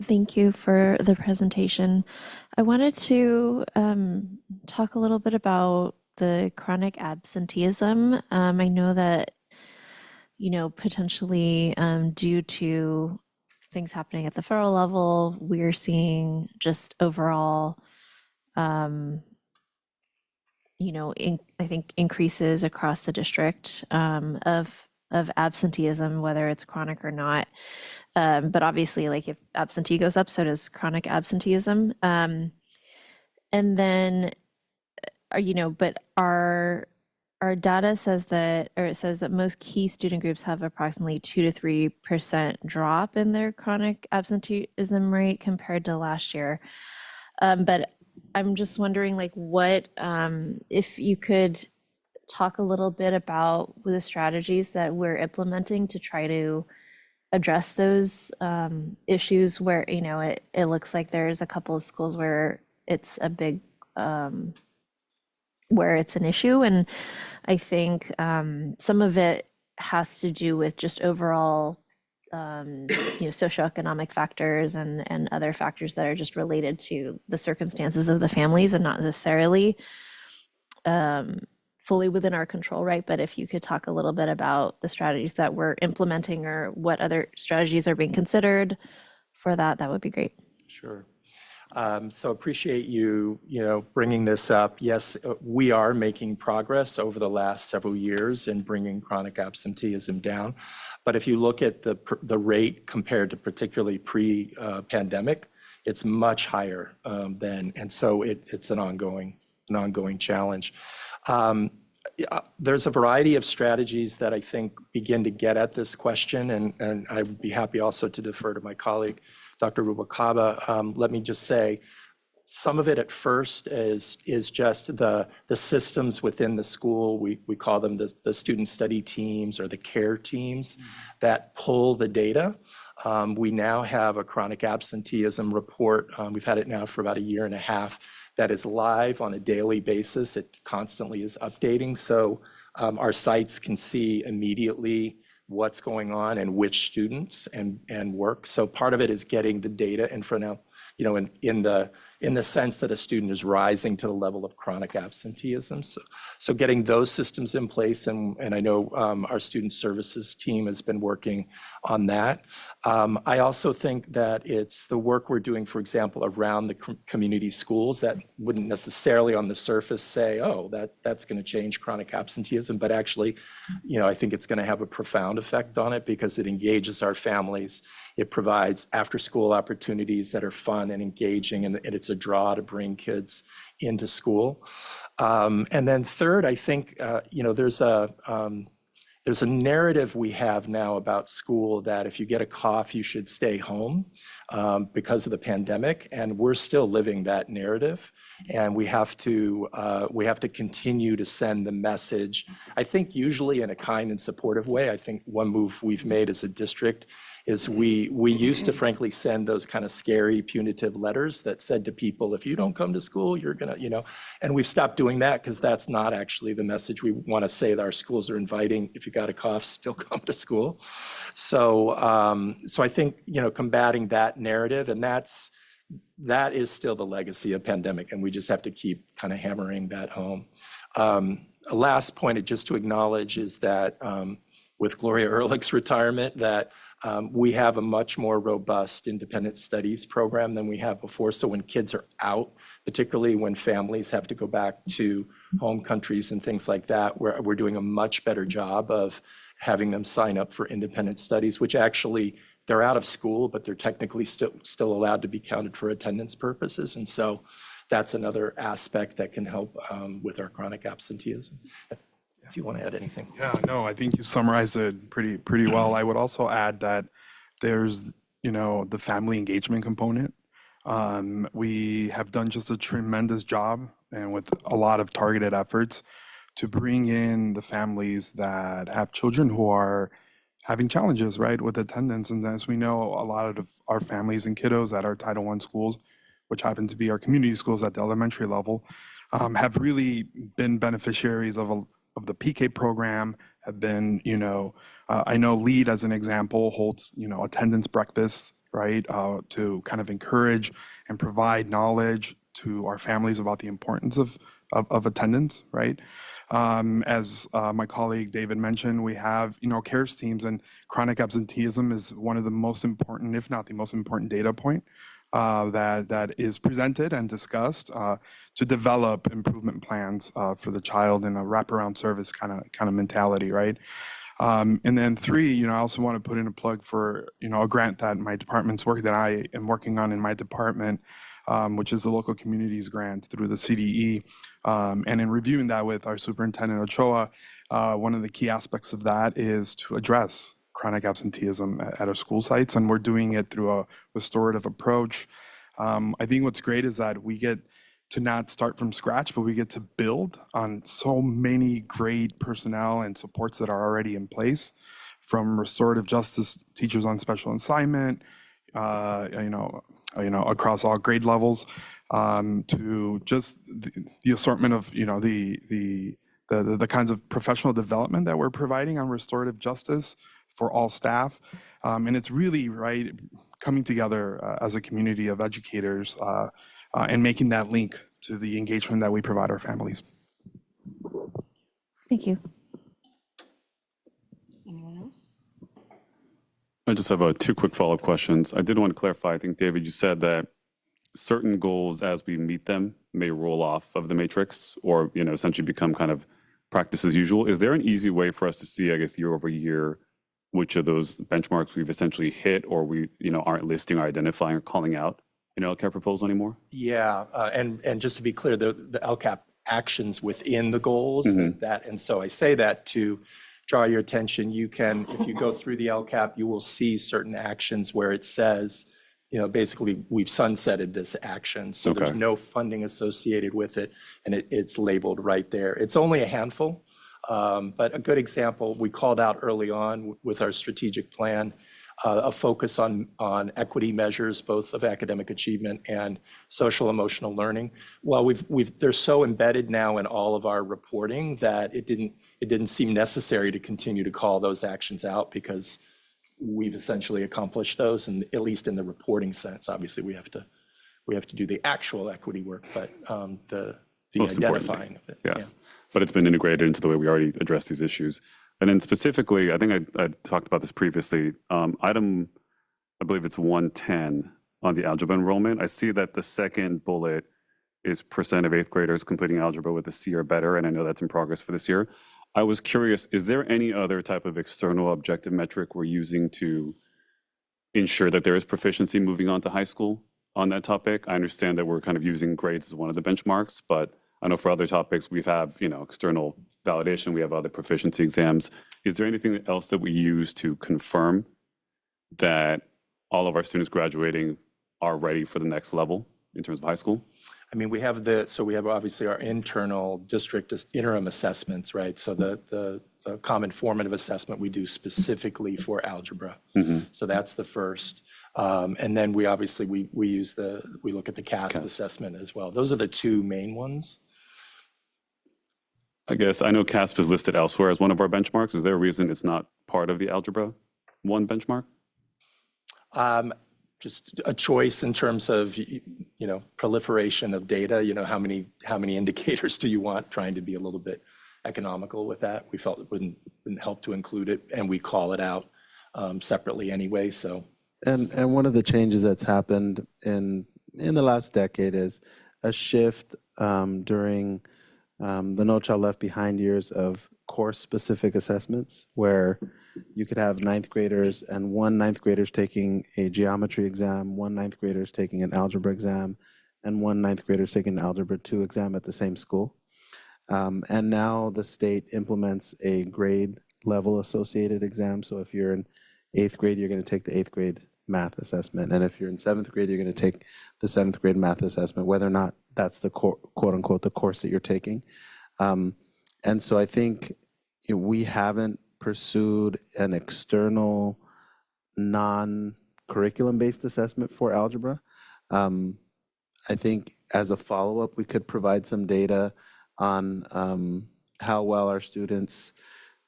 Thank you for the presentation. I wanted to talk a little bit about the chronic absenteeism. I know that, potentially due to things happening at the federal level, we're seeing just overall, I think increases across the district of absenteeism, whether it's chronic or not. But obviously, like if absentee goes up, so does chronic absenteeism. And then, but our data says that, or it says that most key student groups have approximately 2 to 3% drop in their chronic absenteeism rate compared to last year. But I'm just wondering, like, what, if you could talk a little bit about the strategies that we're implementing to try to address those issues where, it looks like there's a couple of schools where it's a big, where it's an issue. And I think some of it has to do with just overall, socioeconomic factors and other factors that are just related to the circumstances of the families and not necessarily fully within our control, right? But if you could talk a little bit about the strategies that we're implementing or what other strategies are being considered for that, that would be great. Sure. So appreciate you, bringing this up. Yes, we are making progress over the last several years in bringing chronic absenteeism down. But if you look at the rate compared to particularly pre-pandemic, it's much higher than, and so it's an ongoing challenge. There's a variety of strategies that I think begin to get at this question, and I would be happy also to defer to my colleague, Dr. Rubalcaba. Let me just say, some of it at first is just the systems within the school. We call them the student study teams or the care teams that pull the data. We now have a chronic absenteeism report. We've had it now for about a year and a half that is live on a daily basis. It constantly is updating. So our sites can see immediately what's going on and which students and work. So part of it is getting the data in front of, in the sense that a student is rising to the level of chronic absenteeism. So getting those systems in place, and I know our student services team has been working on that. I also think that it's the work we're doing, for example, around the community schools that wouldn't necessarily on the surface say, oh, that's going to change chronic absenteeism, but actually, I think it's going to have a profound effect on it because it engages our families. It provides after-school opportunities that are fun and engaging, and it's a draw to bring kids into school. And then third, I think, there's a narrative we have now about school that if you get a cough, you should stay home because of the pandemic, and we're still living that narrative. And we have to continue to send the message, I think usually in a kind and supportive way. I think one move we've made as a district is we used to frankly send those kind of scary punitive letters that said to people, if you don't come to school, you're gonna, and we've stopped doing that because that's not actually the message we want to say. That our schools are inviting. If you got a cough, still come to school. So I think, combating that narrative, and that is still the legacy of pandemic, and we just have to keep kind of hammering that home. A last point just to acknowledge is that with Gloria Ehrlich's retirement, that we have a much more robust independent studies program than we have before. So when kids are out, particularly when families have to go back to home countries and things like that, we're doing a much better job of having them sign up for independent studies, which actually they're out of school, but they're technically still allowed to be counted for attendance purposes. And so that's another aspect that can help with our chronic absenteeism. If you want to add anything. Yeah, no, I think you summarized it pretty well. I would also add that there's, the family engagement component. We have done just a tremendous job, and with a lot of targeted efforts, to bring in the families that have children who are having challenges, right, with attendance. And as we know, a lot of our families and kiddos at our Title I schools, which happen to be our community schools at the elementary level, have really been beneficiaries of the PK program, have been, I know LEAD as an example holds, attendance breakfasts, right, to kind of encourage and provide knowledge to our families about the importance of attendance, right? As my colleague David mentioned, we have, CARES teams, and chronic absenteeism is one of the most important, if not the most important data point that is presented and discussed to develop improvement plans for the child in a wraparound service kind of mentality, right? And then 3, I also want to put in a plug for, a grant that my department's that I am working on in my department, which is the local communities grant through the CDE. And in reviewing that with our superintendent Ochoa, one of the key aspects of that is to address chronic absenteeism at our school sites, and we're doing it through a restorative approach. I think what's great is that we get to not start from scratch, but we get to build on so many great personnel and supports that are already in place, from restorative justice teachers on special assignment, across all grade levels, to just the assortment of, the kinds of professional development that we're providing on restorative justice for all staff. And it's really, right, coming together as a community of educators and making that link to the engagement that we provide our families. Thank you. Anyone else? I just have 2 quick follow-up questions. I did want to clarify, I think, David, you said that certain goals, as we meet them, may roll off of the matrix or, essentially become kind of practice as usual. Is there an easy way for us to see, I guess, year over year, which of those benchmarks we've essentially hit or we, aren't listing or identifying or calling out in LCAP proposal anymore? Yeah, and just to be clear, the LCAP actions within the goals, and so I say that to draw your attention. You can, if you go through the LCAP, you will see certain actions where it says, basically we've sunsetted this action. So there's no funding associated with it, and it's labeled right there. It's only a handful, but a good example, we called out early on with our strategic plan, a focus on equity measures, both of academic achievement and social emotional learning. Well, they're so embedded now in all of our reporting that it didn't seem necessary to continue to call those actions out because we've essentially accomplished those, and at least in the reporting sense. Obviously, we have to do the actual equity work, but the Most identifying of it. Yes, but it's been integrated into the way we already address these issues. And then specifically, I think I talked about this previously, item, I believe it's 110 on the algebra enrollment. I see that the second bullet is percent of 8th graders completing algebra with a C or better, and I know that's in progress for this year. I was curious, is there any other type of external objective metric we're using to ensure that there is proficiency moving on to high school on that topic? I understand that we're kind of using grades as one of the benchmarks, but I know for other topics we have, external validation, we have other proficiency exams. Is there anything else that we use to confirm that all of our students graduating are ready for the next level in terms of high school? I mean, we have obviously our internal district interim assessments, right? So the common formative assessment we do specifically for algebra. So that's the first. And then we obviously, we look at the CASP assessment as well. Those are the two main ones. I guess I know CASP is listed elsewhere as one of our benchmarks. Is there a reason it's not part of the Algebra 1 benchmark? Just a choice in terms of, proliferation of data, how many indicators do you want, trying to be a little bit economical with that. We felt it wouldn't help to include it, and we call it out separately anyway, so. And one of the changes that's happened in the last decade is a shift during the No Child Left Behind years of course-specific assessments, where you could have ninth graders and one ninth grader's taking a geometry exam, one ninth grader's taking an algebra exam, and one ninth grader's taking an algebra 2 exam at the same school. And now the state implements a grade level associated exam. So if you're in 8th grade, you're going to take the 8th grade math assessment. And if you're in 7th grade, you're going to take the 7th grade math assessment, whether or not that's the quote unquote the course that you're taking. And so I think we haven't pursued an external non-curriculum based assessment for algebra. I think as a follow-up, we could provide some data on how well our students,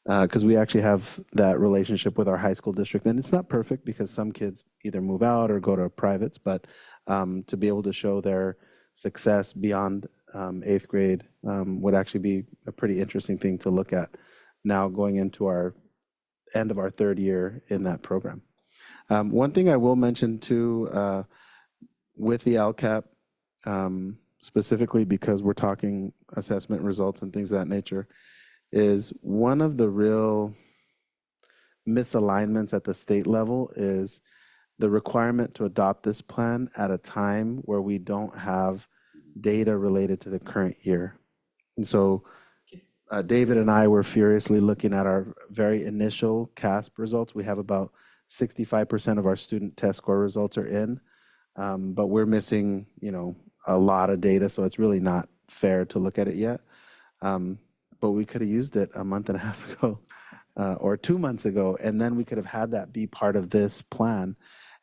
because we actually have that relationship with our high school district, and it's not perfect because some kids either move out or go to privates, but to be able to show their success beyond 8th grade would actually be a pretty interesting thing to look at now going into our end of our 3rd year in that program. One thing I will mention too, with the LCAP, specifically because we're talking assessment results and things of that nature, is one of the real misalignments at the state level is the requirement to adopt this plan at a time where we don't have data related to the current year. And so David and I were furiously looking at our very initial CASP results. We have about 65% of our student test score results are in, but we're missing, a lot of data, so it's really not fair to look at it yet. But we could have used it a month and a half ago or 2 months ago, and then we could have had that be part of this plan.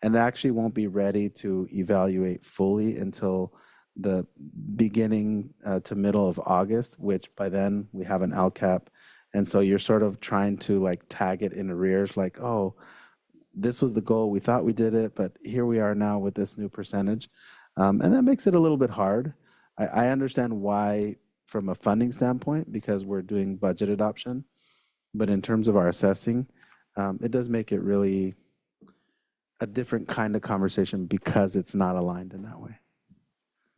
And it actually won't be ready to evaluate fully until the beginning to middle of August, which by then we have an LCAP. And so you're sort of trying to tag it in arrears, oh, this was the goal, we thought we did it, but here we are now with this new percentage. And that makes it a little bit hard. I understand why from a funding standpoint, because we're doing budget adoption, but in terms of our assessing, it does make it really a different kind of conversation because it's not aligned in that way.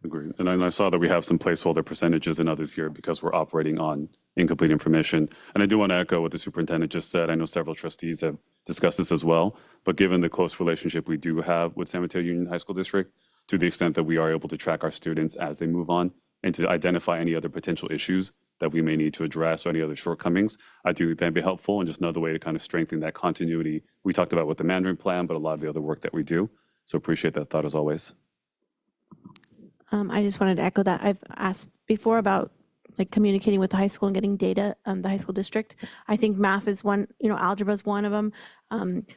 Agreed. And I saw that we have some placeholder percentages in others here because we're operating on incomplete information. And I do want to echo what the superintendent just said. I know several trustees have discussed this as well, but given the close relationship we do have with San Mateo Union High School District, to the extent that we are able to track our students as they move on and to identify any other potential issues that we may need to address or any other shortcomings, I do think that'd be helpful and just another way to kind of strengthen that continuity we talked about with the Mandarin plan, but a lot of the other work that we do. So appreciate that thought as always. I just wanted to echo that. I've asked before about communicating with the high school and getting data, the high school district. I think math is one, algebra is one of them.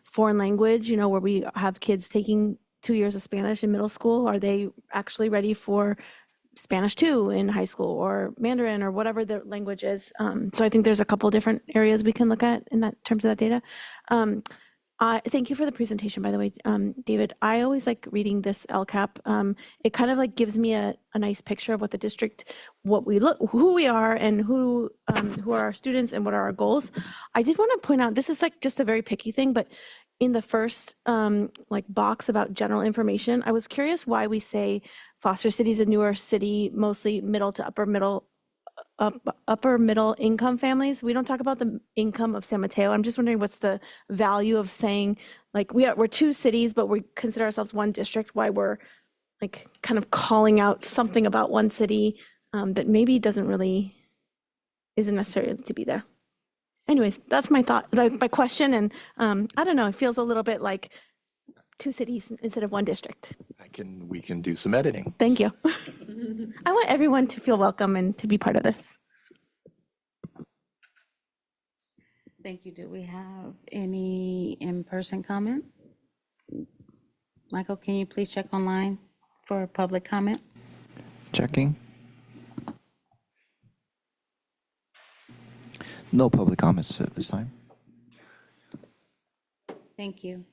Foreign language, where we have kids taking 2 years of Spanish in middle school. Are they actually ready for Spanish 2 in high school or Mandarin or whatever the language is? So I think there's a couple different areas we can look at in that terms of that data. Thank you for the presentation, by the way, David. I always like reading this LCAP. It kind of gives me a nice picture of what the district, who we are, and who are our students, and what are our goals. I did want to point out, this is just a very picky thing, but in the first box about general information, I was curious why we say Foster City is a newer city, mostly middle to upper middle income families. We don't talk about the income of San Mateo. I'm just wondering what's the value of saying we're 2 cities, but we consider ourselves 1 district. Why we're kind of calling out something about 1 city that maybe isn't necessary to be there. Anyways, that's my thought, my question, and I don't know. It feels a little bit like 2 cities instead of 1 district. we can do some editing. Thank you. I want everyone to feel welcome and to be part of this. Thank you. Do we have any in-person comment? Michael, can you please check online for public comment? Checking. No public comments at this time. Thank you.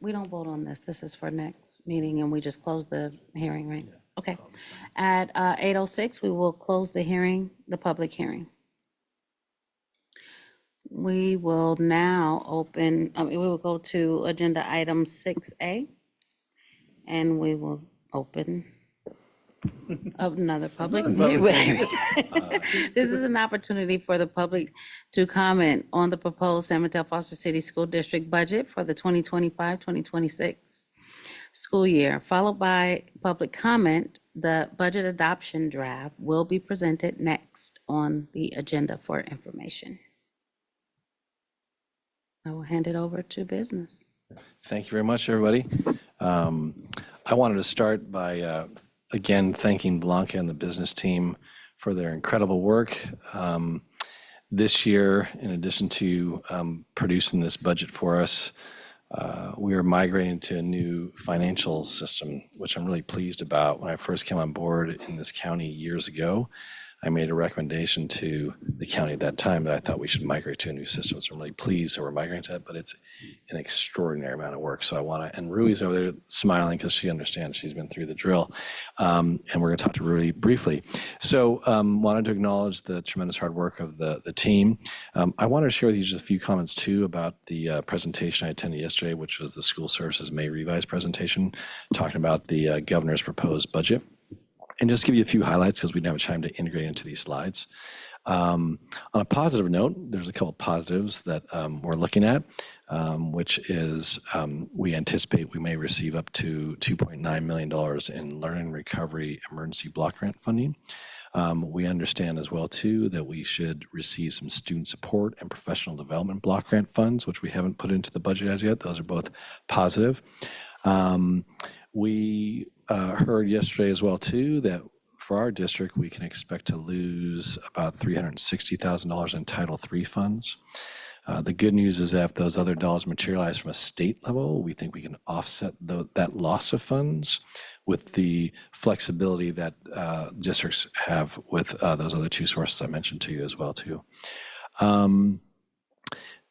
We don't vote on this. This is for next meeting, and we just close the hearing, right? Okay. At 8:06, we will close the hearing, the public hearing. We will now open, we will go to agenda item 6A, and we will open another public hearing. This is an opportunity for the public to comment on the proposed San Mateo-Foster City School District budget for the 2025-2026 school year, followed by public comment. The budget adoption draft will be presented next on the agenda for information. I will hand it over to business. Thank you very much, everybody. I wanted to start by, again, thanking Blanca and the business team for their incredible work. This year, in addition to producing this budget for us, we are migrating to a new financial system, which I'm really pleased about. When I first came on board in this county years ago, I made a recommendation to the county at that time that I thought we should migrate to a new system. So I'm really pleased that we're migrating to that, but it's an extraordinary amount of work. So I want to, and Rui's over there smiling because she understands, she's been through the drill. And we're going to talk to Rui briefly. So wanted to acknowledge the tremendous hard work of the team. I wanted to share with you just a few comments too about the presentation I attended yesterday, which was the School Services May Revised presentation, talking about the governor's proposed budget. And just give you a few highlights because we didn't have time to integrate into these slides. On a positive note, there's a couple of positives that we're looking at, which is we anticipate we may receive up to $2.9 million in Learning Recovery Emergency Block Grant funding. We understand as well too that we should receive some student support and professional development block grant funds, which we haven't put into the budget as yet. Those are both positive. We heard yesterday as well too that for our district we can expect to lose about $360,000 in Title III funds. The good news is that if those other dollars materialize from a state level, we think we can offset that loss of funds with the flexibility that districts have with those other two sources I mentioned to you as well too.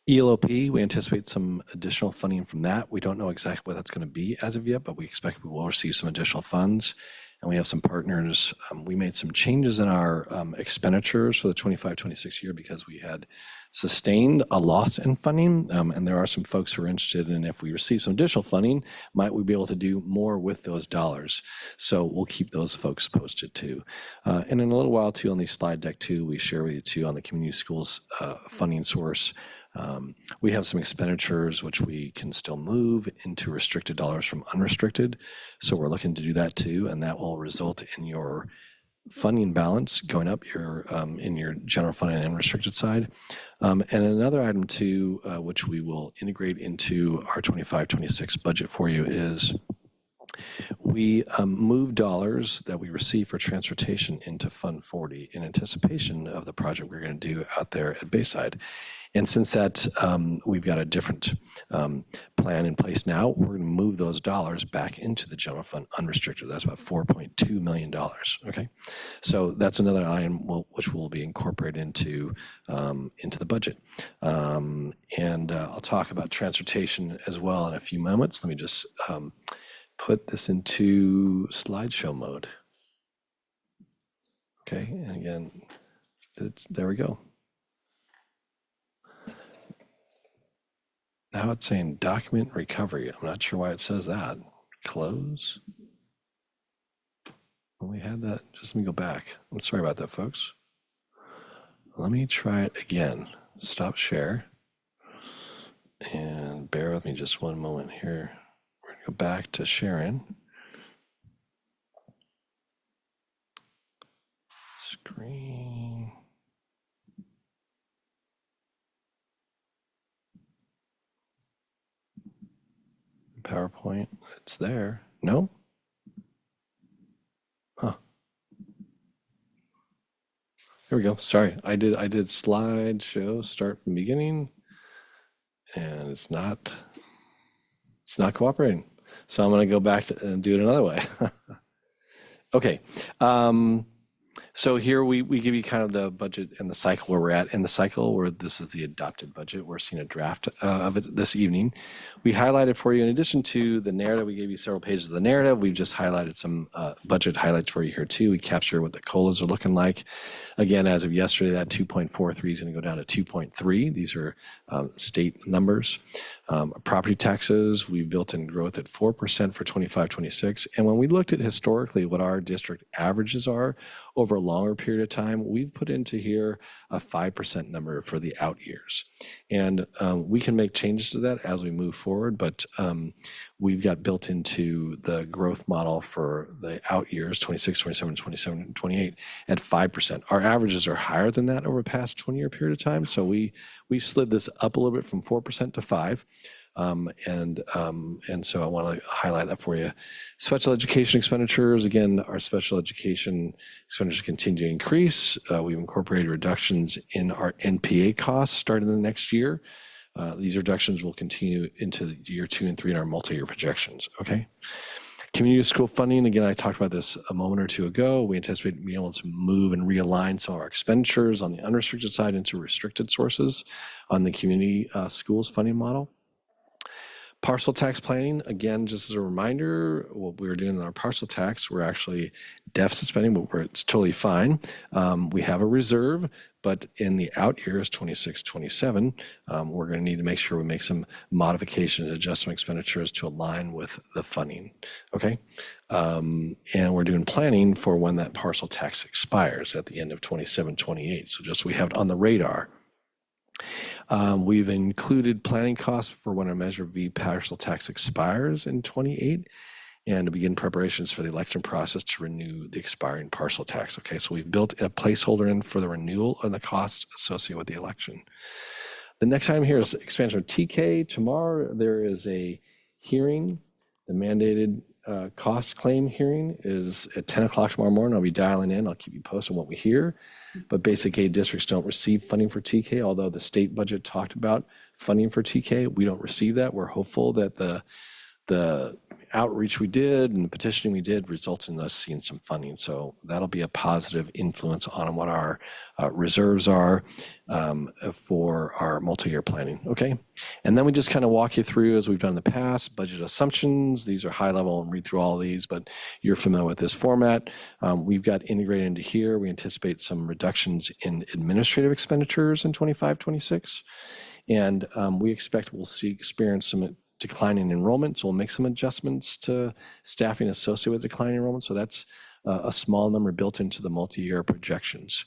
ELOP, we anticipate some additional funding from that. We don't know exactly what that's going to be as of yet, but we expect we will receive some additional funds. And we have some partners. We made some changes in our expenditures for the 25-26 year because we had sustained a loss in funding. And there are some folks who are interested in if we receive some additional funding, might we be able to do more with those dollars? So we'll keep those folks posted too. And in a little while too, on the slide deck too, we share with you too on the community schools funding source. We have some expenditures which we can still move into restricted dollars from unrestricted. So we're looking to do that too, and that will result in your funding balance going up in your general fund and unrestricted side. And another item too, which we will integrate into our 25-26 budget for you is we move dollars that we receive for transportation into Fund 40 in anticipation of the project we're going to do out there at Bayside. And since that we've got a different plan in place now, we're going to move those dollars back into the general fund unrestricted. That's about $4.2 million. Okay, so that's another item which will be incorporated into the budget. And I'll talk about transportation as well in a few moments. Let me just put this into slideshow mode. Okay, and again, there we go. Now it's saying document recovery. I'm not sure why it says that. Close. When we had that, just let me go back. I'm sorry about that, folks. Let me try it again. Stop share. And bear with me just one moment here. We're going to go back to sharing. Screen. PowerPoint. It's there. No? Huh. There we go. Sorry, I did slideshow start from beginning, and it's not cooperating. So I'm going to go back and do it another way. Okay. So here we give you kind of the budget and the cycle where we're at in the cycle, where this is the adopted budget. We're seeing a draft of it this evening. We highlighted for you, in addition to the narrative, we gave you several pages of the narrative. We've just highlighted some budget highlights for you here too. We capture what the COLAs are looking like. Again, as of yesterday, that 2.43 is going to go down to 2.3. These are state numbers. Property taxes, we've built in growth at 4% for 25-26. And when we looked at historically what our district averages are over a longer period of time, we've put into here a 5% number for the out years. And we can make changes to that as we move forward, but we've got built into the growth model for the out years, 26, 27, 27, and 28 at 5%. Our averages are higher than that over the past 20-year period of time. So we slid this up a little bit from 4% to 5%. And so I want to highlight that for you. Special education expenditures, again, our special education expenditures continue to increase. We've incorporated reductions in our NPA costs starting the next year. These reductions will continue into year 2 and 3 in our multi-year projections, okay? Community school funding, again, I talked about this a moment or two ago. We anticipate being able to move and realign some of our expenditures on the unrestricted side into restricted sources on the community schools funding model. Parcel tax planning, again, just as a reminder, what we were doing in our parcel tax, we're actually deficit spending, but it's totally fine. We have a reserve, but in the out years, 26, 27, we're going to need to make sure we make some modifications, adjustment expenditures to align with the funding, okay? And we're doing planning for when that parcel tax expires at the end of 27, 28. So just so we have it on the radar. We've included planning costs for when our Measure V parcel tax expires in 28 and to begin preparations for the election process to renew the expiring parcel tax. Okay, so we've built a placeholder in for the renewal and the costs associated with the election. The next item here is expansion of TK. Tomorrow there is a hearing. The mandated cost claim hearing is at 10 o'clock tomorrow morning. I'll be dialing in. I'll keep you posted on what we hear. But basic aid districts don't receive funding for TK, although the state budget talked about funding for TK. We don't receive that. We're hopeful that the outreach we did and the petitioning we did results in us seeing some funding. So that'll be a positive influence on what our reserves are for our multi-year planning, okay? And then we just kind of walk you through, as we've done in the past, budget assumptions. These are high level and read through all of these, but you're familiar with this format. We've got integrated into here. We anticipate some reductions in administrative expenditures in 25, 26. And we expect we'll experience some decline in enrollment, so we'll make some adjustments to staffing associated with declining enrollment. So that's a small number built into the multi-year projections.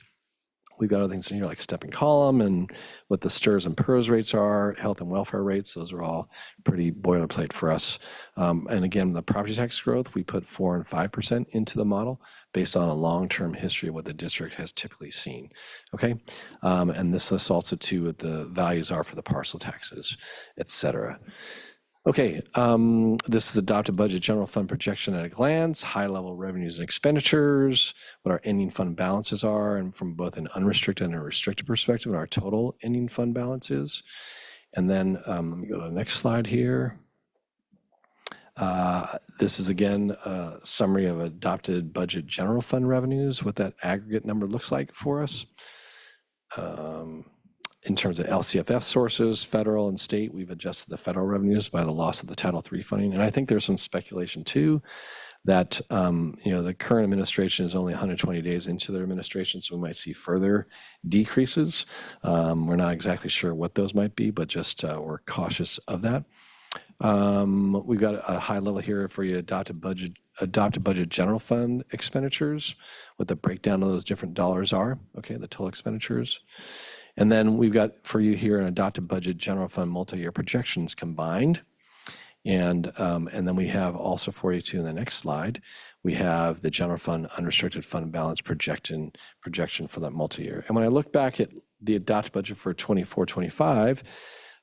We've got other things in here like stepping column and what the STRS and PERS rates are, health and welfare rates. Those are all pretty boilerplate for us. And again, the property tax growth, we put 4% and 5% into the model based on a long-term history of what the district has typically seen. Okay, and this is also too what the values are for the parcel taxes, et cetera. Okay, this is adopted budget general fund projection at a glance, high-level revenues and expenditures, what our ending fund balances are, and from both an unrestricted and a restricted perspective, what our total ending fund balance is. And then let me go to the next slide here. This is, again, a summary of adopted budget general fund revenues, what that aggregate number looks like for us. In terms of LCFF sources, federal and state, we've adjusted the federal revenues by the loss of the Title III funding. And I think there's some speculation too that the current administration is only 120 days into their administration, so we might see further decreases. We're not exactly sure what those might be, but just we're cautious of that. We've got a high level here for you, adopted budget general fund expenditures, what the breakdown of those different dollars are, okay, the total expenditures. And then we've got for you here an adopted budget general fund multi-year projections combined. And then we have also for you too in the next slide, we have the general fund unrestricted fund balance projection for that multi-year. And when I look back at the adopted budget for 24-25,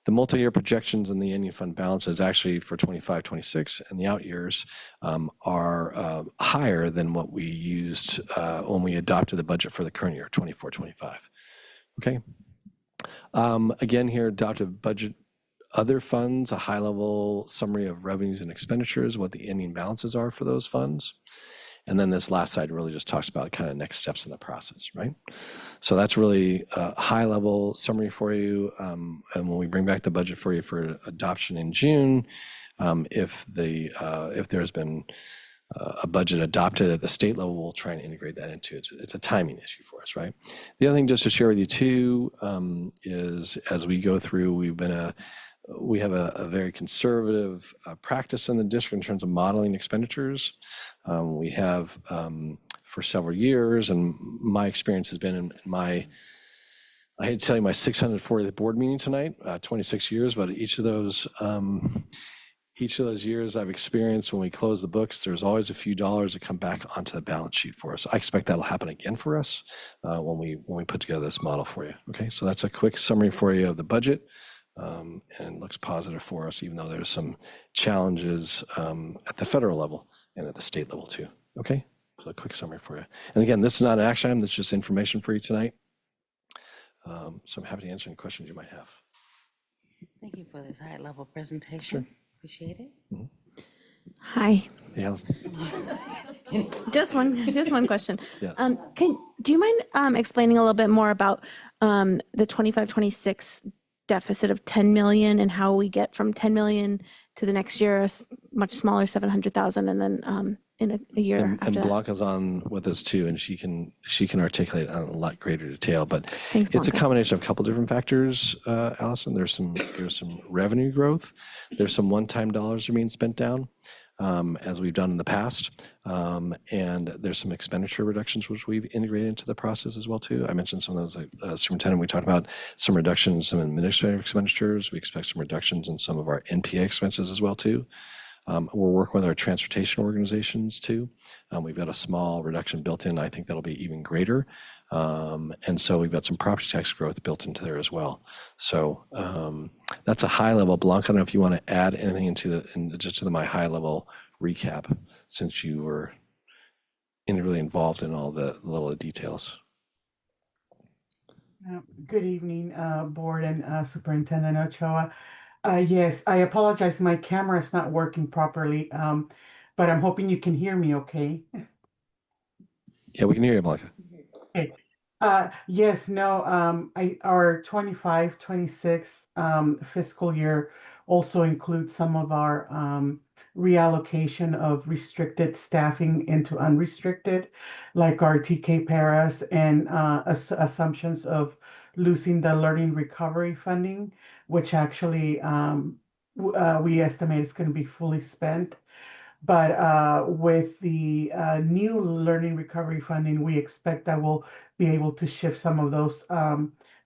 The multi-year projections in the ending fund balances actually for 25, 26 and the out years are higher than what we used when we adopted the budget for the current year, 24, 25. Okay. Again, here, adopted budget, other funds, a high-level summary of revenues and expenditures, what the ending balances are for those funds. And then this last slide really just talks about kind of next steps in the process, right? So that's really a high-level summary for you. And when we bring back the budget for you for adoption in June, if there's been a budget adopted at the state level, we'll try and integrate that into it. It's a timing issue for us, right? The other thing just to share with you too is as we go through, we have a very conservative practice in the district in terms of modeling expenditures. We have for several years, and my experience has been in I hate to tell you my 640th board meeting tonight, 26 years, but each of those years I've experienced when we close the books, there's always a few dollars that come back onto the balance sheet for us. I expect that'll happen again for us when we put together this model for you. Okay, so that's a quick summary for you of the budget. And it looks positive for us, even though there's some challenges at the federal level and at the state level too. Okay, so a quick summary for you. And again, this is not an action item, this is just information for you tonight. So I'm happy to answer any questions you might have. Thank you for this high-level presentation. Sure. Appreciate it. Mm-hmm. Hi. Hey, Allison. Just one question. Yeah. Do you mind explaining a little bit more about the 25-26 deficit of 10 million and how we get from 10 million to the next year, a much smaller 700,000, and then in a year and after that? Blanca's on with us too, and she can articulate on a lot greater detail. But Thanks, it's a Blanca. combination of a couple different factors, Allison. There's some revenue growth. There's some one-time dollars are being spent down, as we've done in the past, and there's some expenditure reductions which we've integrated into the process as well too. I mentioned some of those, like Superintendent. We talked about some reductions in some administrative expenditures. We expect some reductions in some of our NPA expenses as well too. We're working with our transportation organizations too. We've got a small reduction built in. I think that'll be even greater. And so we've got some property tax growth built into there as well. So that's a high level. Blanca, I don't know if you want to add anything just to my high level recap, since you were really involved in all the little details. Good evening, Board and Superintendent Ochoa. Yes, I apologize. My camera is not working properly, but I'm hoping you can hear me okay. Yeah, we can hear you, Blanca. Okay. Yes, no, our 25-26 fiscal year also includes some of our reallocation of restricted staffing into unrestricted, like our TK paras and assumptions of losing the learning recovery funding, which actually we estimate is going to be fully spent. But with the new learning recovery funding, we expect that we'll be able to shift some of those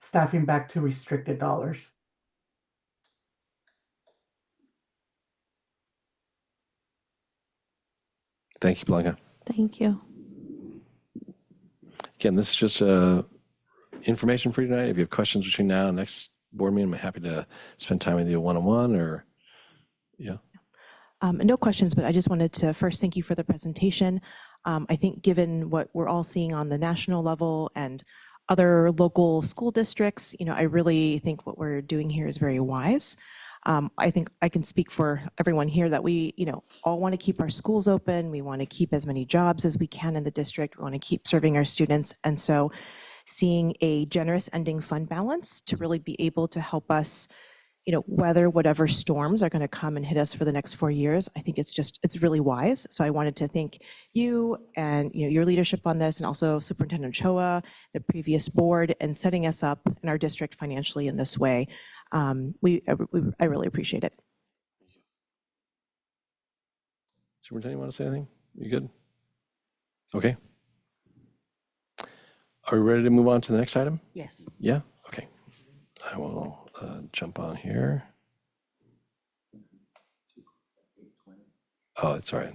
staffing back to restricted dollars. Thank you, Blanca. Thank you. Again, this is just information for you tonight. If you have questions between now and next board meeting, I'm happy to spend time with you one-on-one or, yeah. No questions, but I just wanted to first thank you for the presentation. I think given what we're all seeing on the national level and other local school districts, I really think what we're doing here is very wise. I think I can speak for everyone here that we, all want to keep our schools open. We want to keep as many jobs as we can in the district. We want to keep serving our students. And so seeing a generous ending fund balance to really be able to help us weather whatever storms are going to come and hit us for the next 4 years, I think it's really wise. So I wanted to thank you and your leadership on this, and also Superintendent Ochoa, the previous board, and setting us up in our district financially in this way. I really appreciate it. Superintendent, you want to say anything? You good? Okay. Are we ready to move on to the next item? Yes. Yeah? Okay. I will jump on here. Oh, it's all right.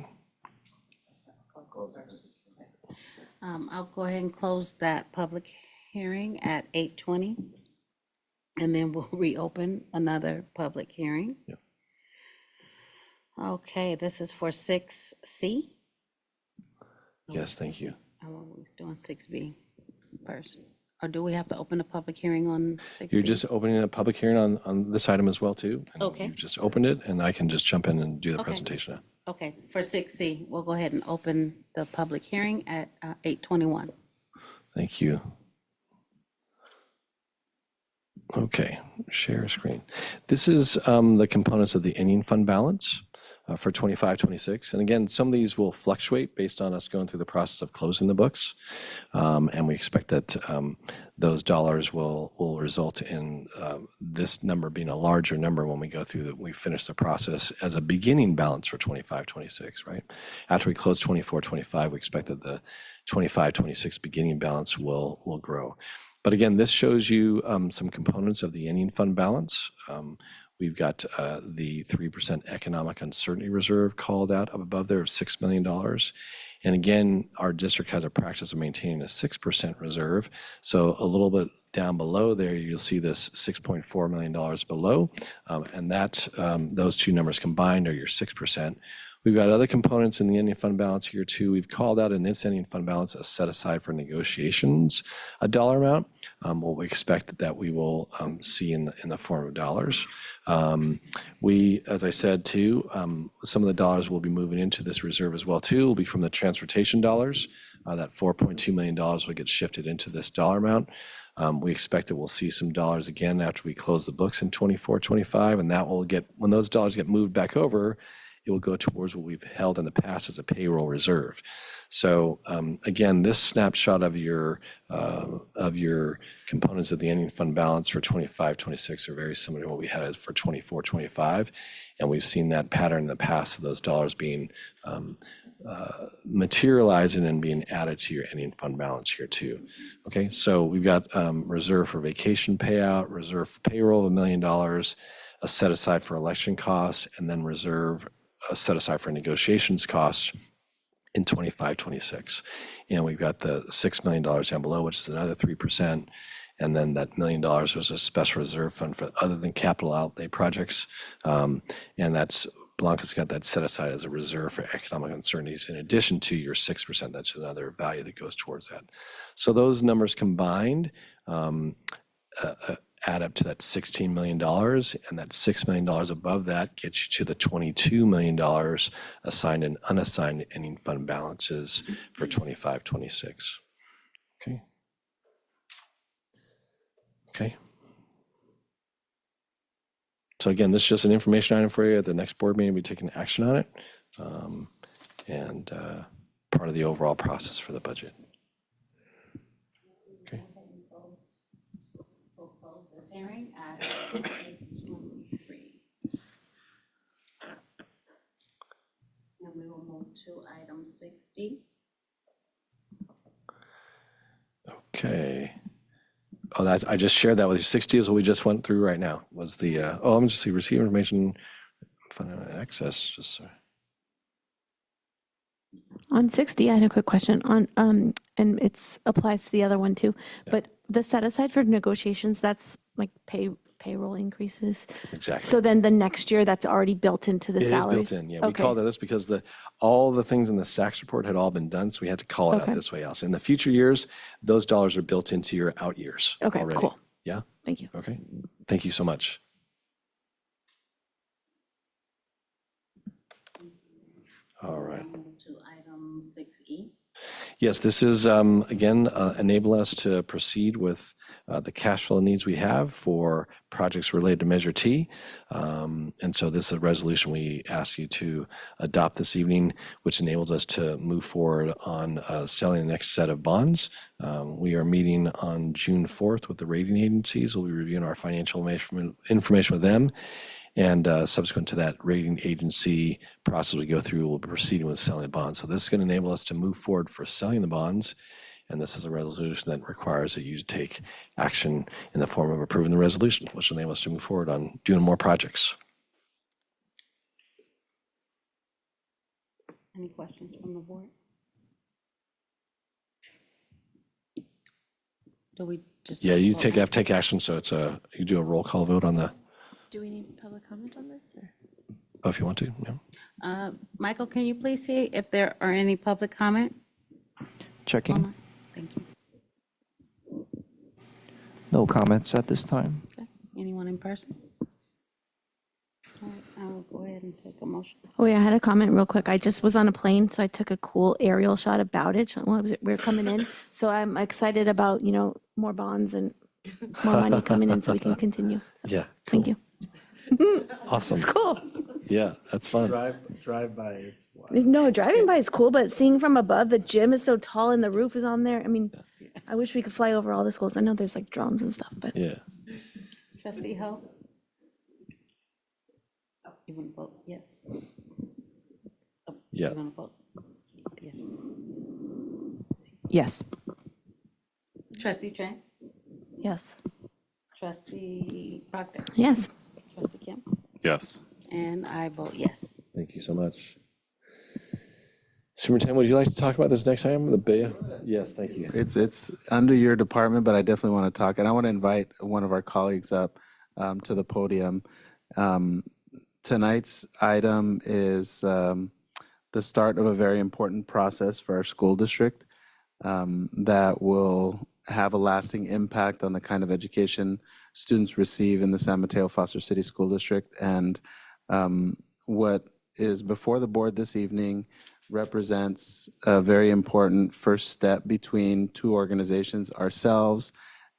I'll go ahead and close that public hearing at 8:20. And then we'll reopen another public hearing. Yep. Okay, this is for 6C. Yes, thank you. Oh, we're doing 6B first. Or do we have to open a public hearing on 6B? You're just opening a public hearing on this item as well, too? And Okay. You've just opened it, and I can just jump in and do the Okay. presentation now. Okay, for 6C, we'll go ahead and open the public hearing at 8:21. Thank you. Okay, share screen. This is the components of the ending fund balance for 25-26. And again, some of these will fluctuate based on us going through the process of closing the books. And we expect that those dollars will result in this number being a larger number when we go through we finish the process as a beginning balance for 25-26, right? After we close 24-25, we expect that the 25-26 beginning balance will grow. But again, this shows you some components of the ending fund balance. We've got the 3% economic uncertainty reserve called out up above there of $6 million. And again, our district has a practice of maintaining a 6% reserve. So a little bit down below there, you'll see this $6.4 million below. And that those two numbers combined are your 6%. We've got other components in the ending fund balance here too. We've called out in this ending fund balance a set aside for negotiations, a dollar amount. What we expect that we will see in the form of dollars. We, as I said too, some of the dollars will be moving into this reserve as well too. Will be from the transportation dollars. That $4.2 million will get shifted into this dollar amount. We expect that we'll see some dollars again after we close the books in 24-25, and that will get, when those dollars get moved back over, it will go towards what we've held in the past as a payroll reserve. So again, this snapshot of your components of the ending fund balance for 25-26 are very similar to what we had for 24-25, and we've seen that pattern in the past of those dollars being materializing and being added to your ending fund balance here too. Okay, so we've got reserve for vacation payout, reserve for payroll of $1 million, a set aside for election costs, and then reserve set aside for negotiations costs in 25-26. And we've got the $6 million down below, which is another 3%. And then that $1 million was a special reserve fund for other than capital outlay projects. And that's, Blanca's got that set aside as a reserve for economic uncertainties in addition to your 6%. That's another value that goes towards that. So those numbers combined add up to that $16 million, and that $6 million above that gets you to the $22 million assigned and unassigned ending fund balances for 25-26. Okay. Okay. So again, this is just an information item for you. At the next board meeting, we'll be taking action on it, and part of the overall process for the budget. This hearing at 8:23. And we will move to item 6D. Okay. Oh, that's, I just shared that with you. 60 is what we just went through right now. Was the let me just see, receive information, find access. Just On 60, I had a quick question on, and it's applies to the other one too, but the set aside for negotiations, that's like payroll increases. Exactly. So then the next year, that's already built into the salaries? It is built in, yeah. We Okay. called it this because all the things in the SACS report had all been done, so we had to call it out Okay. this way else. In the future years, those dollars are built into your out years Okay, already. cool. Yeah? Thank you. Okay. Thank you so much. All right. Move to item 6E. Yes, this is, again, enabling us to proceed with the cash flow needs we have for projects related to Measure T. And so this is a resolution we ask you to adopt this evening, which enables us to move forward on selling the next set of bonds. We are meeting on June 4th with the rating agencies. We'll be reviewing our financial information with them. And subsequent to that rating agency process we go through, we'll be proceeding with selling the bonds. So this is going to enable us to move forward for selling the bonds. And this is a resolution that requires that you take action in the form of approving the resolution, which will enable us to move forward on doing more projects. Any questions from the board? Do we just? Yeah, you vote take, now? have to take action, so it's you do a roll call vote on the, Do we need public comment on this or? oh, if you want to, yeah. Michael, can you please see if there are any public comment? Checking. Online? Thank you. No comments at this time. Okay. Anyone in person? All right, I will go ahead and take a motion. Oh yeah, I had a comment real quick. I just was on a plane, so I took a cool aerial shot of Bowditch while we're coming in. So I'm excited about, more bonds and more money coming in so we can continue. Yeah. Thank you. Awesome. It's cool. Yeah, that's fun. Drive by, it's wild. No, driving by is cool, but seeing from above, the gym is so tall and the roof is on there. I mean, I wish we could fly over all the schools. I know there's like drones and stuff, but Yeah. Trustee Ho? Oh, you want to vote yes? Oh, Yeah. You want to vote yes? Yes. Trustee Tran? Yes. Trustee Proctor? yes. Trustee Kim? Yes. And I vote yes. Thank you so much. Superintendent, would you like to talk about this next item, the Bay? Yes, thank you. It's under your department, but I definitely want to talk, and I want to invite one of our colleagues up to the podium. Tonight's item is the start of a very important process for our school district that will have a lasting impact on the kind of education students receive in the San Mateo-Foster City School District. And what is before the board this evening represents a very important first step between two organizations, ourselves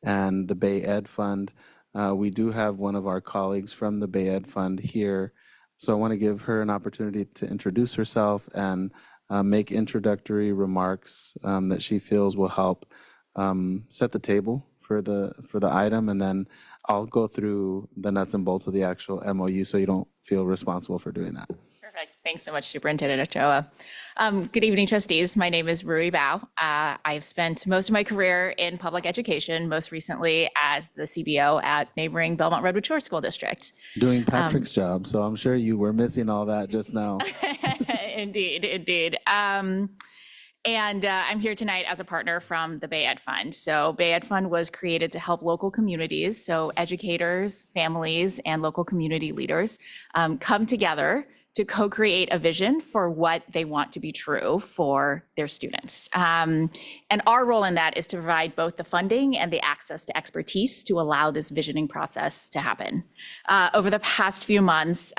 and the Bay Ed Fund. We do have one of our colleagues from the Bay Ed Fund here, so I want to give her an opportunity to introduce herself and make introductory remarks that she feels will help set the table for the item, and then I'll go through the nuts and bolts of the actual MOU so you don't feel responsible for doing that. Perfect. Thanks so much, Superintendent Ochoa. Good evening, trustees. My name is Rui Bao. I've spent most of my career in public education, most recently as the CBO at neighboring Belmont Redwood Shore School District. Doing Patrick's job, so I'm sure you were missing all that just now. Indeed, indeed. And I'm here tonight as a partner from the Bay Ed Fund. So Bay Ed Fund was created to help local communities, so educators, families, and local community leaders come together to co-create a vision for what they want to be true for their students. And our role in that is to provide both the funding and the access to expertise to allow this visioning process to happen. Over the past few months,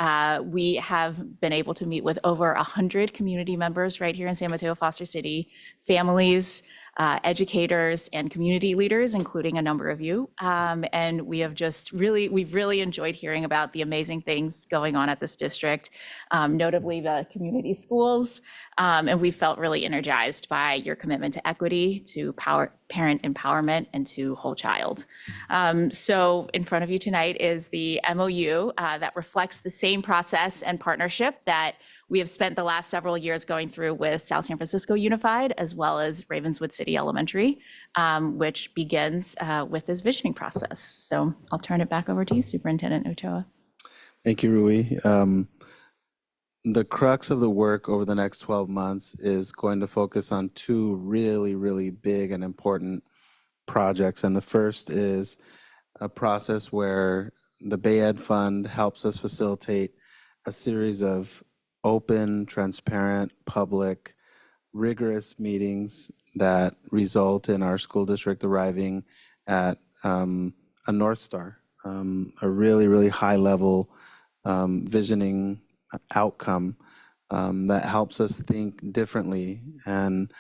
we have been able to meet with over 100 community members right here in San Mateo Foster City, families, educators, and community leaders, including a number of you. And we've really enjoyed hearing about the amazing things going on at this district, notably the community schools. And we felt really energized by your commitment to equity, to parent empowerment, and to whole child. So in front of you tonight is the MOU that reflects the same process and partnership that we have spent the last several years going through with South San Francisco Unified, as well as Ravenswood City Elementary, which begins with this visioning process. So I'll turn it back over to you, Superintendent Ochoa. Thank you, Rui. The crux of the work over the next 12 months is going to focus on two really, really big and important projects. And the first is a process where the Bay Ed Fund helps us facilitate a series of open, transparent, public, rigorous meetings that result in our school district arriving at a North Star, a really, really high level visioning outcome that helps us think differently and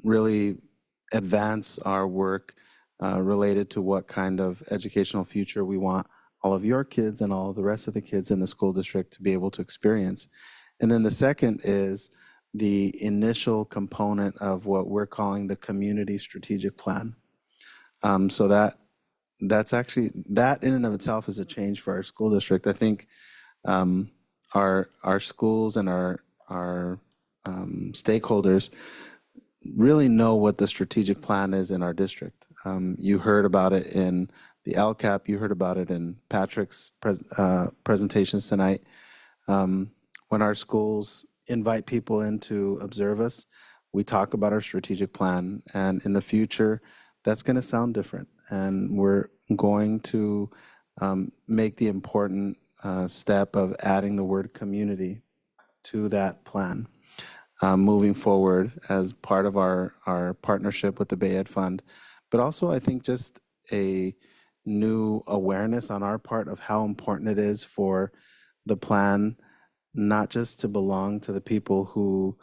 really advance our work related to what kind of educational future we want all of your kids and all of the rest of the kids in the school district to be able to experience. And then the second is the initial component of what we're calling the community strategic plan. So that's actually, that in and of itself is a change for our school district. I think our schools and our stakeholders really know what the strategic plan is in our district. You heard about it in the LCAP, you heard about it in Patrick's presentations tonight. When our schools invite people in to observe us, we talk about our strategic plan, and in the future, that's going to sound different. And we're going to make the important step of adding the word community to that plan moving forward as part of our partnership with the Bay Ed Fund. But also, I think just a new awareness on our part of how important it is for the plan not just to belong to the people who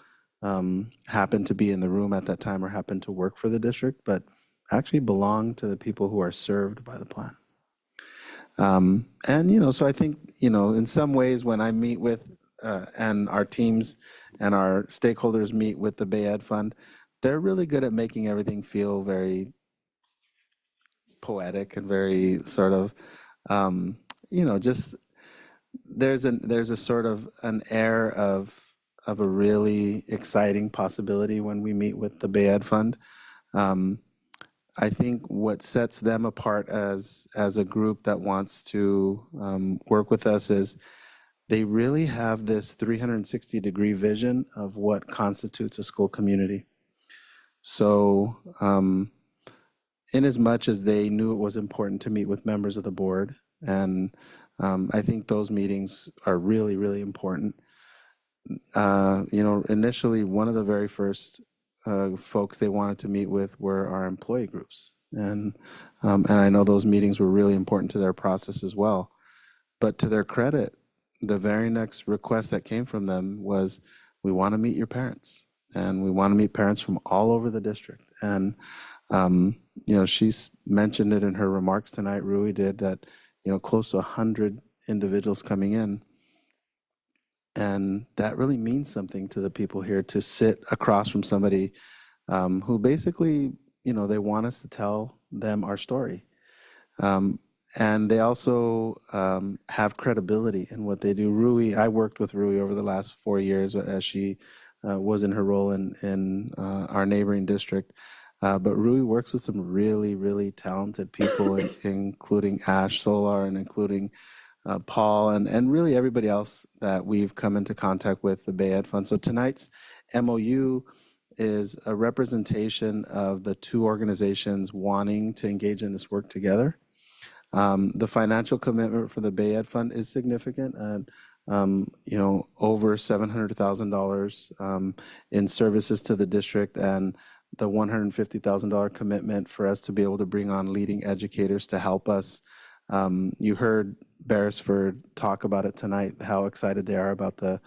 happen to be in the room at that time or happen to work for the district, but actually belong to the people who are served by the plan. And, so I think, in some ways when I meet with, and our teams and our stakeholders meet with the Bay Ed Fund, they're really good at making everything feel very poetic and very sort of, just there's a sort of an air of a really exciting possibility when we meet with the Bay Ed Fund. I think what sets them apart as a group that wants to work with us is they really have this 360-degree vision of what constitutes a school community. So in as much as they knew it was important to meet with members of the board, and I think those meetings are really, really important. Initially, one of the very first folks they wanted to meet with were our employee groups. And I know those meetings were really important to their process as well. But to their credit, the very next request that came from them was, we want to meet your parents. And we want to meet parents from all over the district. And, she's mentioned it in her remarks tonight, Rui did, that, close to 100 individuals coming in. And that really means something to the people here to sit across from somebody who basically, they want us to tell them our story. And they also have credibility in what they do. Rui, I worked with Rui over the last 4 years as she was in her role in our neighboring district. But Rui works with some really, really talented people, including Ash Solar and including Paul and really everybody else that we've come into contact with the Bay Ed Fund. So tonight's MOU is a representation of the two organizations wanting to engage in this work together. The financial commitment for the Bay Ed Fund is significant, over $700,000 in services to the district, and the $150,000 commitment for us to be able to bring on leading educators to help us. You heard Beresford talk about it tonight, how excited they are about the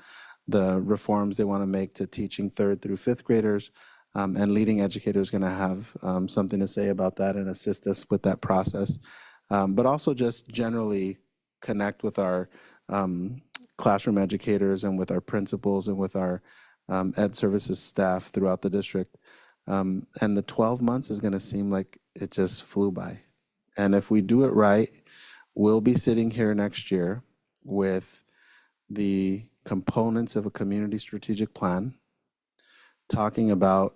reforms they want to make to teaching 3rd through 5th graders. And leading educators going to have something to say about that and assist us with that process. But also just generally connect with our classroom educators and with our principals and with our ed services staff throughout the district. And the 12 months is going to seem like it just flew by. And if we do it right, we'll be sitting here next year with the components of a community strategic plan, talking about,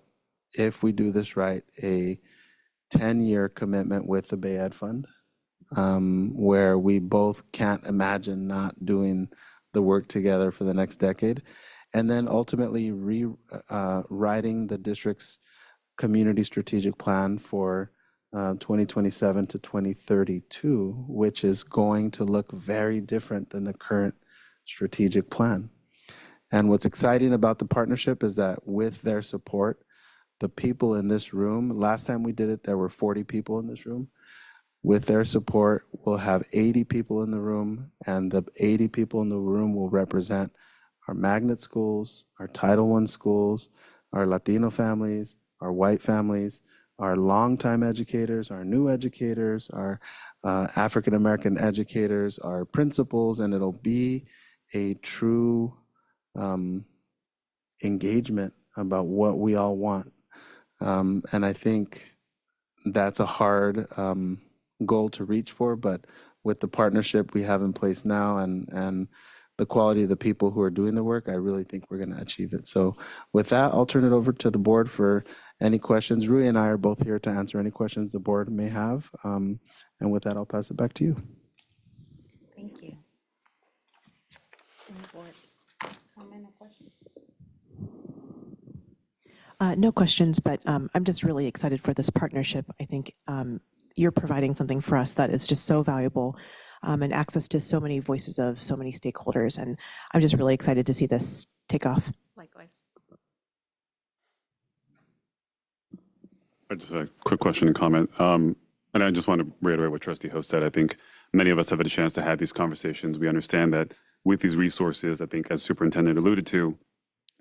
if we do this right, a 10-year commitment with the Bay Ed Fund, where we both can't imagine not doing the work together for the next decade, and then ultimately writing the district's community strategic plan for 2027 to 2032, which is going to look very different than the current strategic plan. And what's exciting about the partnership is that with their support, the people in this room, last time we did it, there were 40 people in this room. With their support, we'll have 80 people in the room, and the 80 people in the room will represent our magnet schools, our Title I schools, our Latino families, our white families, our longtime educators, our new educators, our African-American educators, our principals, and it'll be a true engagement about what we all want. And I think that's a hard goal to reach for, but with the partnership we have in place now and the quality of the people who are doing the work, I really think we're going to achieve it. So with that, I'll turn it over to the board for any questions. Rui and I are both here to answer any questions the board may have. And with that, I'll pass it back to you. Thank you. Comment or questions? No questions, but I'm just really excited for this partnership. I think you're providing something for us that is just so valuable and access to so many voices of so many stakeholders. And I'm just really excited to see this take off. Likewise. Just a quick question and comment. And I just want to reiterate what Trustee Host said. I think many of us have had a chance to have these conversations. We understand that with these resources, I think as Superintendent alluded to,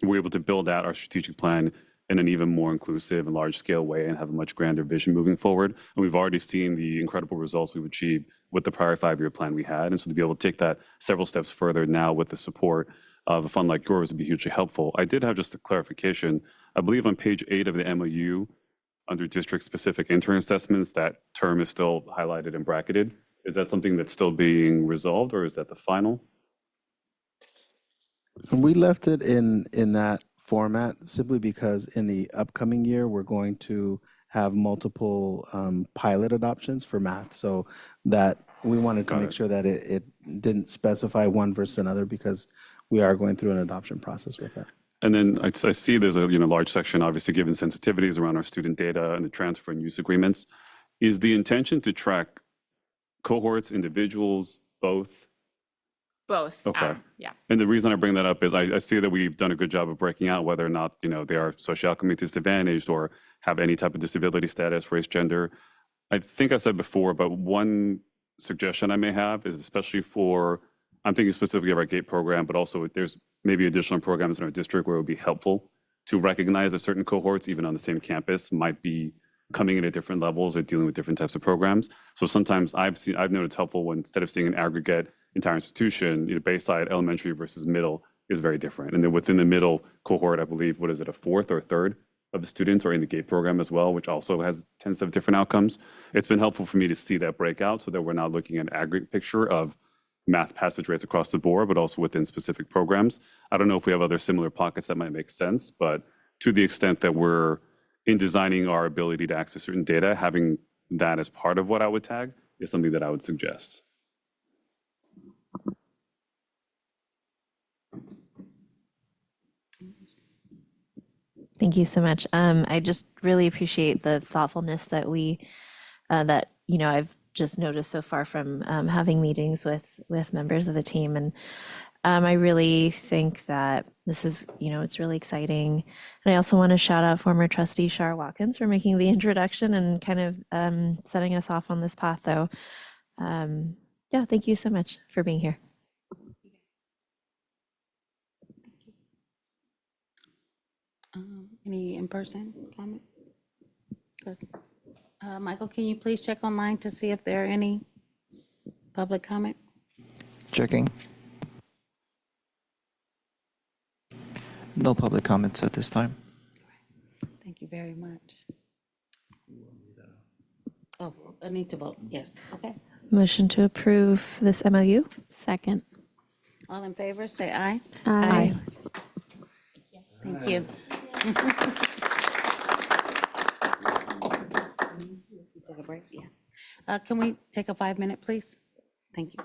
we're able to build out our strategic plan in an even more inclusive and large scale way and have a much grander vision moving forward. And we've already seen the incredible results we've achieved with the prior 5-year plan we had. And so to be able to take that several steps further now with the support of a fund like yours would be hugely helpful. I did have just a clarification. I believe on page 8 of the MOU, under district-specific intern assessments, that term is still highlighted and bracketed. Is that something that's still being resolved, or is that the final? We left it in that format simply because in the upcoming year, we're going to have multiple pilot adoptions for math. So that we wanted to make sure that it didn't specify one versus another because we are going through an adoption process with that. And then I see there's a large section, obviously, given sensitivities around our student data and the transfer and use agreements. Is the intention to track cohorts, individuals, both? Both. Okay. Yeah. And the reason I bring that up is I see that we've done a good job of breaking out whether or not they are socioeconomically disadvantaged or have any type of disability status, race, gender. I think I said before, but one suggestion I may have is especially for, I'm thinking specifically of our GATE program, but also there's maybe additional programs in our district where it would be helpful to recognize that certain cohorts, even on the same campus, might be coming in at different levels or dealing with different types of programs. So sometimes I've noted it's helpful when instead of seeing an aggregate entire institution, Bayside elementary versus middle is very different. And then within the middle cohort, I believe, what is it, a fourth or a third of the students are in the GATE program as well, which also tends to have different outcomes. It's been helpful for me to see that breakout so that we're not looking at an aggregate picture of math passage rates across the board, but also within specific programs. I don't know if we have other similar pockets that might make sense, but to the extent that we're in designing our ability to access certain data, having that as part of what I would tag is something that I would suggest. Thank you so much. I just really appreciate the thoughtfulness that I've just noticed so far from having meetings with members of the team. And I really think that this is, it's really exciting. And I also want to shout out former trustee Shar Watkins for making the introduction and kind of setting us off on this path, though. Yeah, thank you so much for being here. Any in-person comment? Good. Michael, can you please check online to see if there are any public comment? Checking. No public comments at this time. Thank you very much. Oh, I need to vote. Yes. Okay. Motion to approve this MOU? Second. All in favor, say aye. Aye. Thank you. Take a break, yeah. Can we take a 5-minute, please? Thank you.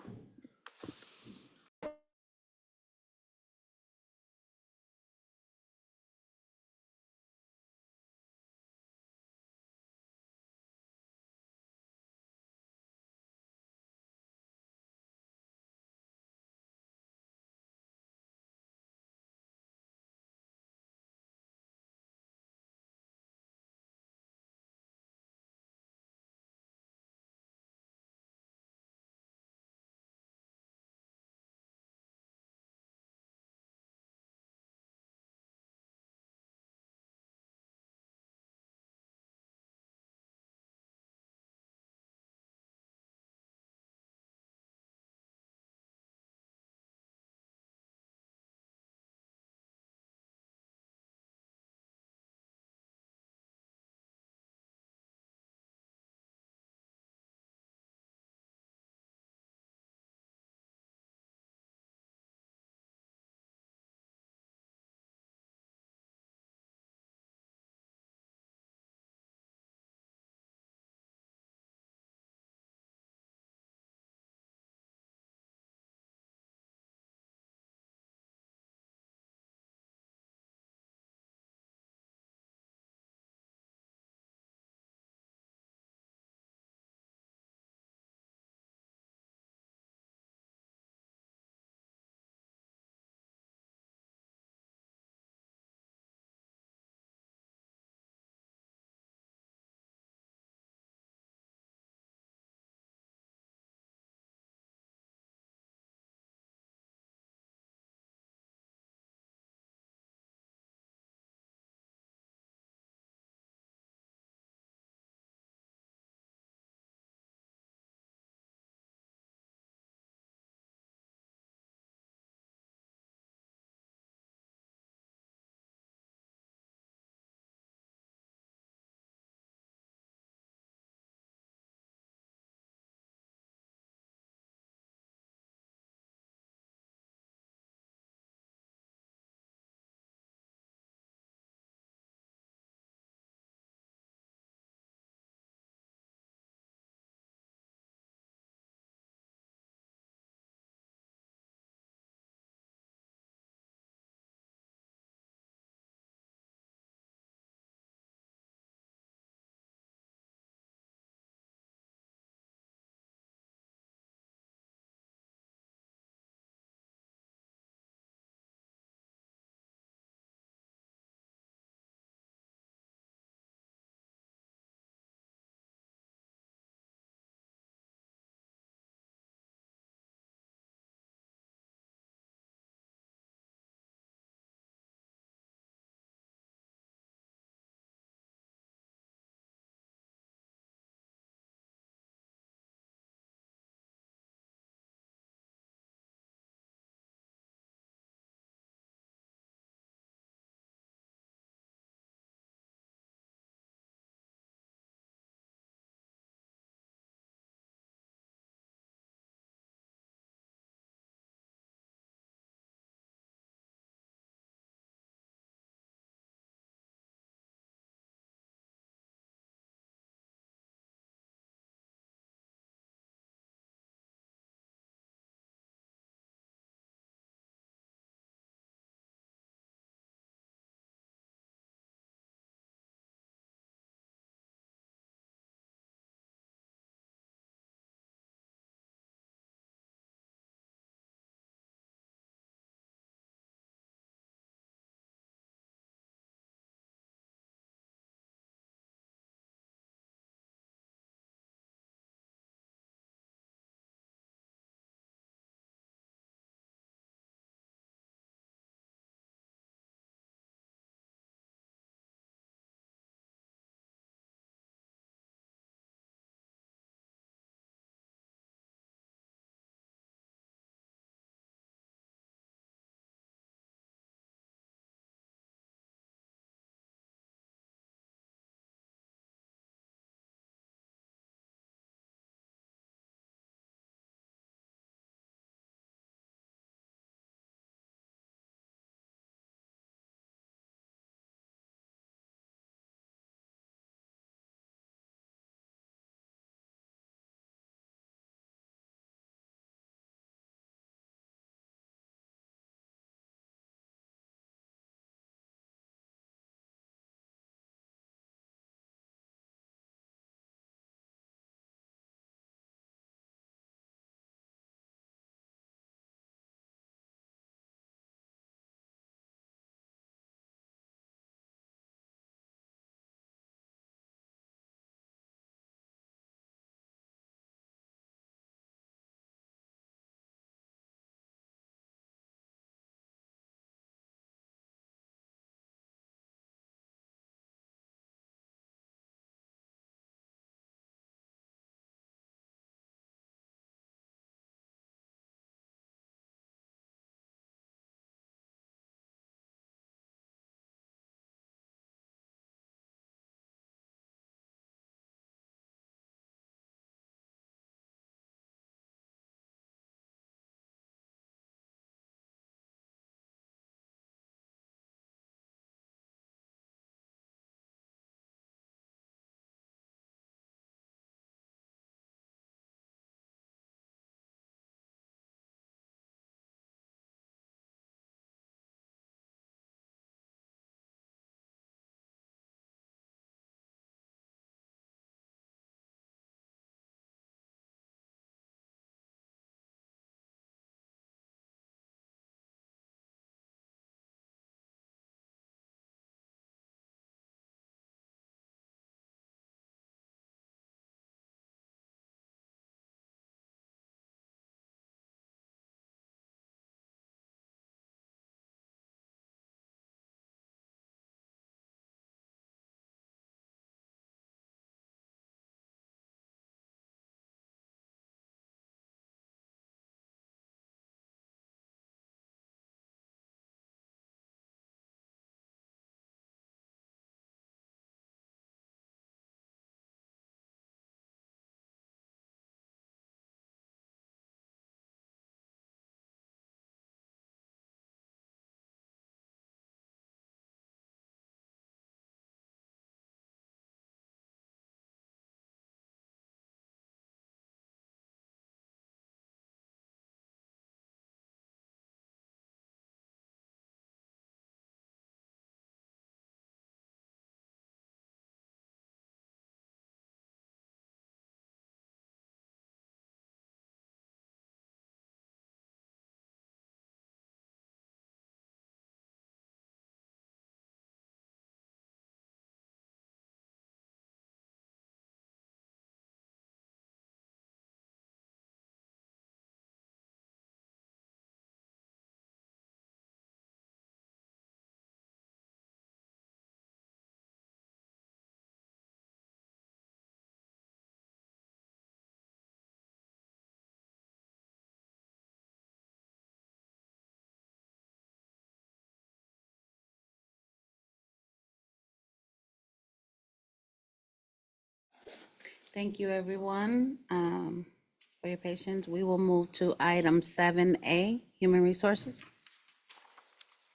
Thank you, everyone, for your patience. We will move to item 7A, Human Resources.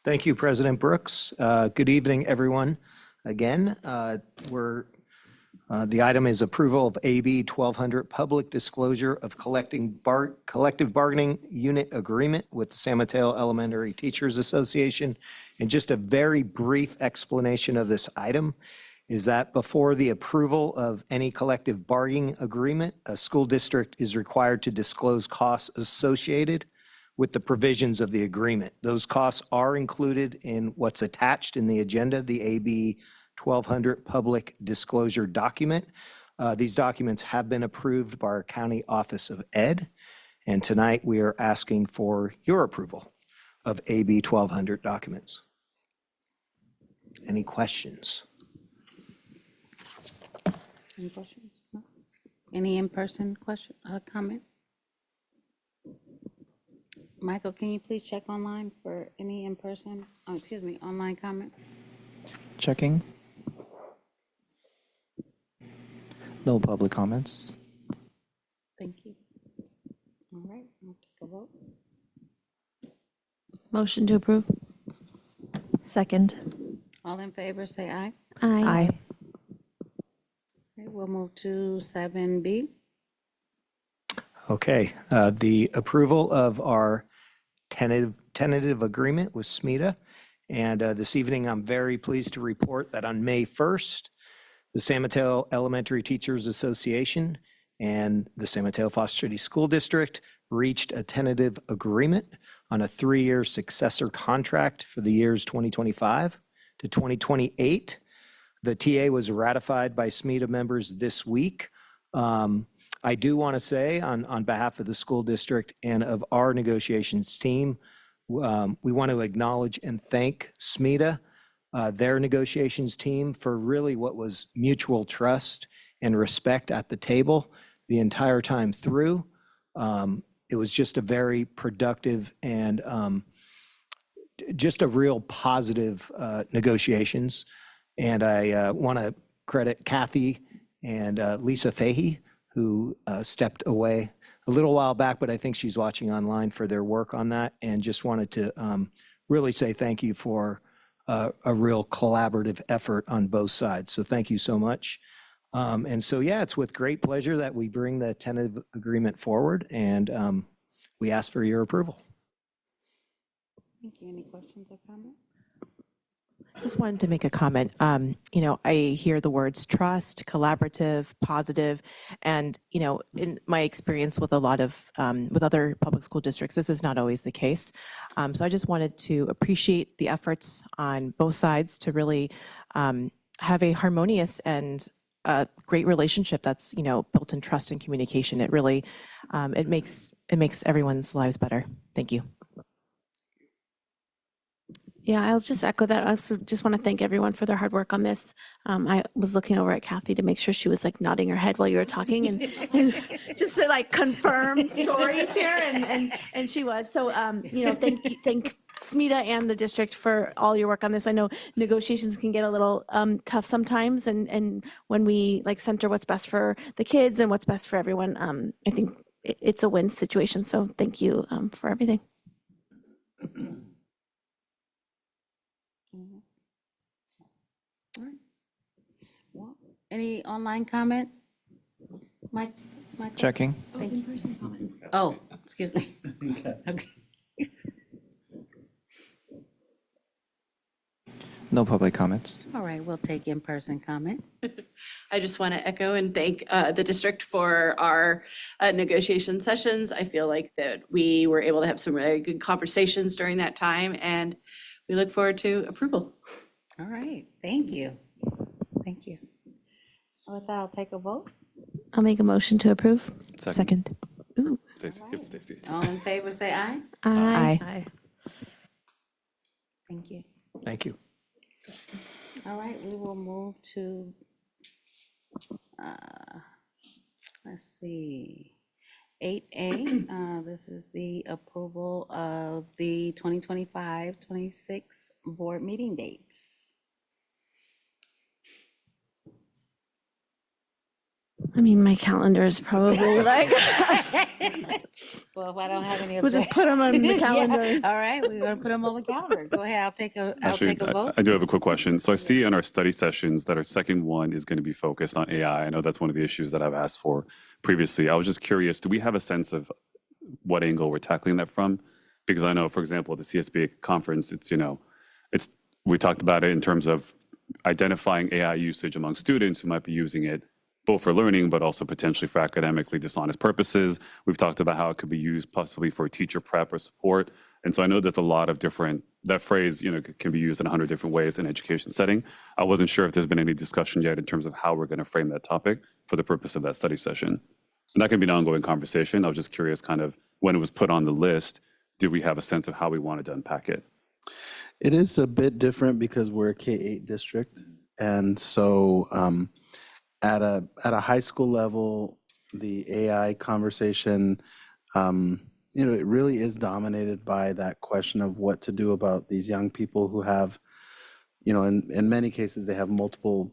Thank you, President Brooks. Good evening, everyone. Again, the item is approval of AB 1200, public disclosure of collective bargaining unit agreement with the San Mateo Elementary Teachers Association. And just a very brief explanation of this item is that before the approval of any collective bargaining agreement, a school district is required to disclose costs associated with the provisions of the agreement. Those costs are included in what's attached in the agenda, the AB 1200 public disclosure document. These documents have been approved by our County Office of Ed, and tonight we are asking for your approval of AB 1200 documents. Any questions? Any questions? No? Any in-person question, comment? Michael, can you please check online for any in-person, online comment? Checking. No public comments. Thank you. All right, I'll take a vote. Motion to approve. Second. All in favor, say aye. Aye. Okay, we'll move to 7B. Okay, the approval of our tentative agreement with SMETA. And this evening, I'm very pleased to report that on May 1st, the San Mateo Elementary Teachers Association and the San Mateo-Foster City School District reached a tentative agreement on a 3-year successor contract for the years 2025 to 2028. The TA was ratified by SMETA members this week. I do want to say on behalf of the school district and of our negotiations team, we want to acknowledge and thank SMETA, their negotiations team, for really what was mutual trust and respect at the table the entire time through. It was just a very productive and just a real positive negotiations. And I want to credit Kathy and Lisa Fahey, who stepped away a little while back, but I think she's watching online, for their work on that. And just wanted to really say thank you for a real collaborative effort on both sides. So thank you so much. And so, yeah, it's with great pleasure that we bring the tentative agreement forward, and we ask for your approval. Thank you. Any questions or comments? Just wanted to make a comment. I hear the words trust, collaborative, positive, and, in my experience with a lot of, with other public school districts, this is not always the case. So I just wanted to appreciate the efforts on both sides to really have a harmonious and great relationship that's, built in trust and communication. It really, it makes everyone's lives better. Thank you. Yeah, I'll just echo that. I also just want to thank everyone for their hard work on this. I was looking over at Kathy to make sure she was like nodding her head while you were talking and just to like confirm stories here, and she was. So, thank SMETA and the district for all your work on this. I know negotiations can get a little tough sometimes, and when we like center what's best for the kids and what's best for everyone, I think it's a win situation. So thank you for everything. All right. Well, any online comment? Mike? Checking. Thank you. Oh, excuse me. Okay. No public comments. All right, we'll take in-person comment. I just want to echo and thank the district for our negotiation sessions. I feel like that we were able to have some really good conversations during that time, and we look forward to approval. All right, thank you. Thank you. With that, I'll take a vote. I'll make a motion to approve. Second. Ooh. Stacy, give it to Stacy. All in favor, say aye. Aye. Thank you. Thank you. All right, we will move to, let's see, 8A. This is the approval of the 2025-26 board meeting dates. I mean, my calendar is probably like, Well, if I don't have any we'll just put them on the Yeah, calendar. all right, we're gonna put them on the calendar. Go ahead, I'll take a Actually, vote. I do have a quick question. So I see in our study sessions that our second one is going to be focused on AI. I know that's one of the issues that I've asked for previously. I was just curious, do we have a sense of what angle we're tackling that from? Because I know, for example, at the CSBA conference, we talked about it in terms of identifying AI usage among students who might be using it both for learning, but also potentially for academically dishonest purposes. We've talked about how it could be used possibly for teacher prep or support. And so I know there's a lot of different, that phrase, can be used in 100 different ways in education setting. I wasn't sure if there's been any discussion yet in terms of how we're going to frame that topic for the purpose of that study session. And that can be an ongoing conversation. I was just curious kind of when it was put on the list, did we have a sense of how we wanted to unpack it? It is a bit different because we're a K-8 district. And so at a high school level, the AI conversation, it really is dominated by that question of what to do about these young people who have, in many cases, they have multiple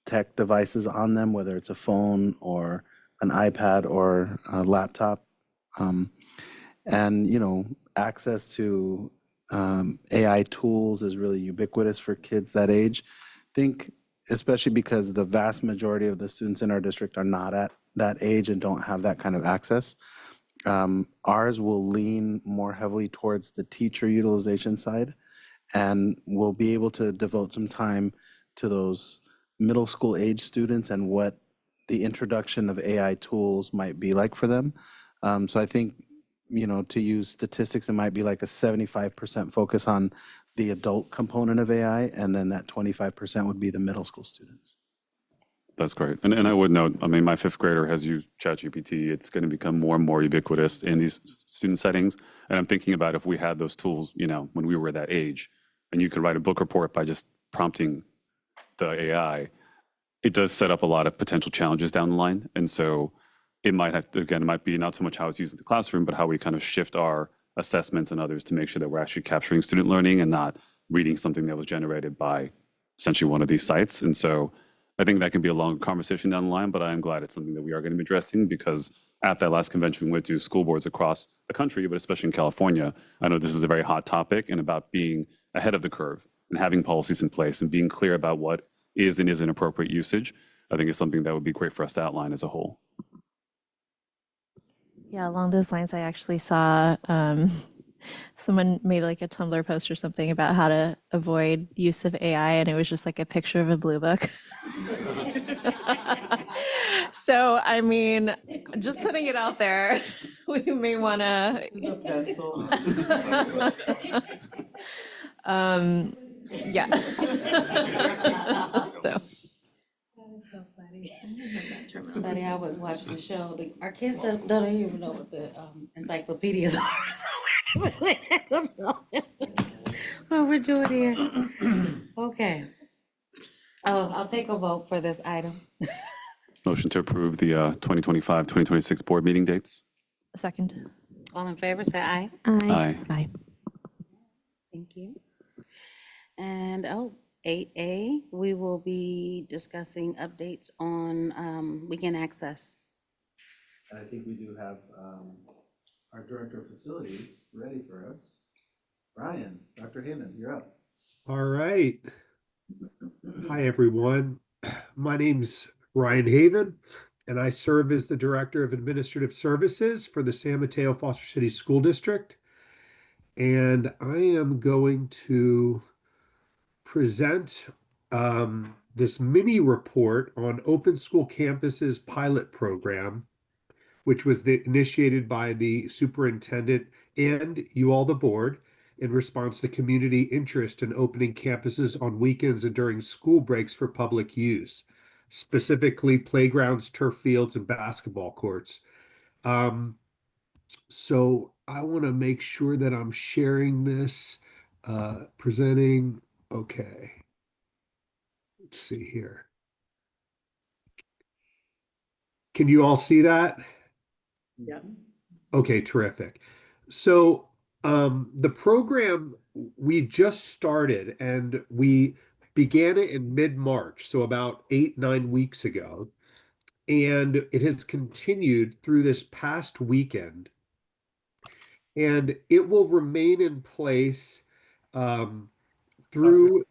tech devices on them, whether it's a phone or an iPad or a laptop. And access to AI tools is really ubiquitous for kids that age. I think, especially because the vast majority of the students in our district are not at that age and don't have that kind of access. Ours will lean more heavily towards the teacher utilization side, and we'll be able to devote some time to those middle school age students and what the introduction of AI tools might be like for them. So I think, to use statistics, it might be like a 75% focus on the adult component of AI, and then that 25% would be the middle school students. That's great. And I would note, my fifth grader has used ChatGPT. It's going to become more and more ubiquitous in these student settings. And I'm thinking about if we had those tools, when we were that age, and you could write a book report by just prompting the AI, it does set up a lot of potential challenges down the line. And so it might be not so much how it's used in the classroom, but how we kind of shift our assessments and others to make sure that we're actually capturing student learning and not reading something that was generated by essentially one of these sites. And so I think that can be a long conversation down the line, but I am glad it's something that we are going to be addressing, because at that last convention we went to, school boards across the country, but especially in California, I know this is a very hot topic, and about being ahead of the curve and having policies in place and being clear about what is and isn't appropriate usage, I think is something that would be great for us to outline as a whole. Yeah, along those lines, I actually saw someone made like a Tumblr post or something about how to avoid use of AI, and it was just like a picture of a blue book. So, just putting it out there, we may want to. Yeah. So. So funny. Buddy, I was watching the show. Our kids don't even know what the encyclopedias are, so we're just what we're doing here. Okay. Oh, I'll take a vote for this item. Motion to approve the 2025-2026 board meeting dates. Second. All in favor, say aye. Aye. Aye. Thank you. And 8A, we will be discussing updates on weekend access. And I think we do have our Director of Facilities ready for us. Brian, Dr. Heyman, you're up. All right. Hi, everyone. My name's Ryan Haven, and I serve as the Director of Administrative Services for the San Mateo-Foster City School District. And I am going to present this mini report on Open School Campuses pilot program, which was initiated by the superintendent and you all, the board, in response to community interest in opening campuses on weekends and during school breaks for public use, specifically playgrounds, turf fields, and basketball courts. So I want to make sure that I'm sharing this, presenting. Okay. Let's see here. Can you all see that? Yeah. Okay, terrific. So the program we just started, and we began it in mid-March, so about 8-9 weeks ago. and it has continued through this past weekend. And it will remain in place through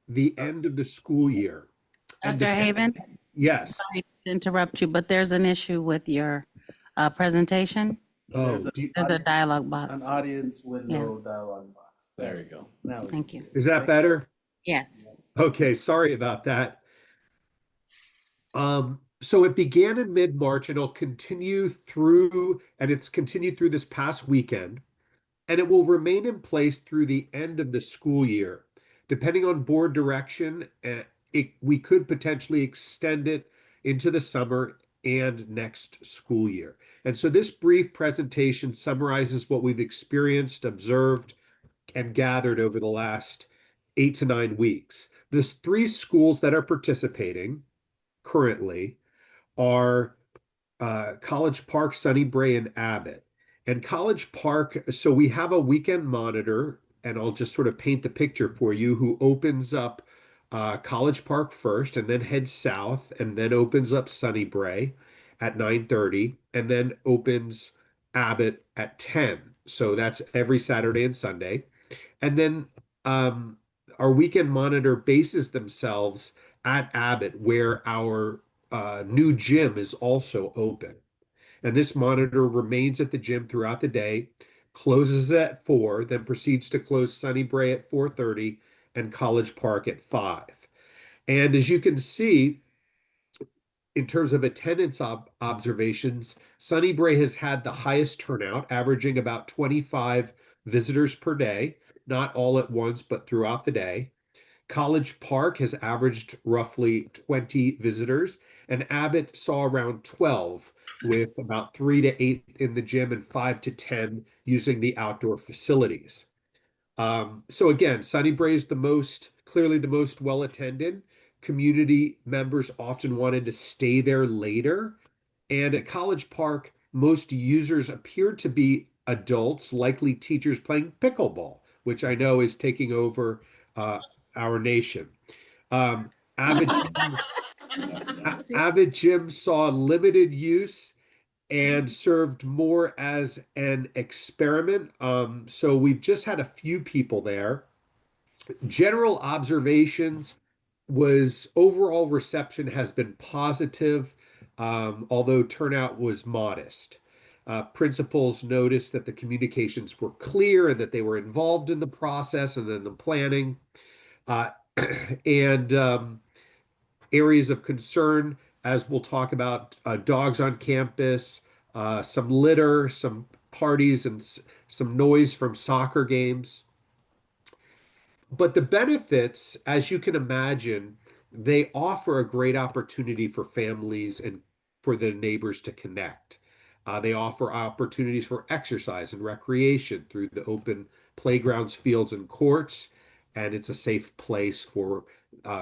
the end of the school year. And Dr. Haven, yes. sorry to interrupt you, but there's an issue with your presentation. Oh, There's a dialogue box. An audience window dialogue box. There you go. Now we Thank can you. see it. is that better? Yes. Okay, sorry about that. So it began in mid-March and it'll continue through, and it's continued through this past weekend, and it will remain in place through the end of the school year. Depending on board direction, we could potentially extend it into the summer and next school year. And so this brief presentation summarizes what we've experienced, observed, and gathered over the last 8 to 9 weeks. There's 3 schools that are participating currently are College Park, Sunny Bray, and Abbott. And College Park, so we have a weekend monitor, and I'll just sort of paint the picture for you, who opens up College Park first and then heads south and then opens up Sunny Bray at 9:30 and then opens Abbott at 10. So that's every Saturday and Sunday. And then our weekend monitor bases themselves at Abbott, where our new gym is also open. And this monitor remains at the gym throughout the day, closes at 4, then proceeds to close Sunny Bray at 4:30 and College Park at 5. And as you can see, in terms of attendance observations, Sunny Bray has had the highest turnout, averaging about 25 visitors per day, not all at once, but throughout the day. College Park has averaged roughly 20 visitors, and Abbott saw around 12, with about 3 to 8 in the gym and 5 to 10 using the outdoor facilities. So again, Sunny Bray is clearly the most well attended. Community members often wanted to stay there later. And at College Park, most users appeared to be adults, likely teachers playing pickleball, which I know is taking over our nation. Avid Gym saw limited use and served more as an experiment. So we've just had a few people there. General observations was overall reception has been positive, although turnout was modest. Principals noticed that the communications were clear and that they were involved in the process and in the planning. And areas of concern, as we'll talk about, dogs on campus, some litter, some parties, and some noise from soccer games. But the benefits, as you can imagine, they offer a great opportunity for families and for the neighbors to connect. They offer opportunities for exercise and recreation through the open playgrounds, fields, and courts, and it's a safe place for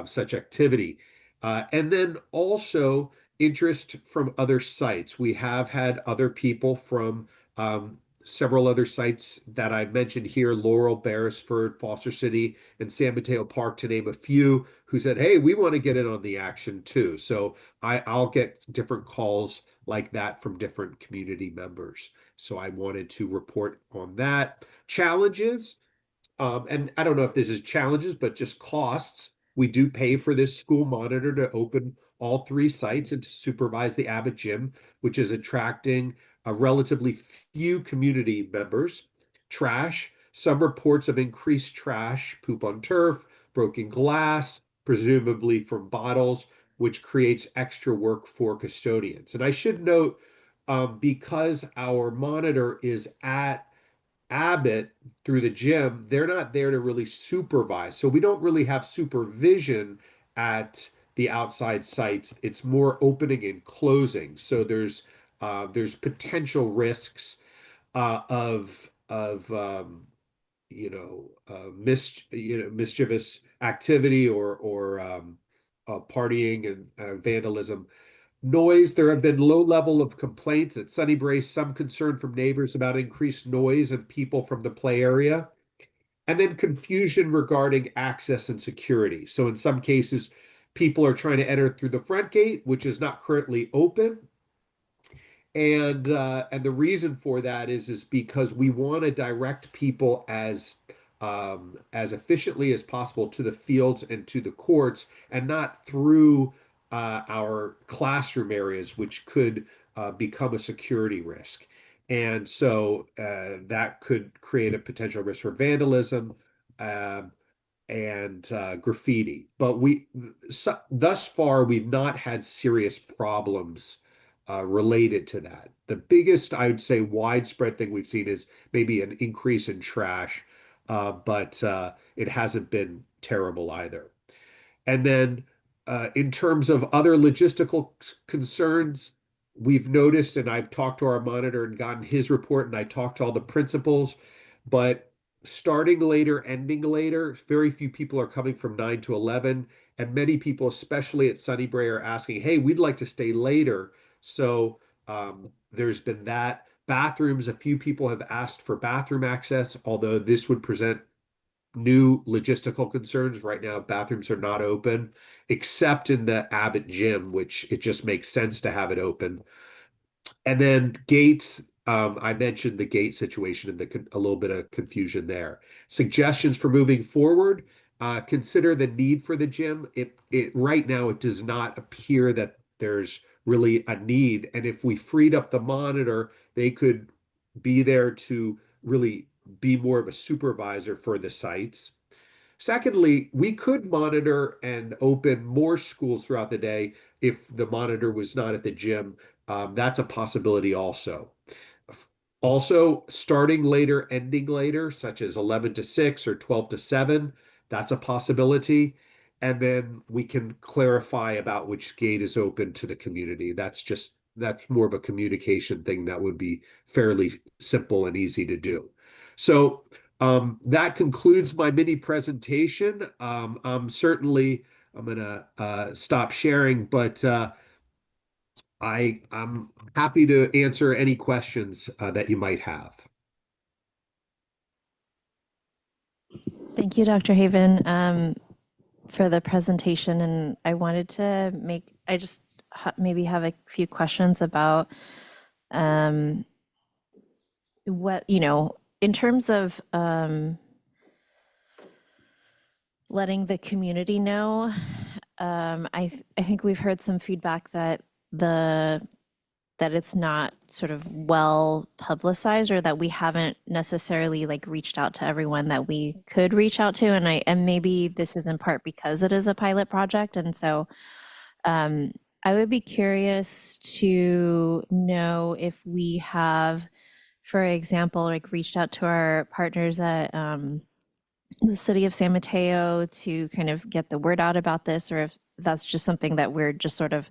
such activity. And then also interest from other sites. We have had other people from several other sites that I mentioned here, Laurel, Beresford, Foster City, and San Mateo Park, to name a few, who said, hey, we want to get in on the action too. So I'll get different calls like that from different community members. So I wanted to report on that. Challenges, and I don't know if this is challenges, but just costs. We do pay for this school monitor to open all 3 sites and to supervise the Abbott Gym, which is attracting a relatively few community members. Trash, some reports of increased trash, poop on turf, broken glass, presumably from bottles, which creates extra work for custodians. And I should note, because our monitor is at Abbott through the gym, they're not there to really supervise. So we don't really have supervision at the outside sites. It's more opening and closing. So there's potential risks of mischievous activity or partying and vandalism. Noise, there have been low level of complaints at Sunny Bray, some concern from neighbors about increased noise and people from the play area, and then confusion regarding access and security. So in some cases, people are trying to enter through the front gate, which is not currently open. And the reason for that is because we want to direct people as efficiently as possible to the fields and to the courts, and not through our classroom areas, which could become a security risk. And so that could create a potential risk for vandalism and graffiti. But thus far, we've not had serious problems related to that. The biggest, I would say, widespread thing we've seen is maybe an increase in trash, but it hasn't been terrible either. And then in terms of other logistical concerns, we've noticed, and I've talked to our monitor and gotten his report, and I talked to all the principals, but starting later, ending later, very few people are coming from 9 to 11. And many people, especially at Sunnybrae, are asking, hey, we'd like to stay later. So there's been that. Bathrooms, a few people have asked for bathroom access, although this would present new logistical concerns. Right now, bathrooms are not open, except in the Abbott gym, which it just makes sense to have it open. And then gates, I mentioned the gate situation and a little bit of confusion there. Suggestions for moving forward, consider the need for the gym. Right now, it does not appear that there's really a need. And if we freed up the monitor, they could be there to really be more of a supervisor for the sites. Secondly, we could monitor and open more schools throughout the day if the monitor was not at the gym. That's a possibility also. Also, starting later, ending later, such as 11 to 6 or 12 to 7, that's a possibility. And then we can clarify about which gate is open to the community. That's more of a communication thing that would be fairly simple and easy to do. So that concludes my mini presentation. I'm going to stop sharing, but I'm happy to answer any questions that you might have. Thank you, Dr. Haven, for the presentation. And I wanted to maybe have a few questions about what, in terms of letting the community know. I think we've heard some feedback that it's not sort of well publicized, or that we haven't necessarily reached out to everyone that we could reach out to. And maybe this is in part because it is a pilot project. And so I would be curious to know if we have, for example, reached out to our partners at the city of San Mateo to kind of get the word out about this, or if that's just something that we're just sort of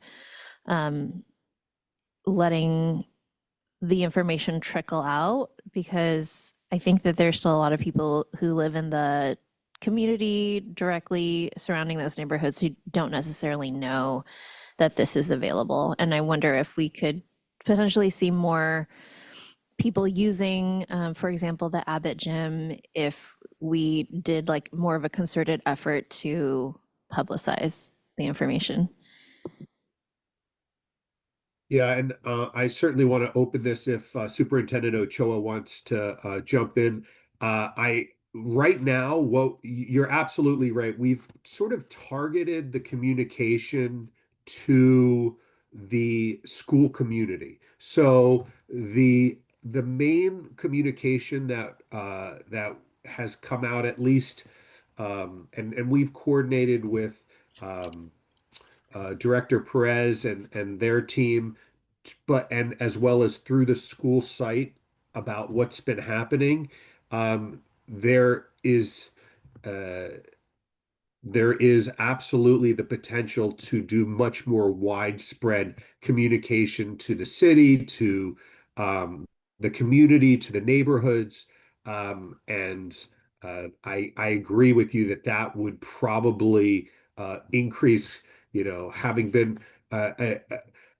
letting the information trickle out, because I think that there's still a lot of people who live in the community directly surrounding those neighborhoods who don't necessarily know that this is available. And I wonder if we could potentially see more people using, for example, the Abbott gym, if we did more of a concerted effort to publicize the information. Yeah, and I certainly want to open this if Superintendent Ochoa wants to jump in. Right now, you're absolutely right. We've sort of targeted the communication to the school community. So the main communication that has come out, at least, and we've coordinated with Director Perez and their team, and as well as through the school site about what's been happening. There is absolutely the potential to do much more widespread communication to the city, to the community, to the neighborhoods. And I agree with you that would probably increase, having been a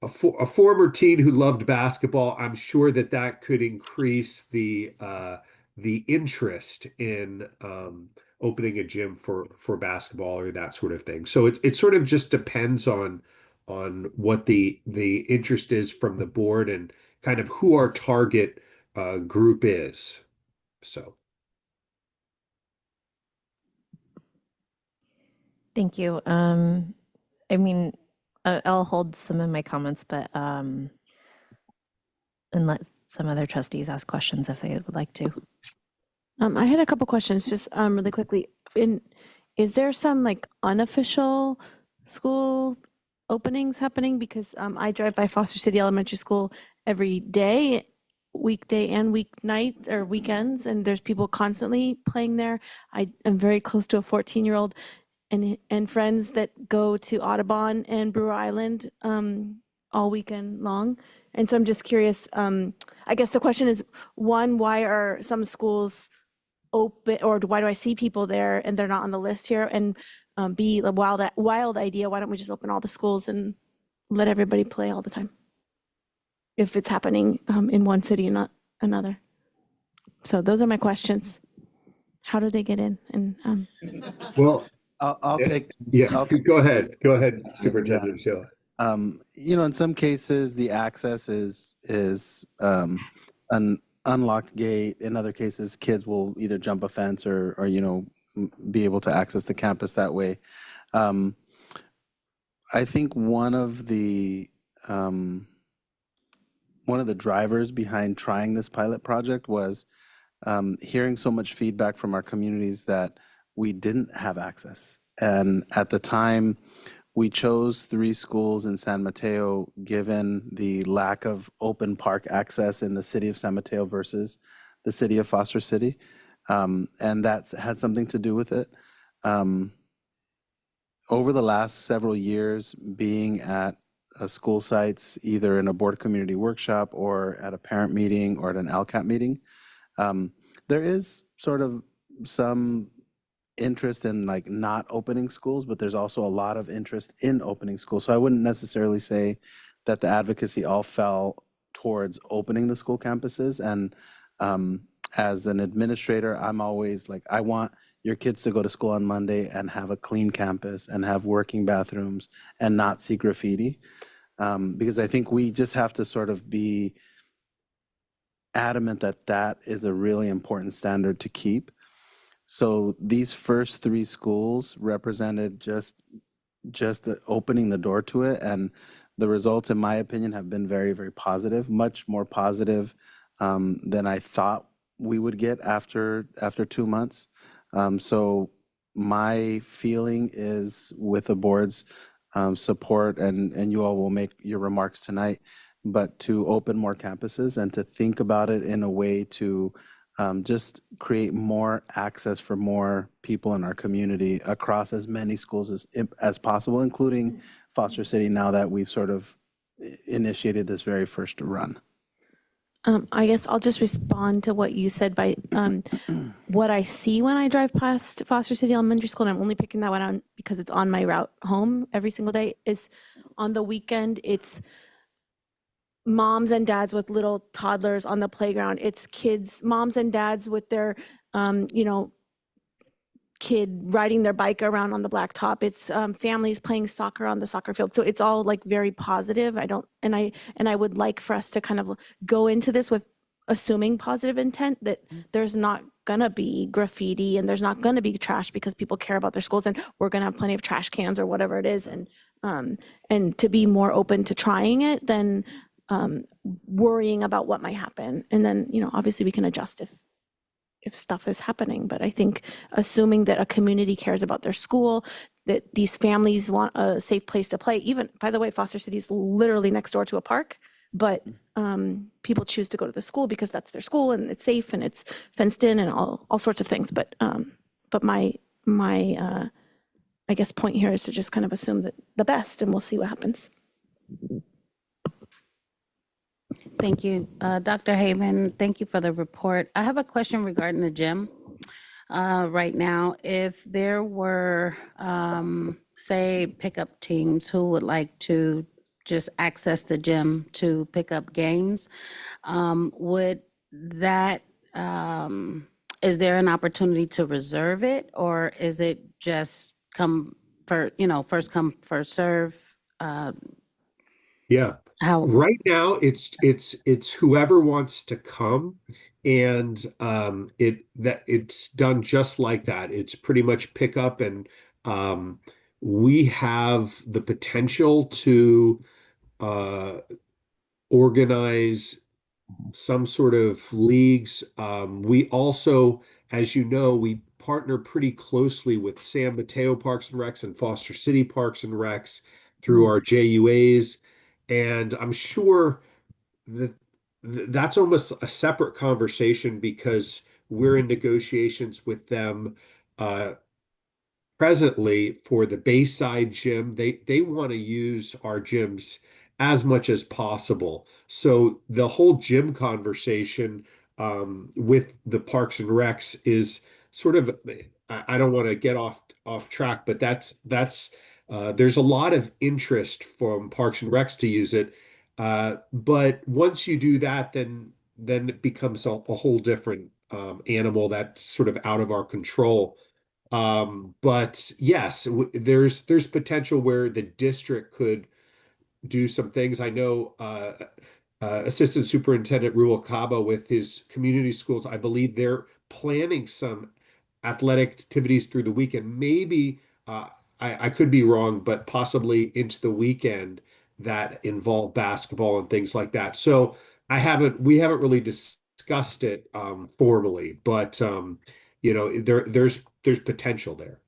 former teen who loved basketball, I'm sure that could increase the interest in opening a gym for basketball or that sort of thing. So it sort of just depends on what the interest is from the board and kind of who our target group is. So. Thank you. I mean, I'll hold some of my comments, but and let some other trustees ask questions if they would like to. I had a couple questions, just really quickly. Is there some like unofficial school openings happening? Because I drive by Foster City Elementary School every day, weekday and weeknights or weekends, and there's people constantly playing there. I am very close to a 14-year-old and friends that go to Audubon and Brewer Island all weekend long. And so I'm just curious, I guess the question is, one, why are some schools open, or why do I see people there and they're not on the list here? And B, the wild idea, why don't we just open all the schools and let everybody play all the time? If it's happening in one city and not another. So those are my questions. How do they get in? And Well, I'll take. Yeah, I'll take go this ahead. too. Go ahead, Superintendent Sheila. In some cases, the access is an unlocked gate. In other cases, kids will either jump a fence or be able to access the campus that way. I think one of the drivers behind trying this pilot project was hearing so much feedback from our communities that we didn't have access. And at the time, we chose 3 schools in San Mateo, given the lack of open park access in the city of San Mateo versus the city of Foster City. And that's had something to do with it. Over the last several years, being at school sites, either in a board community workshop or at a parent meeting or at an LCAP meeting, there is sort of some interest in like not opening schools, but there's also a lot of interest in opening schools. So I wouldn't necessarily say that the advocacy all fell towards opening the school campuses. And as an administrator, I'm always like, I want your kids to go to school on Monday and have a clean campus and have working bathrooms and not see graffiti. Because I think we just have to sort of be adamant that that is a really important standard to keep. So these first 3 schools represented just opening the door to it, and the results, in my opinion, have been very, very positive, much more positive than I thought we would get after 2 months. So my feeling is, with the board's support, and you all will make your remarks tonight, but to open more campuses and to think about it in a way to just create more access for more people in our community across as many schools as possible, including Foster City, now that we've sort of initiated this very first run. I guess I'll just respond to what you said by what I see when I drive past Foster City Elementary School, and I'm only picking that one out because it's on my route home every single day, is on the weekend, it's moms and dads with little toddlers on the playground. It's kids, moms and dads with their, kid riding their bike around on the blacktop. It's families playing soccer on the soccer field. So it's all like very positive. I would like for us to kind of go into this with assuming positive intent, that there's not gonna be graffiti and there's not gonna be trash because people care about their schools, and we're gonna have plenty of trash cans or whatever it is. And to be more open to trying it than worrying about what might happen. And then, obviously we can adjust if stuff is happening. But I think assuming that a community cares about their school, that these families want a safe place to play. Even, by the way, Foster City is literally next door to a park, but people choose to go to the school because that's their school and it's safe and it's fenced in and all sorts of things. But my I guess point here is to just kind of assume that the best, and we'll see what happens. Thank you. Dr. Haven, thank you for the report. I have a question regarding the gym. Right now, if there were, say, pickup teams who would like to just access the gym to pick up games, would that is there an opportunity to reserve it, or is it just come for, first come, first serve? Yeah. How, Right now, it's whoever wants to come, and it's done just like that. It's pretty much pick up, and we have the potential to organize some sort of leagues. We also, as you know, we partner pretty closely with San Mateo Parks and Recs and Foster City Parks and Recs through our JUAs. And I'm sure that that's almost a separate conversation because we're in negotiations with them presently for the Bayside gym. They want to use our gyms as much as possible. So the whole gym conversation with the Parks and Recs is sort of, I don't want to get off track, but that's there's a lot of interest from Parks and Recs to use it. But once you do that, then it becomes a whole different animal that's sort of out of our control. But yes, there's potential where the district could do some things. I know Assistant Superintendent Rubalcaba with his community schools, I believe they're planning some athletic activities through the weekend. Maybe I could be wrong, but possibly into the weekend that involve basketball and things like that. So we haven't really discussed it formally, but there's potential there.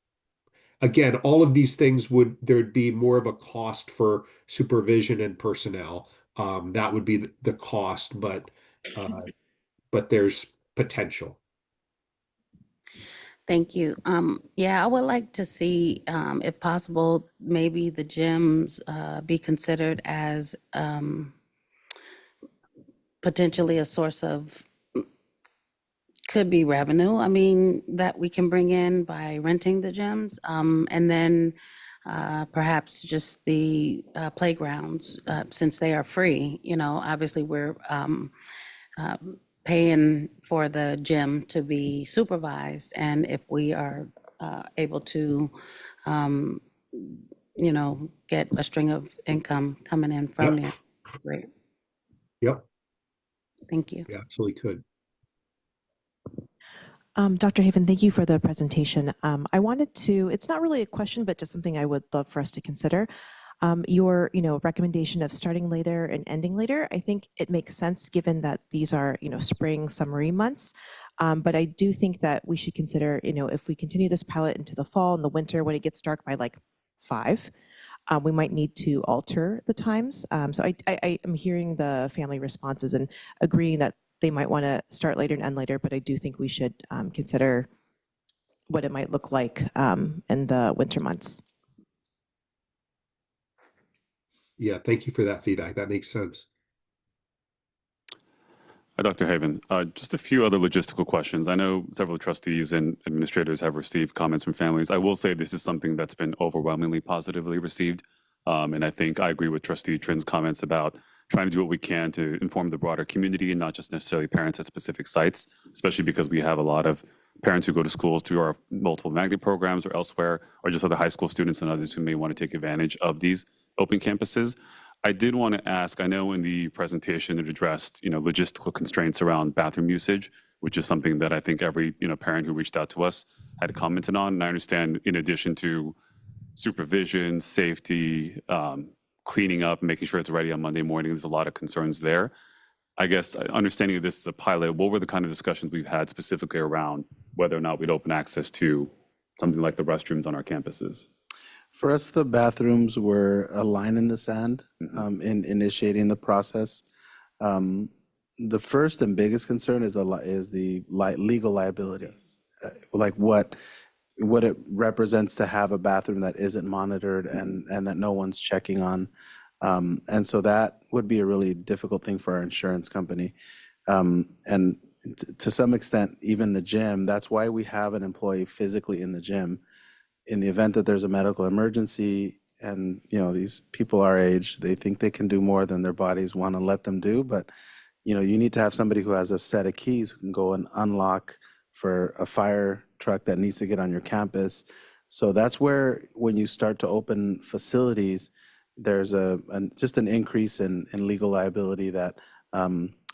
Again, all of these things there'd be more of a cost for supervision and personnel. That would be the cost, but there's potential. Thank you. Yeah, I would like to see, if possible, maybe the gyms be considered as potentially a source of, could be revenue, I mean, that we can bring in by renting the gyms. And then perhaps just the playgrounds, since they are free, obviously we're paying for the gym to be supervised. And if we are able to, get a string of income coming in from there, great. Yep. Thank you. Yeah, absolutely could. Dr. Haven, thank you for the presentation. I wanted to, it's not really a question, but just something I would love for us to consider. Your, recommendation of starting later and ending later, I think it makes sense given that these are, spring, summery months. But I do think that we should consider, if we continue this pilot into the fall and the winter when it gets dark by like 5, we might need to alter the times. So I am hearing the family responses and agreeing that they might want to start later and end later, but I do think we should consider what it might look like in the winter months. Yeah, thank you for that feedback. That makes sense. Hi, Dr. Haven. Just a few other logistical questions. I know several trustees and administrators have received comments from families. I will say this is something that's been overwhelmingly positively received. And I think I agree with Trustee Trin's comments about trying to do what we can to inform the broader community and not just necessarily parents at specific sites, especially because we have a lot of parents who go to schools through our multiple magnet programs or elsewhere, or just other high school students and others who may want to take advantage of these open campuses. I did want to ask, I know in the presentation it addressed, logistical constraints around bathroom usage, which is something that I think every, parent who reached out to us had commented on. And I understand in addition to supervision, safety, cleaning up, making sure it's ready on Monday morning, there's a lot of concerns there. I guess understanding that this is a pilot, what were the kind of discussions we've had specifically around whether or not we'd open access to something like the restrooms on our campuses? For us, the bathrooms were a line in the sand in initiating the process. The first and biggest concern is the legal liability, like what it represents to have a bathroom that isn't monitored and that no one's checking on. And so that would be a really difficult thing for our insurance company. And to some extent, even the gym, that's why we have an employee physically in the gym. In the event that there's a medical emergency and, these people our age, they think they can do more than their bodies want to let them do. But, you need to have somebody who has a set of keys who can go and unlock for a fire truck that needs to get on your campus. So that's where, when you start to open facilities, there's just an increase in legal liability that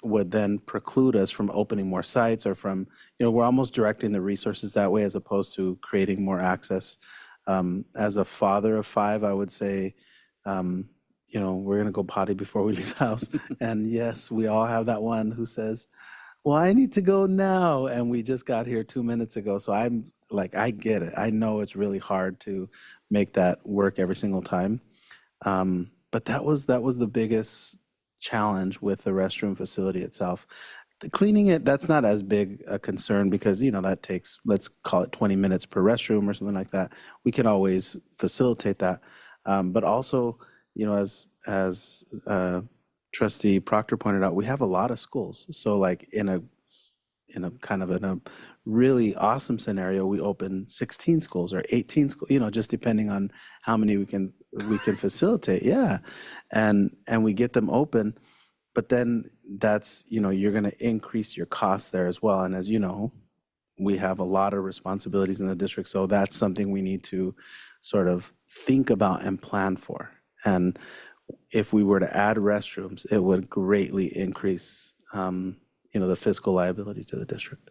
would then preclude us from opening more sites, or from, we're almost directing the resources that way as opposed to creating more access. As a father of 5, I would say, we're going to go potty before we leave the house. And yes, we all have that one who says, well, I need to go now. And we just got here 2 minutes ago. So I'm like, I get it. I know it's really hard to make that work every single time. But that was the biggest challenge with the restroom facility itself. The cleaning it, that's not as big a concern, because, that takes, let's call it 20 minutes per restroom or something like that. We can always facilitate that. But also, as Trustee Proctor pointed out, we have a lot of schools. So like in a really awesome scenario, we open 16 schools or 18 schools, just depending on how many we can facilitate. Yeah. And we get them open, but then that's, you're going to increase your costs there as well. And as you know, we have a lot of responsibilities in the district. So that's something we need to sort of think about and plan for. And if we were to add restrooms, it would greatly increase, the fiscal liability to the district.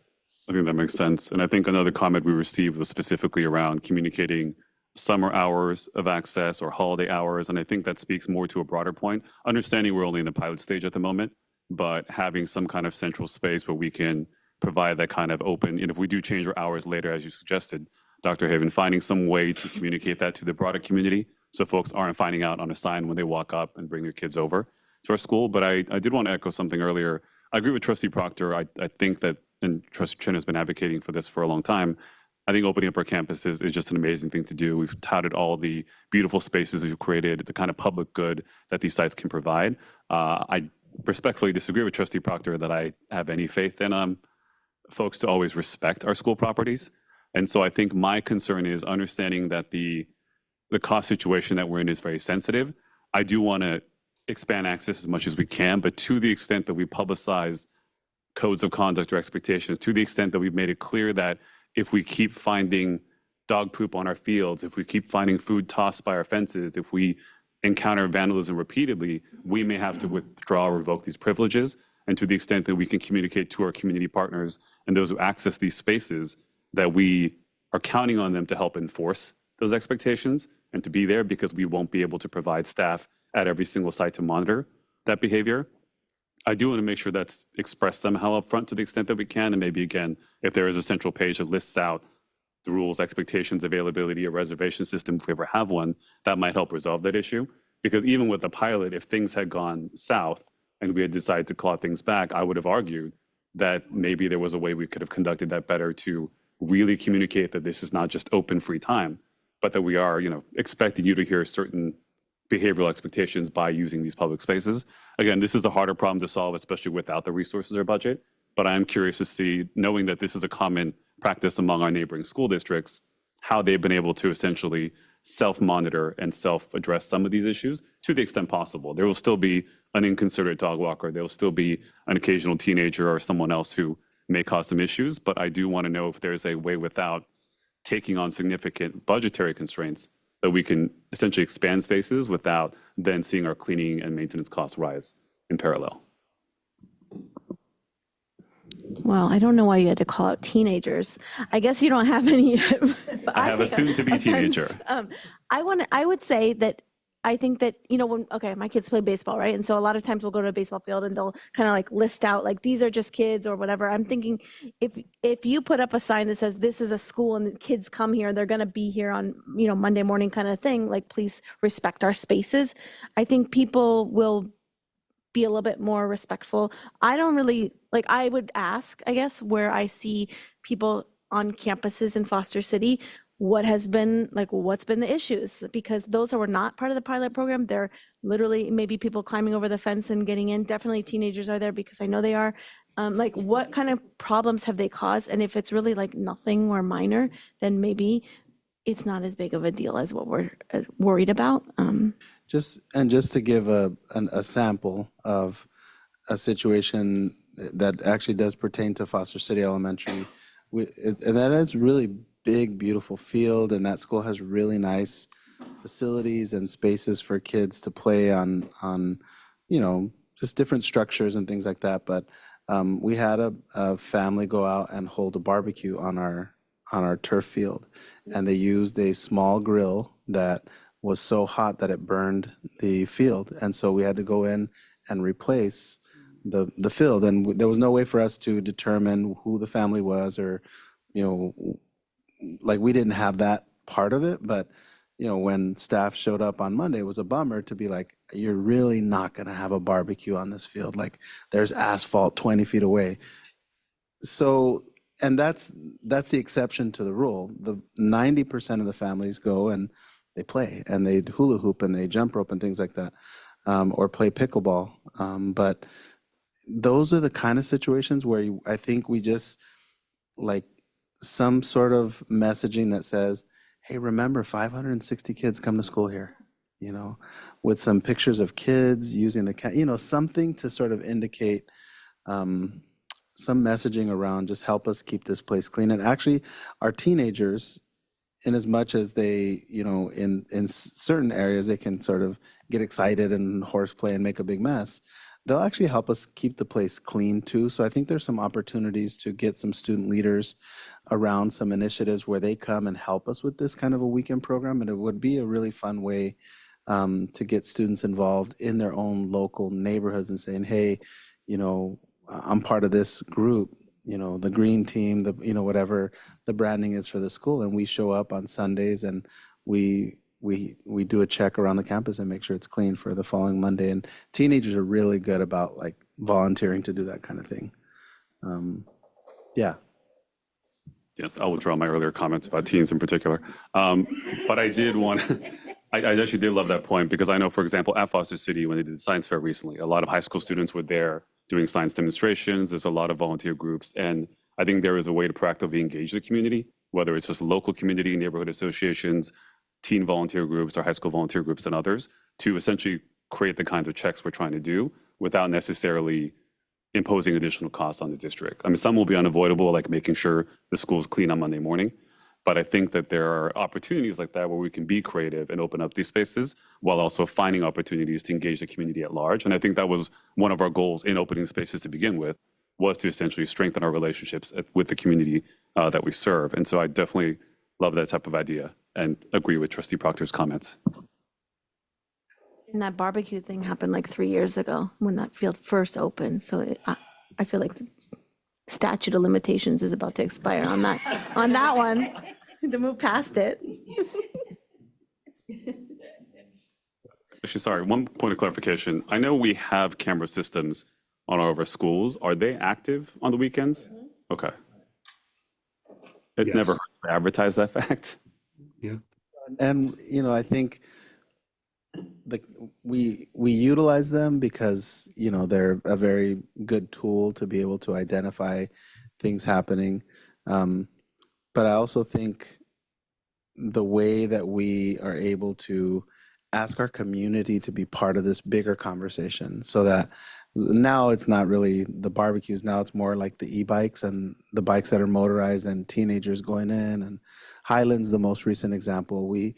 I think that makes sense. And I think another comment we received was specifically around communicating summer hours of access or holiday hours. And I think that speaks more to a broader point. Understanding we're only in the pilot stage at the moment, but having some kind of central space where we can provide that kind of open, and if we do change our hours later, as you suggested, Dr. Haven, finding some way to communicate that to the broader community so folks aren't finding out on a sign when they walk up and bring their kids over to our school. But I did want to echo something earlier. I agree with Trustee Proctor. I think that, and Trustee Chen has been advocating for this for a long time, I think opening up our campuses is just an amazing thing to do. We've touted all the beautiful spaces we've created, the kind of public good that these sites can provide. I respectfully disagree with Trustee Proctor that I have any faith in folks to always respect our school properties. And so I think my concern is understanding that the cost situation that we're in is very sensitive. I do want to expand access as much as we can, but to the extent that we publicize codes of conduct or expectations, to the extent that we've made it clear that if we keep finding dog poop on our fields, if we keep finding food tossed by our fences, if we encounter vandalism repeatedly, we may have to withdraw or revoke these privileges. And to the extent that we can communicate to our community partners and those who access these spaces that we are counting on them to help enforce those expectations and to be there, because we won't be able to provide staff at every single site to monitor that behavior. I do want to make sure that's expressed somehow up front to the extent that we can. And maybe, again, if there is a central page that lists out the rules, expectations, availability, a reservation system, if we ever have one, that might help resolve that issue. Because even with the pilot, if things had gone south and we had decided to claw things back, I would have argued that maybe there was a way we could have conducted that better to really communicate that this is not just open free time, but that we are, expecting you to hear certain behavioral expectations by using these public spaces. Again, this is a harder problem to solve, especially without the resources or budget. But I am curious to see, knowing that this is a common practice among our neighboring school districts, how they've been able to essentially self-monitor and self-address some of these issues to the extent possible. There will still be an inconsiderate dog walker. There will still be an occasional teenager or someone else who may cause some issues. But I do want to know if there's a way, without taking on significant budgetary constraints, that we can essentially expand spaces without then seeing our cleaning and maintenance costs rise in parallel. Well, I don't know why you had to call out teenagers. I guess you don't have any yet. But I have a soon-to-be teenager. I would say that I think that, my kids play baseball, right? And so a lot of times we'll go to a baseball field and they'll kind of like list out like, these are just kids or whatever. I'm thinking if you put up a sign that says this is a school and the kids come here, they're going to be here on, Monday morning kind of thing, like, please respect our spaces. I think people will be a little bit more respectful. I don't really, I would ask, I guess, where I see people on campuses in Foster City, what's been the issues? Because those who were not part of the pilot program, they're literally maybe people climbing over the fence and getting in. Definitely teenagers are there because I know they are. What kind of problems have they caused? And if it's really nothing or minor, then maybe it's not as big of a deal as what we're worried about. Just to give a sample of a situation that actually does pertain to Foster City Elementary, and that is really big, beautiful field, and that school has really nice facilities and spaces for kids to play on, just different structures and things like that. But we had a family go out and hold a barbecue on our turf field, and they used a small grill that was so hot that it burned the field, and so we had to go in and replace the field, and there was no way for us to determine who the family was, or like we didn't have that part of it. But when staff showed up on Monday, it was a bummer to be like, you're really not going to have a barbecue on this field. Like, there's asphalt 20 feet away. So, and that's the exception to the rule. The 90% of the families go and they play, and they hula hoop and they jump rope and things like that, or play pickleball. But those are the kind of situations where I think we just like some sort of messaging that says, hey, remember 560 kids come to school here, with some pictures of kids using the something to sort of indicate some messaging around, just help us keep this place clean. And actually, our teenagers, in as much as they, in certain areas, they can sort of get excited and horseplay and make a big mess, they'll actually help us keep the place clean too. So I think there's some opportunities to get some student leaders around some initiatives where they come and help us with this kind of a weekend program. And it would be a really fun way to get students involved in their own local neighborhoods and saying, hey, I'm part of this group, the green team, whatever the branding is for the school. And we show up on Sundays and we do a check around the campus and make sure it's clean for the following Monday. And teenagers are really good about like volunteering to do that kind of thing. Yeah. Yes, I'll withdraw my earlier comments about teens in particular. But I did want, I actually did love that point, because I know, for example, at Foster City, when they did the science fair recently, a lot of high school students were there doing science demonstrations. There's a lot of volunteer groups. And I think there is a way to proactively engage the community, whether it's just local community, neighborhood associations, teen volunteer groups, or high school volunteer groups, and others, to essentially create the kinds of checks we're trying to do without necessarily imposing additional costs on the district. I mean, some will be unavoidable, like making sure the school's clean on Monday morning. But I think that there are opportunities like that where we can be creative and open up these spaces while also finding opportunities to engage the community at large. And I think that was one of our goals in opening spaces to begin with, was to essentially strengthen our relationships with the community that we serve. And so I definitely love that type of idea and agree with Trustee Proctor's comments. And that barbecue thing happened like 3 years ago when that field first opened. So I feel like the statute of limitations is about to expire on that one, to move past it. Actually, sorry, one point of clarification. I know we have camera systems on all of our schools. Are they active on the weekends? Okay. It never hurts to advertise that fact. Yeah. And, I think we utilize them because, they're a very good tool to be able to identify things happening. But I also think the way that we are able to ask our community to be part of this bigger conversation, so that now it's not really the barbecues, now it's more like the e-bikes and the bikes that are motorized and teenagers going in. And Highland's the most recent example. We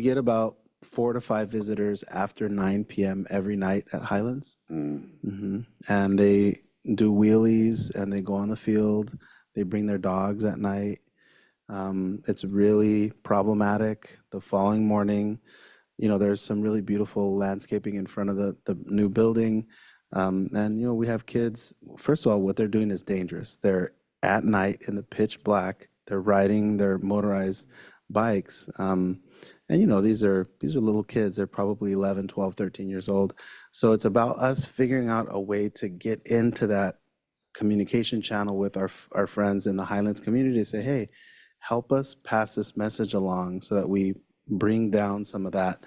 get about 4 to 5 visitors after 9 p.m. every night at Highlands. Mm-hmm. And they do wheelies and they go on the field. They bring their dogs at night. It's really problematic. The following morning, there's some really beautiful landscaping in front of the new building. And, we have kids. First of all, what they're doing is dangerous. They're at night in the pitch black. They're riding their motorized bikes. And, these are little kids. They're probably 11, 12, 13 years old. So it's about us figuring out a way to get into that communication channel with our friends in the Highlands community to say, hey, help us pass this message along so that we bring down some of that,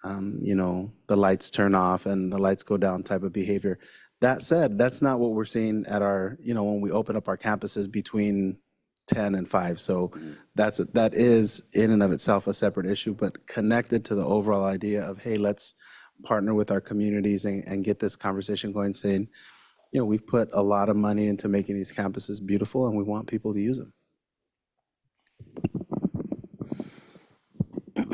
the lights turn off and the lights go down type of behavior. That said, that's not what we're seeing at our, when we open up our campuses between 10 and 5. So that is in and of itself a separate issue, but connected to the overall idea of, hey, let's partner with our communities and get this conversation going, saying, we've put a lot of money into making these campuses beautiful and we want people to use them. All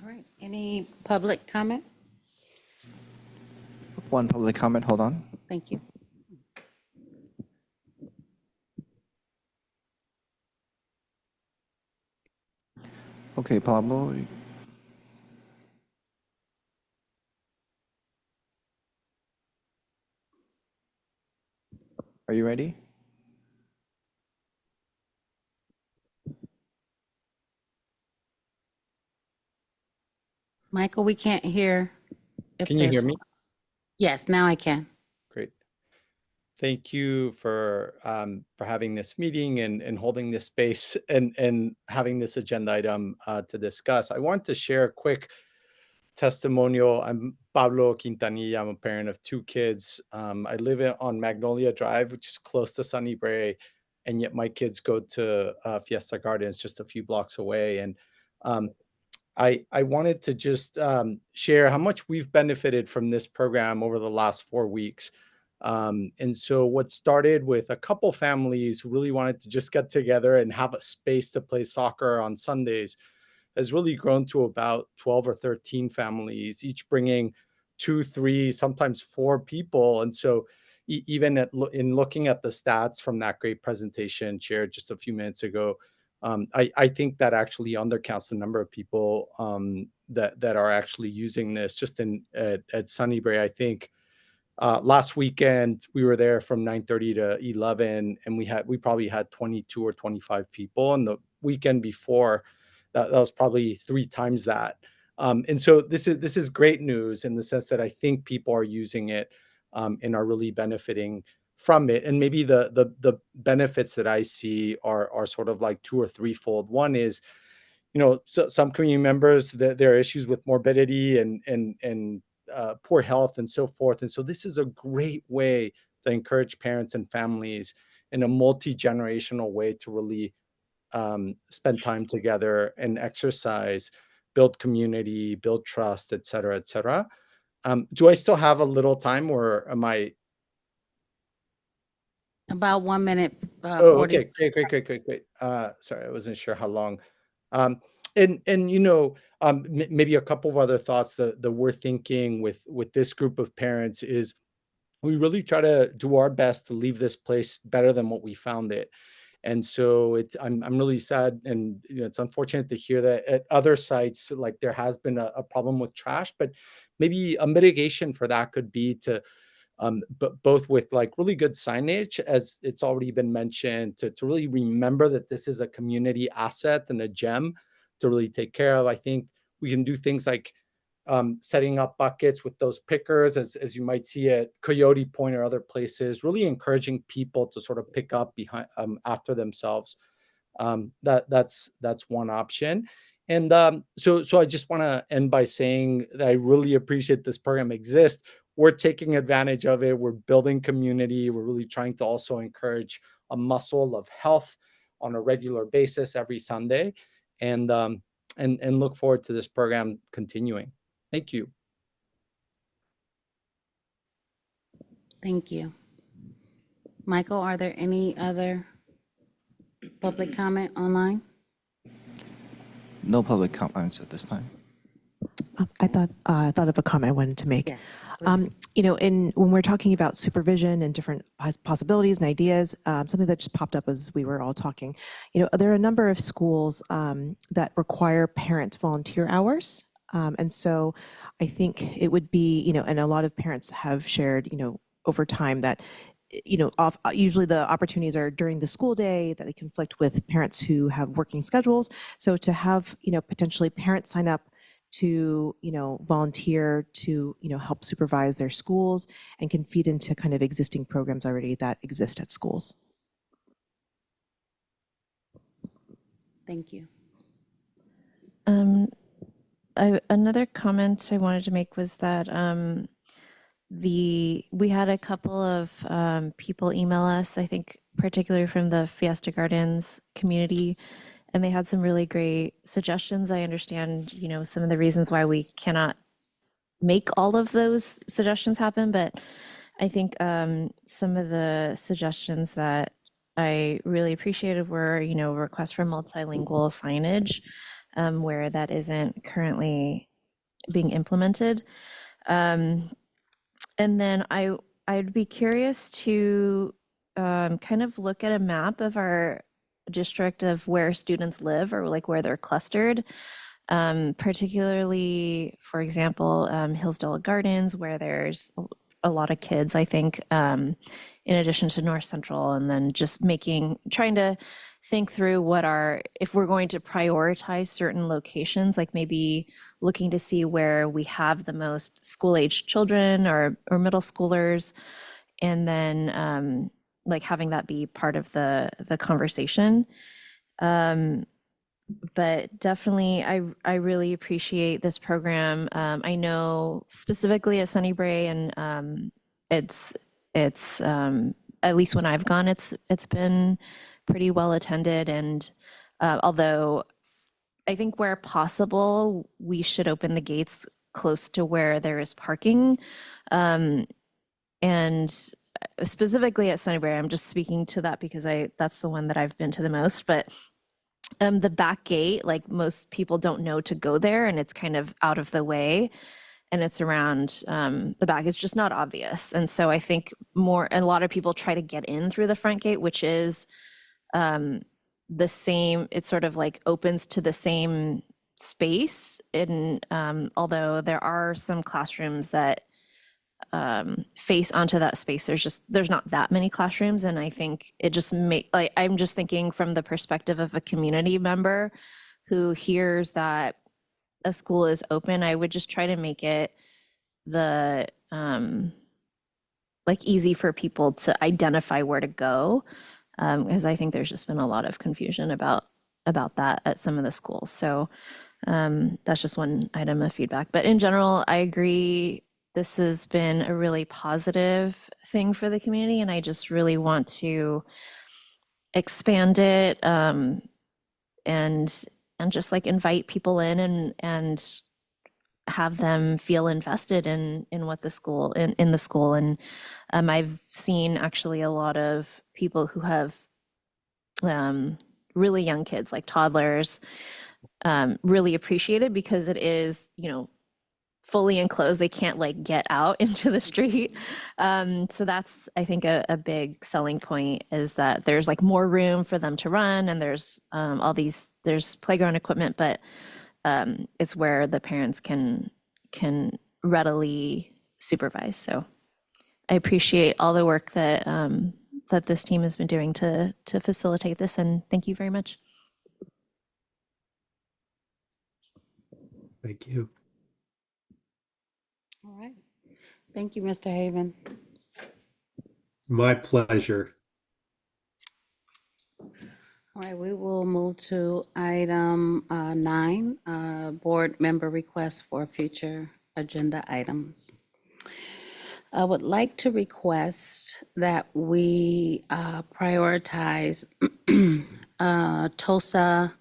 right, any public comment? One public comment, hold on. Thank you. Okay, Pablo. Are you ready? Michael, we can't hear. If Can you hear there's- me? Yes, now I can. Great. Thank you for having this meeting and holding this space and having this agenda item to discuss. I want to share a quick testimonial. I'm Pablo Quintanilla. I'm a parent of 2 kids. I live on Magnolia Drive, which is close to Sunny Brae, and yet my kids go to Fiesta Gardens just a few blocks away. And I wanted to just share how much we've benefited from this program over the last 4 weeks. And so what started with a couple families who really wanted to just get together and have a space to play soccer on Sundays has really grown to about 12 or 13 families, each bringing 2, 3, sometimes 4 people. And so even in looking at the stats from that great presentation shared just a few minutes ago, I think that actually undercounts the number of people that are actually using this. Just at Sunny Brae, I think last weekend we were there from 9:30 to 11, and we probably had 22 or 25 people. And the weekend before, that was probably 3 times that. And so this is great news in the sense that I think people are using it and are really benefiting from it. And maybe the benefits that I see are sort of like 2 or 3-fold. One is, so some community members, there are issues with morbidity and poor health and so forth. And so this is a great way to encourage parents and families in a multi-generational way to really spend time together and exercise, build community, build trust, et cetera, et cetera. Do I still have a little time, or am I? About 1 minute. Oh, 40. okay, great. Sorry, I wasn't sure how long. Maybe a couple of other thoughts that we're thinking with this group of parents is we really try to do our best to leave this place better than what we found it. And so I'm really sad, and it's unfortunate to hear that at other sites, like there has been a problem with trash, but maybe a mitigation for that could be to but both with like really good signage, as it's already been mentioned, to really remember that this is a community asset and a gem to really take care of. I think we can do things like setting up buckets with those pickers, as you might see at Coyote Point or other places, really encouraging people to sort of pick up behind after themselves. That's one option. And so I just want to end by saying that I really appreciate this program exists. We're taking advantage of it. We're building community. We're really trying to also encourage a muscle of health on a regular basis every Sunday, and look forward to this program continuing. Thank you. Thank you. Michael, are there any other public comment online? No public comments at this time. I thought of a comment I wanted to make. Yes, when we're talking about supervision and different possibilities and ideas, something that just popped up as we were all talking. There are a number of schools that require parent volunteer hours. And so I think it would be, and a lot of parents have shared, over time that, usually the opportunities are during the school day, that they conflict with parents who have working schedules. So to have, potentially parents sign up to, volunteer to, help supervise their schools and can feed into kind of existing programs already that exist at schools. Thank you. Another comment I wanted to make was that we had a couple of people email us, I think particularly from the Fiesta Gardens community, and they had some really great suggestions. I understand, some of the reasons why we cannot make all of those suggestions happen, but I think some of the suggestions that I really appreciated were, requests for multilingual signage, where that isn't currently being implemented. And then I'd be curious to kind of look at a map of our district of where students live or like where they're clustered. Particularly, for example, Hillsdale Gardens, where there's a lot of kids, I think, in addition to North Central, and then just trying to think through if we're going to prioritize certain locations, like maybe looking to see where we have the most school-aged children or middle schoolers, and then like having that be part of the conversation. But definitely, I really appreciate this program. I know specifically at Sunny Bray, and it's at least when I've gone, it's been pretty well attended. And although I think where possible, we should open the gates close to where there is parking. And specifically at Sunny Bray, I'm just speaking to that because that's the one that I've been to the most. But the back gate, like most people don't know to go there, and it's kind of out of the way, and it's around the back. It's just not obvious. And so I think a lot of people try to get in through the front gate, which is the same, it sort of like opens to the same space. Although there are some classrooms that face onto that space, there's not that many classrooms, and I think it just I'm just thinking from the perspective of a community member who hears that a school is open, I would just try to make it easy for people to identify where to go, because I think there's just been a lot of confusion about that at some of the schools. So that's just one item of feedback. But in general, I agree. This has been a really positive thing for the community, and I just really want to expand it and just like invite people in and have them feel invested in what the school in the school. And I've seen actually a lot of people who have really young kids, like toddlers, really appreciate it because it is, fully enclosed. They can't like get out into the street. So that's, I think, a big selling point is that there's like more room for them to run, and there's there's playground equipment, but it's where the parents can readily supervise. So I appreciate all the work that that this team has been doing to facilitate this, and thank you very much. Thank you. All right. Thank you, Mr. Haven. My pleasure. All right, we will move to item 9, board member requests for future agenda items. I would like to request that we prioritize TOSA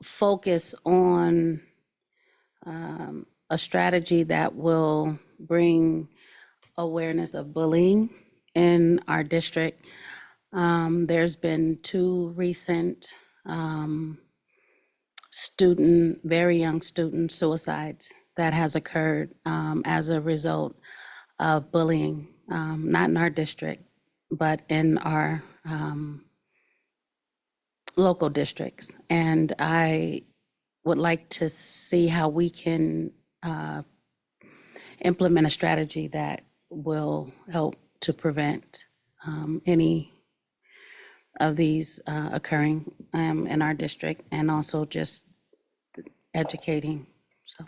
focus on a strategy that will bring awareness of bullying in our district. There's been 2 recent very young student suicides that has occurred as a result of bullying, not in our district, but in our local districts. And I would like to see how we can implement a strategy that will help to prevent any of these occurring in our district, and also just educating. So.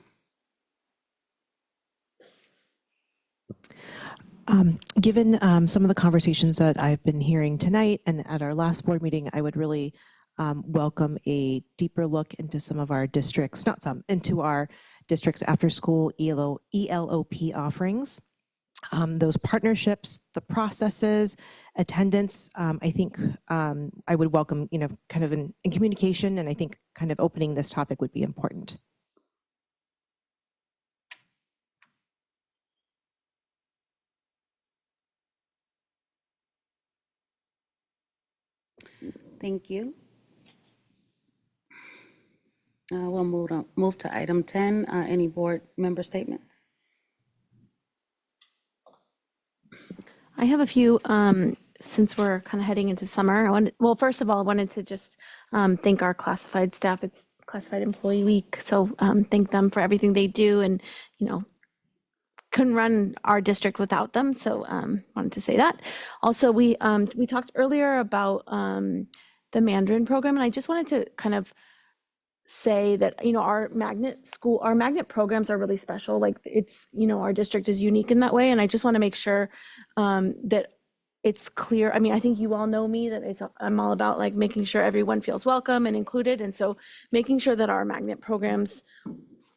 Given some of the conversations that I've been hearing tonight and at our last board meeting, I would really welcome a deeper look into some of our districts, into our districts after school ELOP offerings. Those partnerships, the processes, attendance, I think I would welcome, kind of in communication, and I think kind of opening this topic would be important. Thank you. We'll move to item 10. Any board member statements? I have a few, since we're kind of heading into summer. Well, first of all, I wanted to just thank our classified staff. It's Classified Employee Week, so thank them for everything they do, and couldn't run our district without them. So wanted to say that. Also, we talked earlier about the Mandarin program, and I just wanted to kind of say that our magnet programs are really special. Like it's our district is unique in that way, and I just want to make sure that it's clear. I mean, I think you all know me, that I'm all about like making sure everyone feels welcome and included, and so making sure that our magnet programs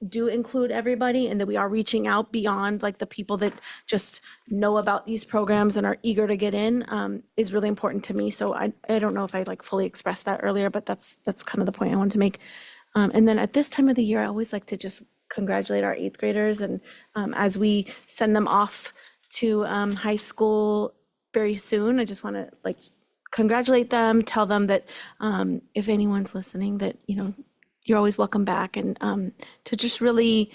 do include everybody, and that we are reaching out beyond like the people that just know about these programs and are eager to get in is really important to me. So I don't know if I like fully expressed that earlier, but that's kind of the point I wanted to make. And then at this time of the year, I always like to just congratulate our 8th graders, and as we send them off to high school very soon, I just want to like congratulate them, tell them that if anyone's listening, that you're always welcome back, and to just really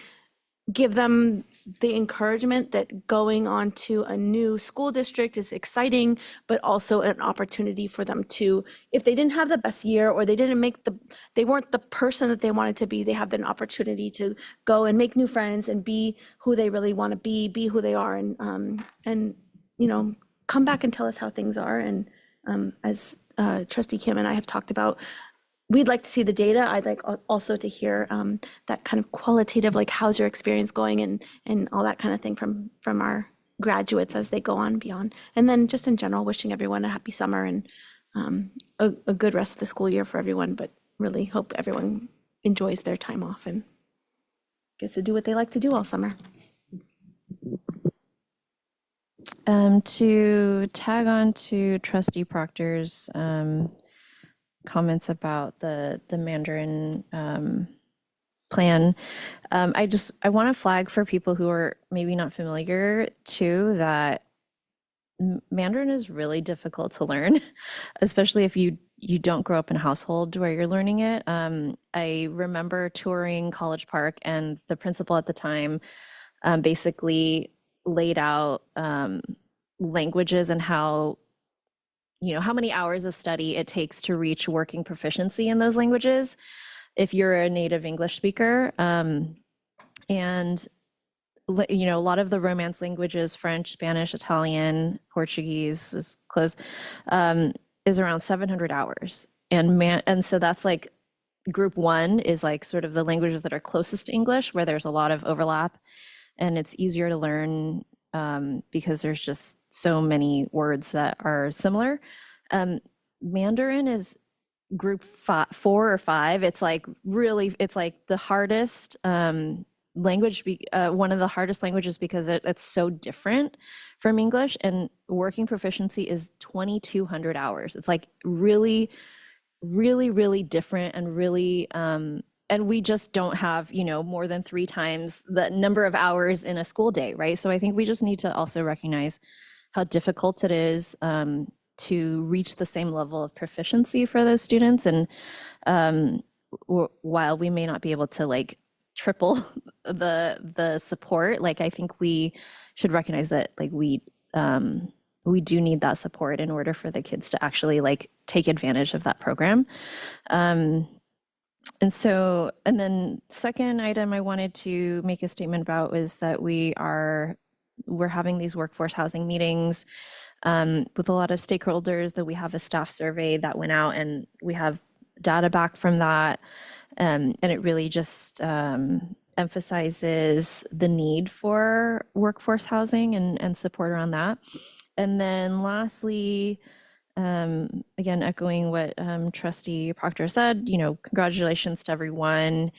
give them the encouragement that going on to a new school district is exciting, but also an opportunity for them to, if they didn't have the best year, or they weren't the person that they wanted to be, they have an opportunity to go and make new friends and be who they really want to be who they are, and come back and tell us how things are. And as Trustee Kim and I have talked about, we'd like to see the data. I'd like also to hear that kind of qualitative, like how's your experience going, and all that kind of thing from our graduates as they go on beyond. And then just in general, wishing everyone a happy summer and a good rest of the school year for everyone, but really hope everyone enjoys their time off and gets to do what they like to do all summer. To tag on to Trustee Proctor's comments about the Mandarin plan, I want to flag for people who are maybe not familiar too that Mandarin is really difficult to learn, especially if you don't grow up in a household where you're learning it. I remember touring College Park, and the principal at the time basically laid out languages and how many hours of study it takes to reach working proficiency in those languages if you're a native English speaker. And a lot of the Romance languages, French, Spanish, Italian, Portuguese is close, is around 700 hours. And so that's like group 1 is like sort of the languages that are closest to English, where there's a lot of overlap and it's easier to learn because there's just so many words that are similar. Mandarin is group 4 or 5. It's like the hardest language, one of the hardest languages, because it's so different from English, and working proficiency is 2,200 hours. It's like really, really, really different, and really, and we just don't have, more than 3 times the number of hours in a school day, right? So I think we just need to also recognize how difficult it is to reach the same level of proficiency for those students. And while we may not be able to like triple the support, like I think we should recognize that like we do need that support in order for the kids to actually like take advantage of that program. And then second item I wanted to make a statement about was that we're having these workforce housing meetings with a lot of stakeholders, that we have a staff survey that went out, and we have data back from that. And it really just emphasizes the need for workforce housing and support around that. And then lastly, again, echoing what Trustee Proctor said, congratulations to everyone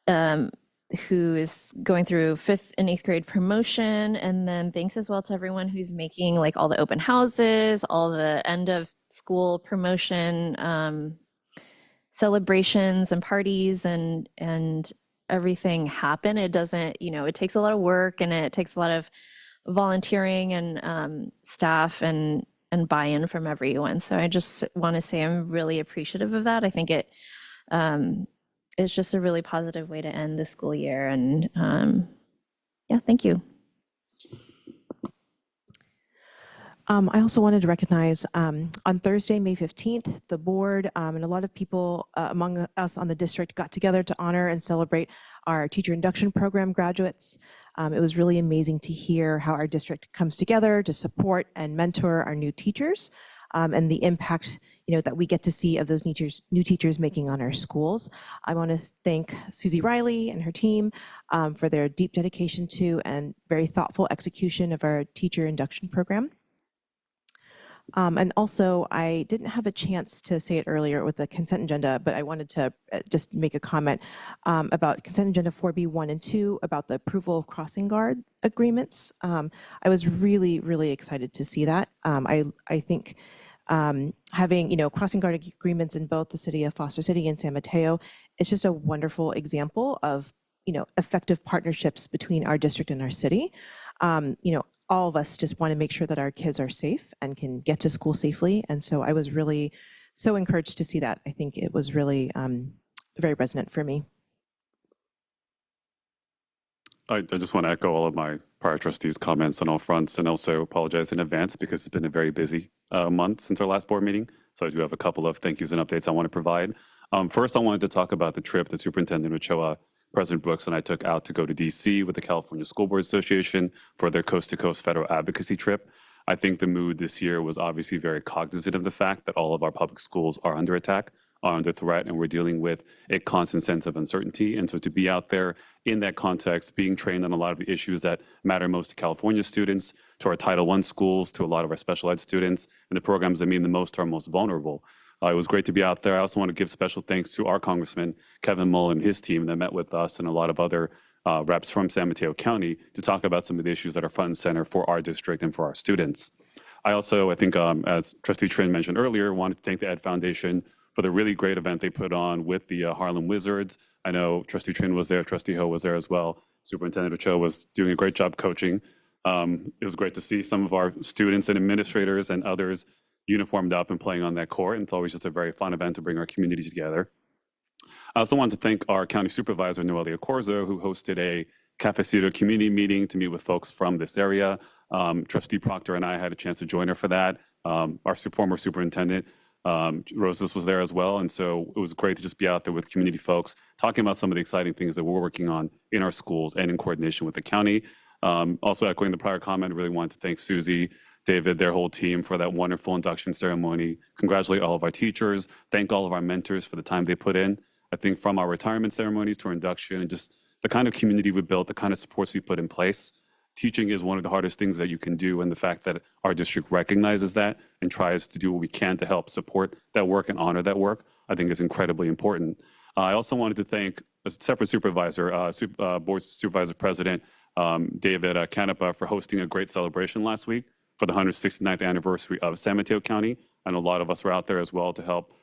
who is going through 5th and 8th grade promotion. And then thanks as well to everyone who's making like all the open houses, all the end of school promotion celebrations and parties and everything happen. It doesn't, it takes a lot of work, and it takes a lot of volunteering and staff and and buy-in from everyone. So I just want to say I'm really appreciative of that. I think it's just a really positive way to end the school year. And yeah, thank you. I also wanted to recognize on Thursday, May 15th, the board and a lot of people among us on the district got together to honor and celebrate our teacher induction program graduates. It was really amazing to hear how our district comes together to support and mentor our new teachers and the impact that we get to see of those new teachers making on our schools. I want to thank Susie Riley and her team for their deep dedication to and very thoughtful execution of our teacher induction program. And also, I didn't have a chance to say it earlier with the consent agenda, but I wanted to just make a comment about consent agenda 4B1 and 2 about the approval of crossing guard agreements. I was really, really excited to see that. I think having crossing guard agreements in both the city of Foster City and San Mateo, it's just a wonderful example of effective partnerships between our district and our city. All of us just want to make sure that our kids are safe and can get to school safely. And so I was really so encouraged to see that. I think it was really very resonant for me. I just want to echo all of my prior trustees' comments on all fronts and also apologize in advance because it's been a very busy month since our last board meeting. So I do have a couple of thank yous and updates I want to provide. First, I wanted to talk about the trip that Superintendent Ochoa, President Brooks, and I took out to go to DC with the California School Board Association for their Coast to Coast federal advocacy trip. I think the mood this year was obviously very cognizant of the fact that all of our public schools are under attack, are under threat, and we're dealing with a constant sense of uncertainty. And so to be out there in that context, being trained on a lot of the issues that matter most to California students, to our Title I schools, to a lot of our special ed students, and the programs that mean the most to our most vulnerable. It was great to be out there. I also want to give special thanks to our Congressman, Kevin Mullen, and his team that met with us and a lot of other reps from San Mateo County to talk about some of the issues that are front and center for our district and for our students. I think, as Trustee Trin mentioned earlier, wanted to thank the Ed Foundation for the really great event they put on with the Harlem Wizards. I know Trustee Trin was there, Trustee Ho was there as well. Superintendent Ochoa was doing a great job coaching. It was great to see some of our students and administrators and others uniformed up and playing on that court. And it's always just a very fun event to bring our communities together. I also want to thank our county supervisor, Noelia Corzo, who hosted a Cafecito community meeting to meet with folks from this area. Trustee Proctor and I had a chance to join her for that. Our former superintendent, Rosas, was there as well. And so it was great to just be out there with community folks, talking about some of the exciting things that we're working on in our schools and in coordination with the county. Also echoing the prior comment, I really wanted to thank Susie, David, their whole team for that wonderful induction ceremony. Congratulate all of our teachers. Thank all of our mentors for the time they put in. I think from our retirement ceremonies to our induction and just the kind of community we built, the kind of supports we put in place. Teaching is one of the hardest things that you can do, and the fact that our district recognizes that and tries to do what we can to help support that work and honor that work, I think is incredibly important. I also wanted to thank a separate supervisor, Board Supervisor President David Canepa, for hosting a great celebration last week for the 169th anniversary of San Mateo County. And a lot of us were out there as well to help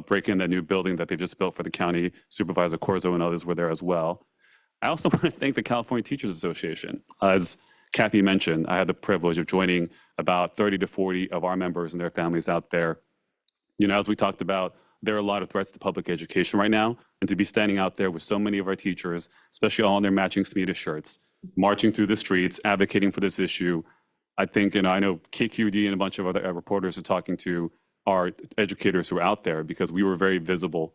break in that new building that they've just built for the county. Supervisor Corzo and others were there as well. I also want to thank the California Teachers Association. As Kathy mentioned, I had the privilege of joining about 30 to 40 of our members and their families out there. As we talked about, there are a lot of threats to public education right now. And to be standing out there with so many of our teachers, especially all in their matching SMETA shirts, marching through the streets, advocating for this issue, I think, I know KQD and a bunch of other reporters are talking to our educators who are out there because we were very visible,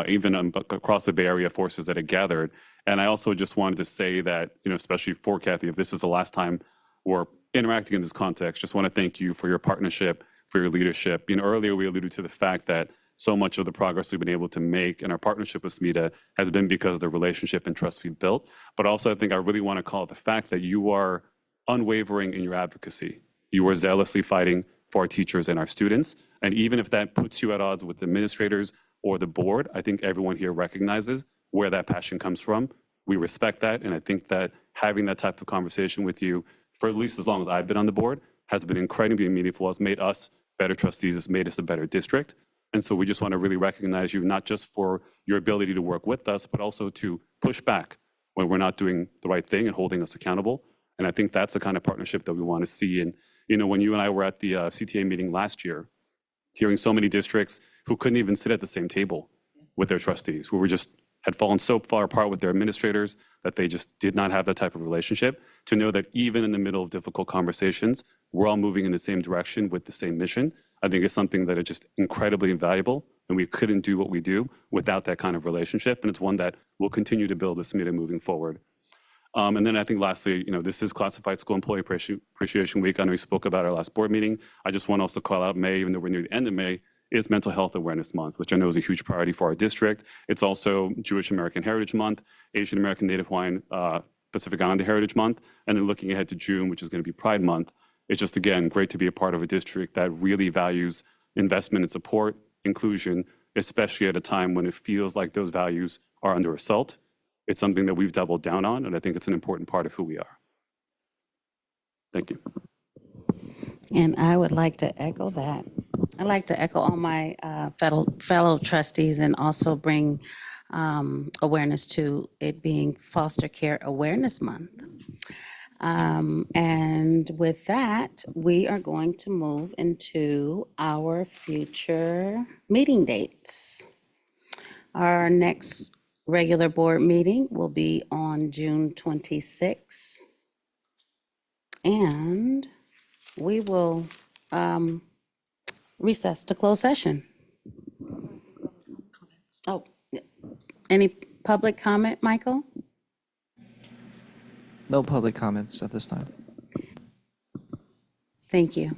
even across the Bay Area forces that had gathered. And I also just wanted to say that, especially for Kathy, if this is the last time we're interacting in this context, just want to thank you for your partnership, for your leadership. Earlier we alluded to the fact that so much of the progress we've been able to make in our partnership with SMETA has been because of the relationship and trust we've built. But also I think I really want to call it the fact that you are unwavering in your advocacy. You are zealously fighting for our teachers and our students. And even if that puts you at odds with the administrators or the board, I think everyone here recognizes where that passion comes from. We respect that. And I think that having that type of conversation with you for at least as long as I've been on the board has been incredibly meaningful. It's made us better trustees. It's made us a better district. And so we just want to really recognize you, not just for your ability to work with us, but also to push back when we're not doing the right thing and holding us accountable. And I think that's the kind of partnership that we want to see You know, when you and I were at the CTA meeting last year, hearing so many districts who couldn't even sit at the same table with their trustees, who were just had fallen so far apart with their administrators that they just did not have that type of relationship, to know that even in the middle of difficult conversations, we're all moving in the same direction with the same mission, I think is something that is just incredibly invaluable. And we couldn't do what we do without that kind of relationship. And it's one that we'll continue to build as SMITA moving forward. And then I think lastly, you know, this is Classified School Employee Appreciation Week. I know we spoke about our last board meeting. I just want to also call out May, even though we're near the end of May, is Mental Health Awareness Month, which I know is a huge priority for our district. It's also Jewish American Heritage Month, Asian American Native Hawaiian Pacific Islander Heritage Month, and then looking ahead to June, which is going to be Pride Month. It's just, again, great to be a part of a district that really values investment and support, inclusion, especially at a time when it feels like those values are under assault. It's something that we've doubled down on, and I think it's an important part of who we are. Thank you. And I would like to echo that. I'd like to echo all my fellow trustees and also bring awareness to it being Foster Care Awareness Month. And with that, we are going to move into our future meeting dates. Our next regular board meeting will be on June 26th. And we will recess to close session. Oh, any public comment, Michael? No public comments at this time. Thank you.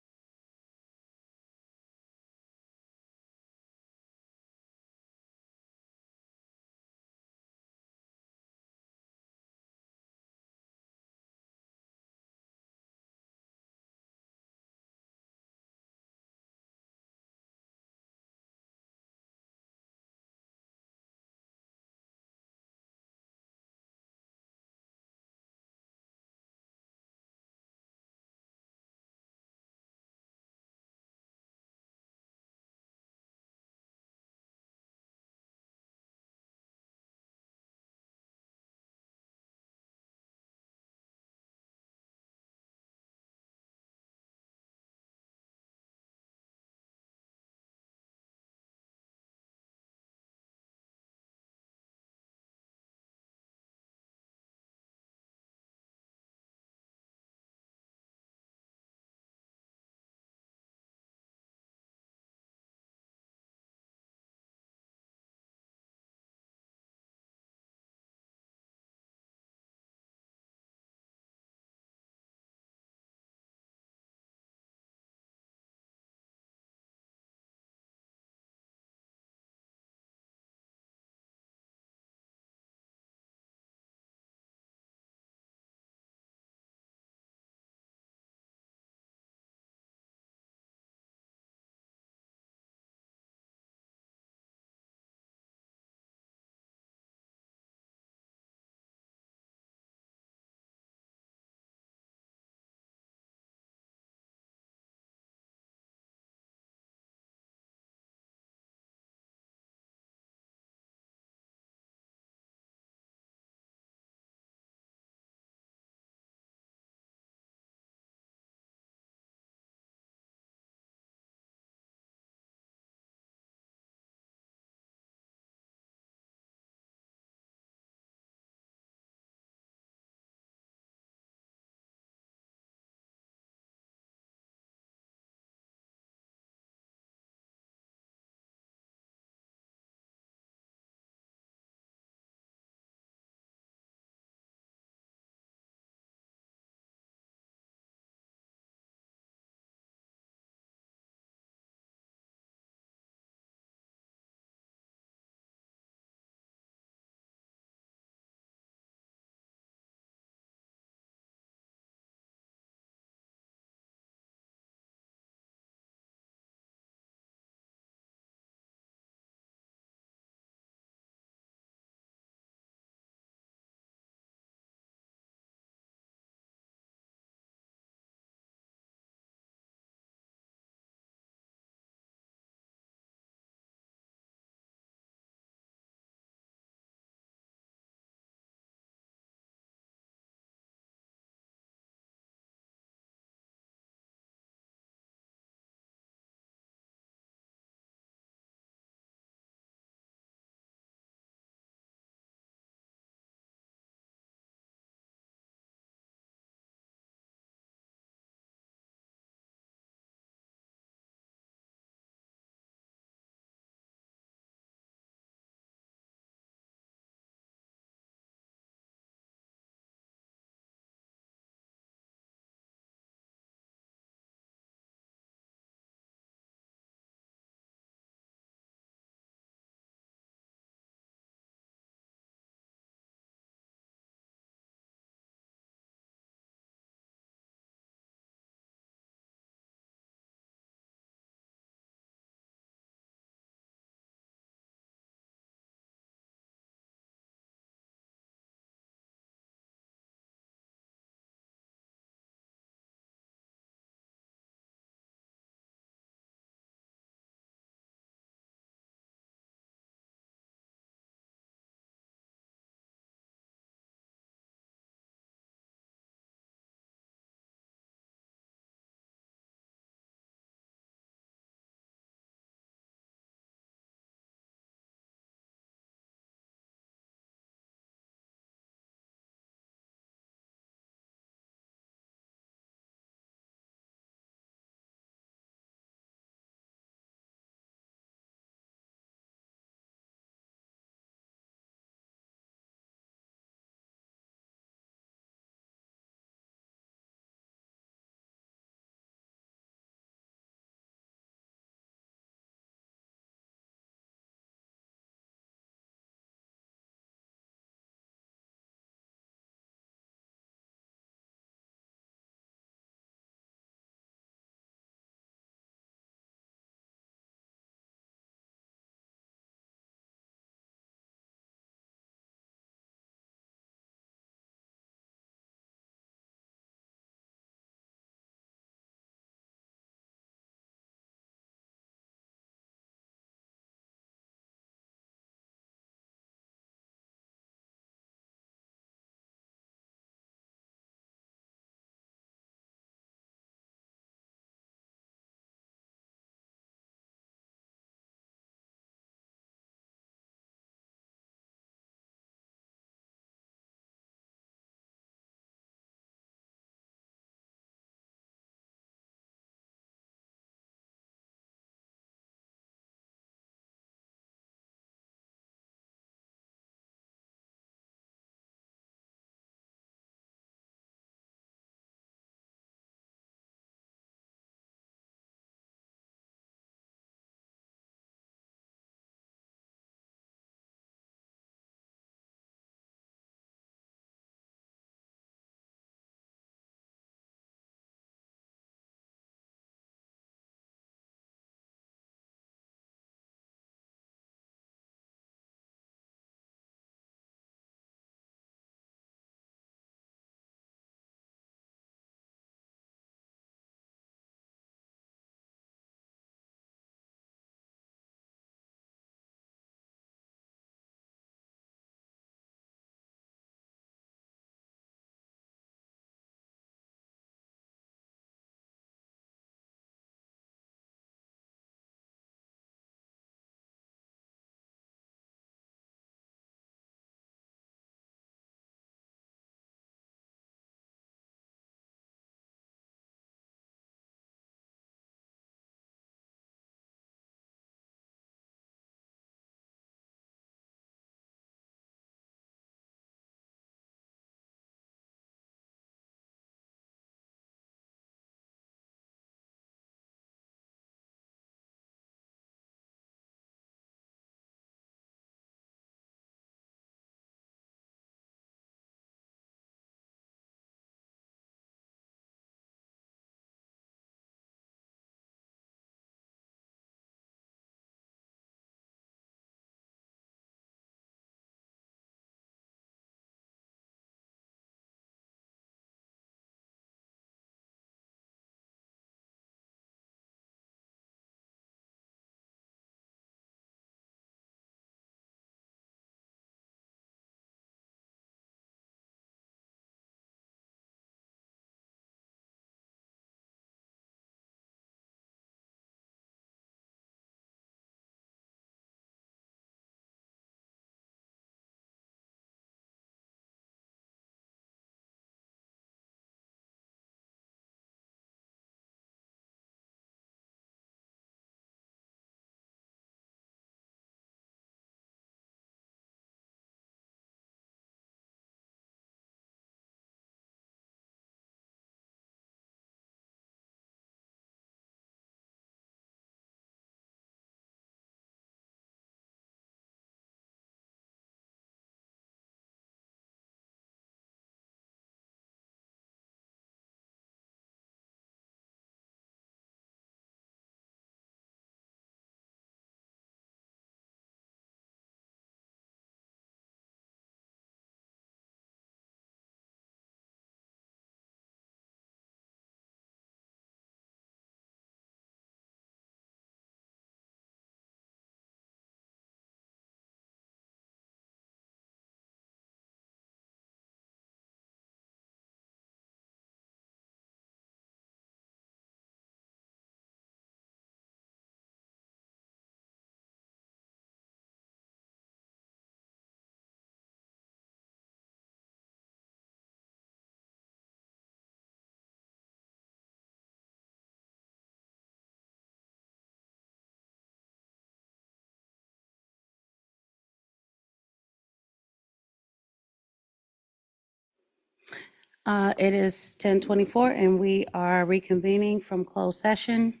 It is 10:24 and we are reconvening from closed session.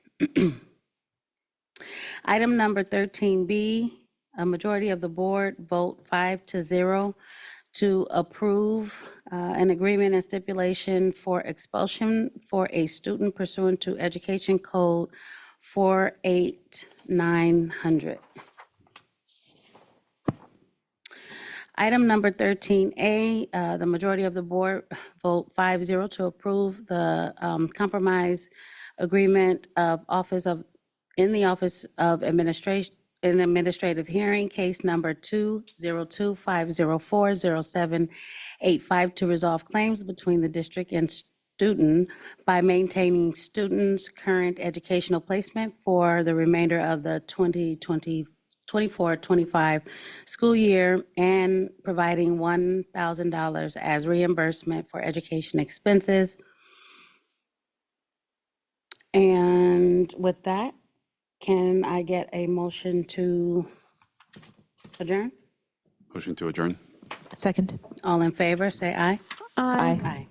Item number 13B, a majority of the board vote 5-0 to approve an agreement and stipulation for expulsion for a student pursuant to Education Code 48900. Item number 13A, the majority of the board vote 5-0 to approve the compromise agreement of in the Office of Administration, in administrative hearing, case number 202-504-0785 to resolve claims between the district and student by maintaining students' current educational placement for the remainder of the 2024-25 school year and providing $1,000 as reimbursement for education expenses. And with that, can I get a motion to adjourn? Motion to adjourn. Second. All in favor, say aye. Aye. Aye.